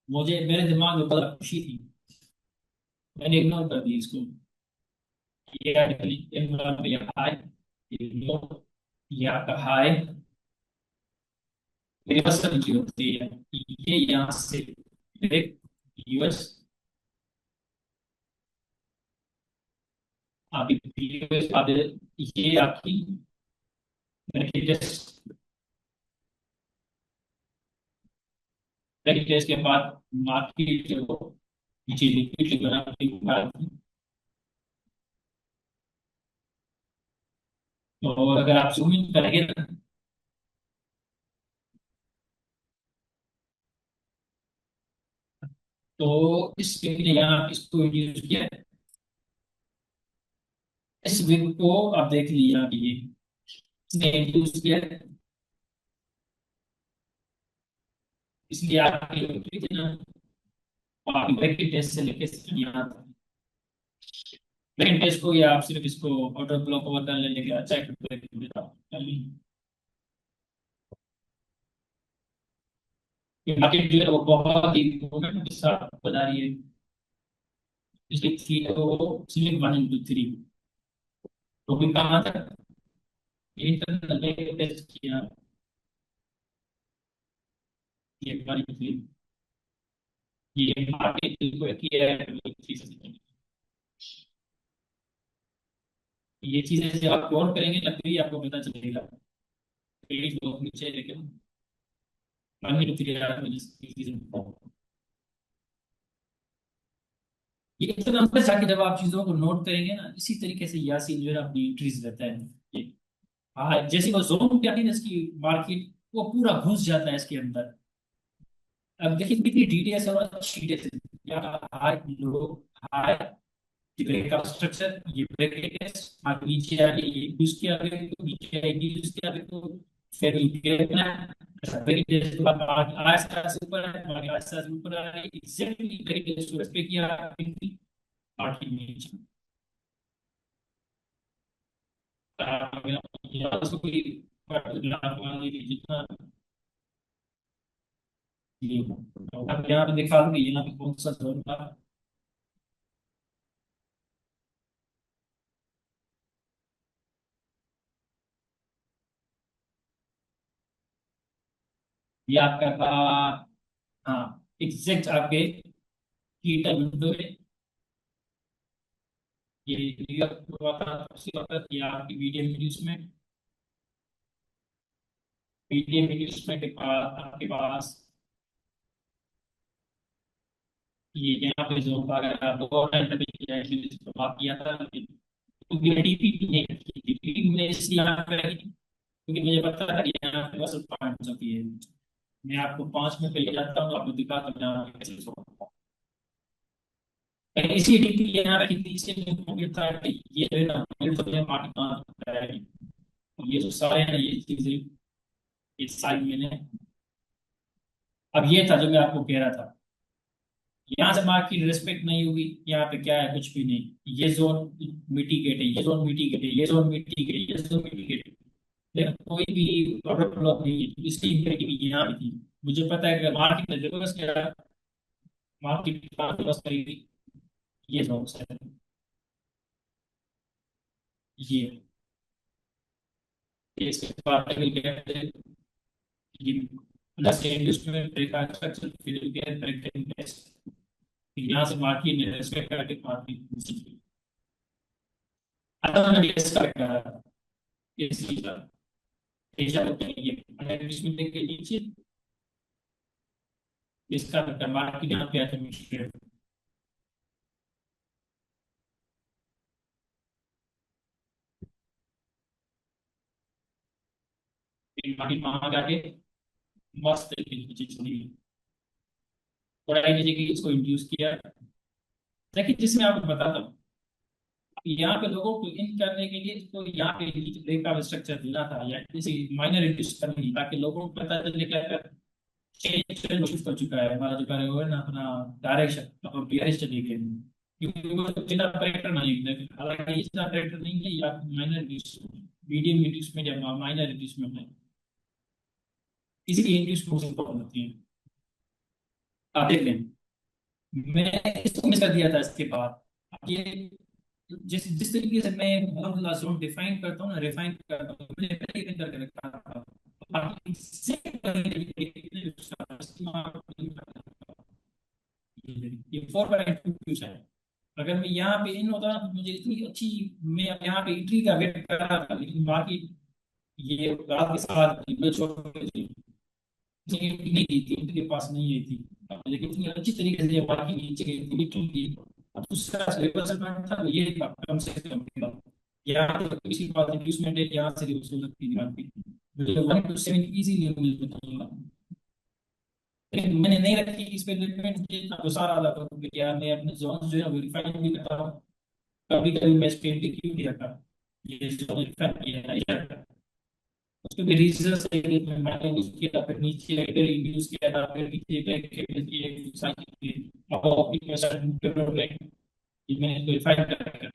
A: मुझे मेरे दिमाग में बड़ा खुशी थी, मैंने इग्नोर कर दिया इसको। ये हाई, ये लो, ये आपका हाई, रिवर्सल की होती है, ये यहाँ से ब्रेक, यूएस, आप यूएस आप ये आपकी टेस्ट, टेस्ट के बाद मार्केट जो नीचे लिक्विड बना, और अगर आप जूम इन करेंगे ना, तो इसके लिए यहाँ इसको इंट्रोड्यूस किया है। इस विग को आप देख लीजिए, यहाँ पे ये इसने इंट्रोड्यूस किया है, इसलिए आपकी लिक्विड ना, आप ब्रैकेट टेस्ट से लेके यहाँ तक, ब्रैकेट टेस्ट को या आप सिर्फ इसको ऑटो ब्लॉक ओवर कर लेंगे, अच्छा है ब्रैकेट देता कर लीजिए। ये मार्केट जो है वो बहुत ही मूवमेंट के साथ बता रही है, इसलिए थ्री तो सिर्फ 1 into 3 तो भी कहाँ तक इंटरनल टेस्ट किया, ये 1 into 3, ये मार्केट को किया है 3 से। ये चीजें जब आप गौर करेंगे ना, फिर ही आपको पता चलेगा पेज बहुत नीचे, लेकिन मान लो फिर यार ये इतना अंदर जाके जब आप चीजों को नोट करेंगे ना, इसी तरीके से यासीन जो है अपनी एंट्रीज रहता है ये। हाँ, जैसे वो जोन क्या है ना इसकी मार्केट, वो पूरा घुस जाता है इसके अंदर। अब देखिए कितनी डिटेल्स और अच्छी details, high low, high, break का स्ट्रक्चर, ये ब्रेक आगे नीचे आगे ये यूज किया गया, तो नीचे आगे यूज किया गया, तो फिर गिरना ब्रेक टेस्ट के बाद आहिस्ता से ऊपर है, आहिस्ता से ऊपर है, एग्जैक्टली ब्रेक टेस्ट को पे किया आगे नीचे। यहाँ से कोई जितना ये अब यहाँ पे दिखा दूंगी, यहाँ पे कौन सा जोन था। ये आपका था, हाँ एग्जैक्ट आपके कीटा विंडो में ये न्यूयॉर्क हुआ था, उसी वक्त ये आपकी मीडियम न्यूज में, मीडियम न्यूज में के पास आपके पास ये यहाँ पे जो अगर आप दो टाइम पे तो बात किया था, लेकिन क्योंकि मैं डीपी नहीं रखी थी, डीपी मैंने इसलिए यहाँ पे रखी थी क्योंकि मुझे पता था कि यहाँ पे बस पॉइंट हो सकती है। मैं आपको 5 मिनट पे ले जाता हूँ, आपको दिखाता हूँ यहाँ पे कैसे सोल्व। इसी डीपी यहाँ रखी थी, इसलिए मुझे था कि ये जो है ना ये तो मैं मार्केट कहाँ है, ये जो सारे हैं ये चीजें इस साइड मैंने, अब ये था जो मैं आपको कह रहा था, यहाँ से मार्क की रिस्पेक्ट नहीं होगी, यहाँ पे क्या है कुछ भी नहीं, ये जोन मिटिगेट है, ये जोन मिटिगेट है, ये जोन मिटिगेट है, ये जोन मिटिगेट है, लेकिन कोई भी ऑर्डर ब्लॉक नहीं है, इसकी इम्पेक्ट भी यहाँ पे थी। मुझे पता है कि मार्केट ने रिवर्स किया, मार्केट रिवर्स करेगी, ये जोन है, ये इसके बाद आगे क्या है, ये प्लस इंडस्ट्रियल ब्रेक का स्ट्रक्चर फिर गैर ब्रेक टेस्ट, यहाँ से मार्किंग ने रेस्पेक्ट करके मार्किंग आता है इसका इसका ऐसा होता है ये इंडस्ट्रियल के नीचे इसका मार्किंग यहाँ पे आता है मार्किंग वहां जाके मस्त चीज चली थोड़ा नीचे की इसको इंट्रोड्यूस किया। लेकिन जिसमें आपको बताता हूँ यहाँ पे लोगों को इन करने के लिए तो यहाँ पे ब्रेक का स्ट्रक्चर देना था या किसी माइनर इंट्रोड्यूस करनी ताकि लोगों को पता चले कि अगर चेंज शिफ्ट कर चुका है हमारा जो कार्य हुआ है ना अपना डायरेक्शन और बिहारिश चले गए क्योंकि वो तो बिना ऑपरेटर नहीं है, हालांकि इसका ऑपरेटर नहीं है या माइनर मीडियम इंड्यूसमेंट या माइनर इंड्यूसमेंट है, इसलिए इंड्यूस बहुत होती है। आप देख लें मैं इसको मिस कर दिया था इसके बाद। अब ये जिस जिस तरीके से मैं फॉर्मूला जोन डिफाइन करता हूँ ना रिफाइन करता हूँ मैंने पहले ही करके रखा था। अब इससे ये 4/2 क्यूज है। अगर मैं यहाँ पे इन होता तो मुझे इतनी अच्छी मैं यहाँ पे इटली का वेट कर रहा था लेकिन बाकी ये रात के साथ मैं छोड़ दी नहीं दी थी उनके पास नहीं आई थी लेकिन इतनी अच्छी तरीके से ये बाकी नीचे गई थी। अब दूसरा सिलेबस था तो ये था कम से कम यहाँ तो किसी बात इंड्यूसमेंट है यहाँ से हो सकती है 1 to 7 इजीली मिल बताऊंगा लेकिन मैंने नहीं रखी इस पे लिमिट मुझे तो सारा अलग हो गया। मैं अपने जोन जो है वेरीफाई भी करता हूँ कभी कभी मैं इस पे क्यों नहीं रखा ये जो वेरीफाई किया है उसके भी रीजंस है कि मैंने यूज किया फिर नीचे एडिटर यूज किया था फिर नीचे बैक केबल की एक साइड अब एप्लीकेशन डेवलपमेंट ये मैंने वेरीफाई कर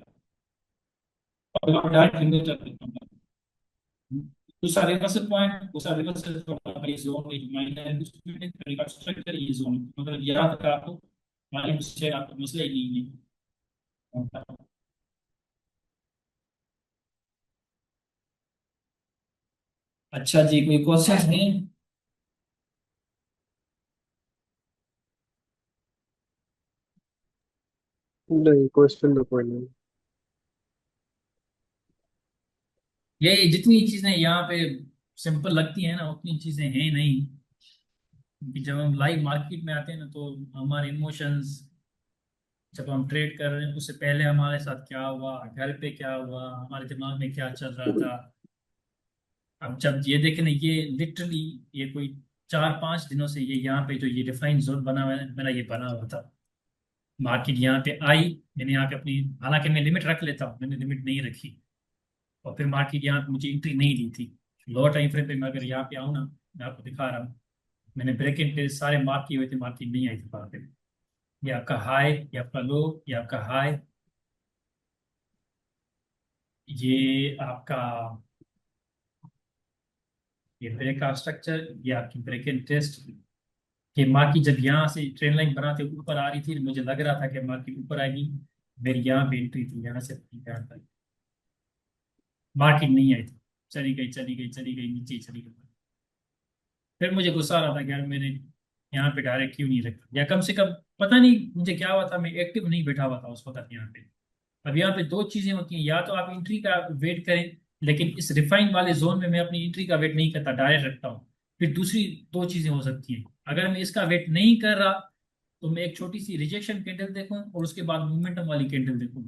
A: और डायरेक्ट रिमूव कर देता हूं। दूसरा रिवर्सल पॉइंट दूसरा रिवर्सल पॉइंट ये जोन में माइनर इंस्ट्रूमेंट तरीका स्ट्रक्चर ये जोन मतलब याद रखा आपको मालूम से आपको मसला ही नहीं है। अच्छा जी कोई क्वेश्चन नहीं।
B: नहीं, क्वेश्चन तो कोई नहीं।
A: ये जितनी चीजें यहाँ पे सिंपल लगती है ना उतनी चीजें हैं नहीं क्योंकि जब हम लाइव मार्केट में आते हैं ना तो हमारे इमोशंस जब हम ट्रेड कर रहे हैं उससे पहले हमारे साथ क्या हुआ घर पे क्या हुआ हमारे दिमाग में क्या चल रहा था। अब जब ये देखें ना ये लिटरली ये कोई 4-5 दिनों से ये यहाँ पे जो ये डिफाइन जोन बना हुआ है मेरा ये बना हुआ था। मार्केट यहाँ पे आई मैंने यहाँ पे अपनी हालांकि मैं लिमिट रख लेता हूँ मैंने लिमिट नहीं रखी और फिर मार्केट यहाँ पे मुझे एंट्री नहीं दी थी। लोअर टाइम फ्रेम पे मैं अगर यहाँ पे आऊँ ना मैं आपको दिखा रहा हूँ मैंने ब्रेक इन सारे मार्क किए हुए थे मार्केट नहीं आई थी वहाँ पे। ये आपका हाई ये आपका लो ये आपका हाई ये आपका ये ब्रेक का स्ट्रक्चर ये आपकी ब्रेक इन टेस्ट कि मार्केट जब यहाँ से ट्रेन लाइन बनाते ऊपर आ रही थी मुझे लग रहा था कि मार्केट ऊपर आएगी मेरी यहाँ पे एंट्री थी यहाँ से यहाँ तक मार्केट नहीं आई थी चली गई चली गई चली गई नीचे चली गई। फिर मुझे गुस्सा आ रहा था कि यार मैंने यहाँ पे डायरेक्ट क्यों नहीं रखा या कम से कम पता नहीं मुझे क्या हुआ था मैं एक्टिव नहीं बैठा हुआ था उस वक्त यहाँ पे। अब यहाँ पे दो चीजें होती हैं या तो आप एंट्री का वेट करें लेकिन इस रिफाइन वाले जोन में मैं अपनी एंट्री का वेट नहीं करता डायरेक्ट रखता हूँ। फिर दूसरी दो चीजें हो सकती हैं अगर मैं इसका वेट नहीं कर रहा तो मैं एक छोटी सी रिजेक्शन कैंडल देखूं और उसके बाद मोमेंटम वाली कैंडल देखूं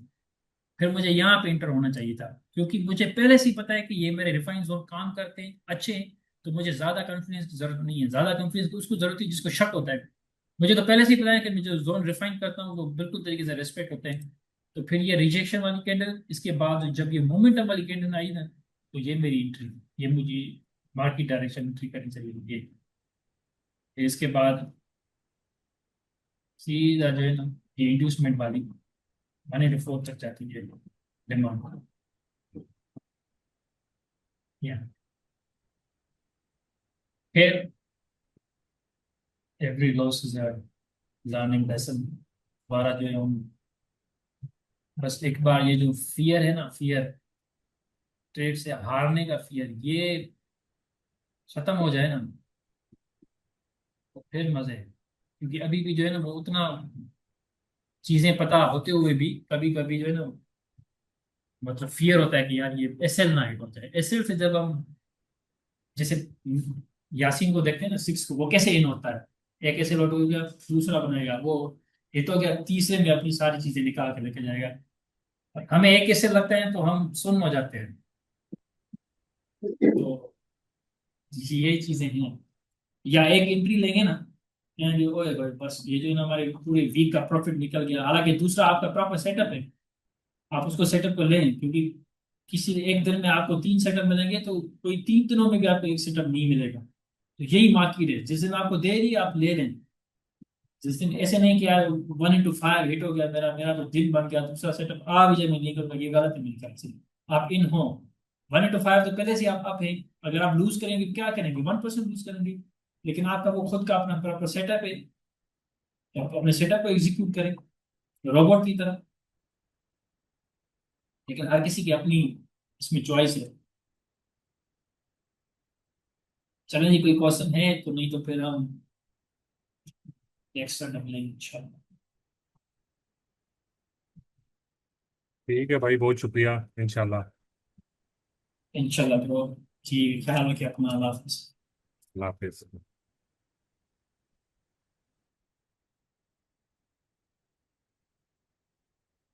A: फिर मुझे यहाँ पे इंटर होना चाहिए था क्योंकि मुझे पहले से ही पता है कि ये मेरे रिफाइन जोन काम करते हैं अच्छे हैं तो मुझे ज्यादा कॉन्फिडेंस की जरूरत नहीं है। ज्यादा कॉन्फिडेंस उसको जरूरत है जिसको शक होता है। मुझे तो पहले से ही पता है कि मैं जो जोन रिफाइन करता हूँ वो बिल्कुल तरीके से रेस्पेक्ट होते हैं। तो फिर ये रिजेक्शन वाली कैंडल इसके बाद जब ये मोमेंटम वाली कैंडल आई ना तो ये मेरी एंट्री ये मुझे मार्केट डायरेक्शन एंट्री करनी चाहिए ये इसके बाद सीधा जो है ना ये इंड्यूसमेंट वाली 184 तक जाती है डिमांड या फिर every loss is a learning lesson दोबारा जो है हम बस एक बार ये जो फियर है ना फियर ट्रेड से हारने का फियर, ये खत्म हो जाए ना तो फिर मजे है। क्योंकि अभी भी जो है ना वो उतना चीजें पता होते हुए भी कभी कभी जो है ना मतलब फियर होता है कि यार ये एसएल ना हिट हो जाए। एसएल से जब हम जैसे यासीन को देखते हैं ना, सिक्स को, वो कैसे इन होता है, एक ऐसे लौट हो गया, दूसरा बनाएगा, वो हिट हो गया, तीसरे में अपनी सारी चीजें निकाल के लेके जाएगा। और हमें एक ऐसे लगता है तो हम सुन्न हो जाते हैं। तो ये चीजें हैं। या एक एंट्री लेंगे ना, यानी ओए भाई बस ये जो है ना हमारे पूरे वीक का प्रॉफिट निकल गया, हालांकि दूसरा आपका प्रॉपर सेटअप है, आप उसको सेटअप कर लें। क्योंकि किसी एक दिन में आपको 3 सेटअप मिलेंगे तो कोई 3 दिनों में भी आपको एक सेटअप नहीं मिलेगा। तो यही मार्केट है, जिस दिन आपको दे रही है आप ले लें। जिस दिन ऐसे नहीं कि यार 1 into 5 हिट हो गया, मेरा मेरा तो दिन बन गया, दूसरा सेटअप आ भी जाए मैं नहीं करूंगा, ये गलत है मेरे ख्याल से। आप इन हो 1 into 5 तो पहले से आप है। अगर आप लूज करेंगे क्या करेंगे, 1% लूज करेंगे। लेकिन आपका वो खुद का अपना प्रॉपर सेटअप है, तो आप अपने सेटअप को एग्जीक्यूट करें रोबोट की तरह। लेकिन हर किसी की अपनी इसमें चॉइस है। चलें जी, कोई क्वेश्चन है तो, नहीं तो फिर हम नेक्स्ट टर्न लेंगे इंशाल्लाह।
C: ठीक है भाई, बहुत शुक्रिया। इंशाल्लाह।
A: इंशाल्लाह ब्रो। जी ख्याल रखिए अपना, अल्लाह हाफिज़।
C: अल्लाह हाफिज।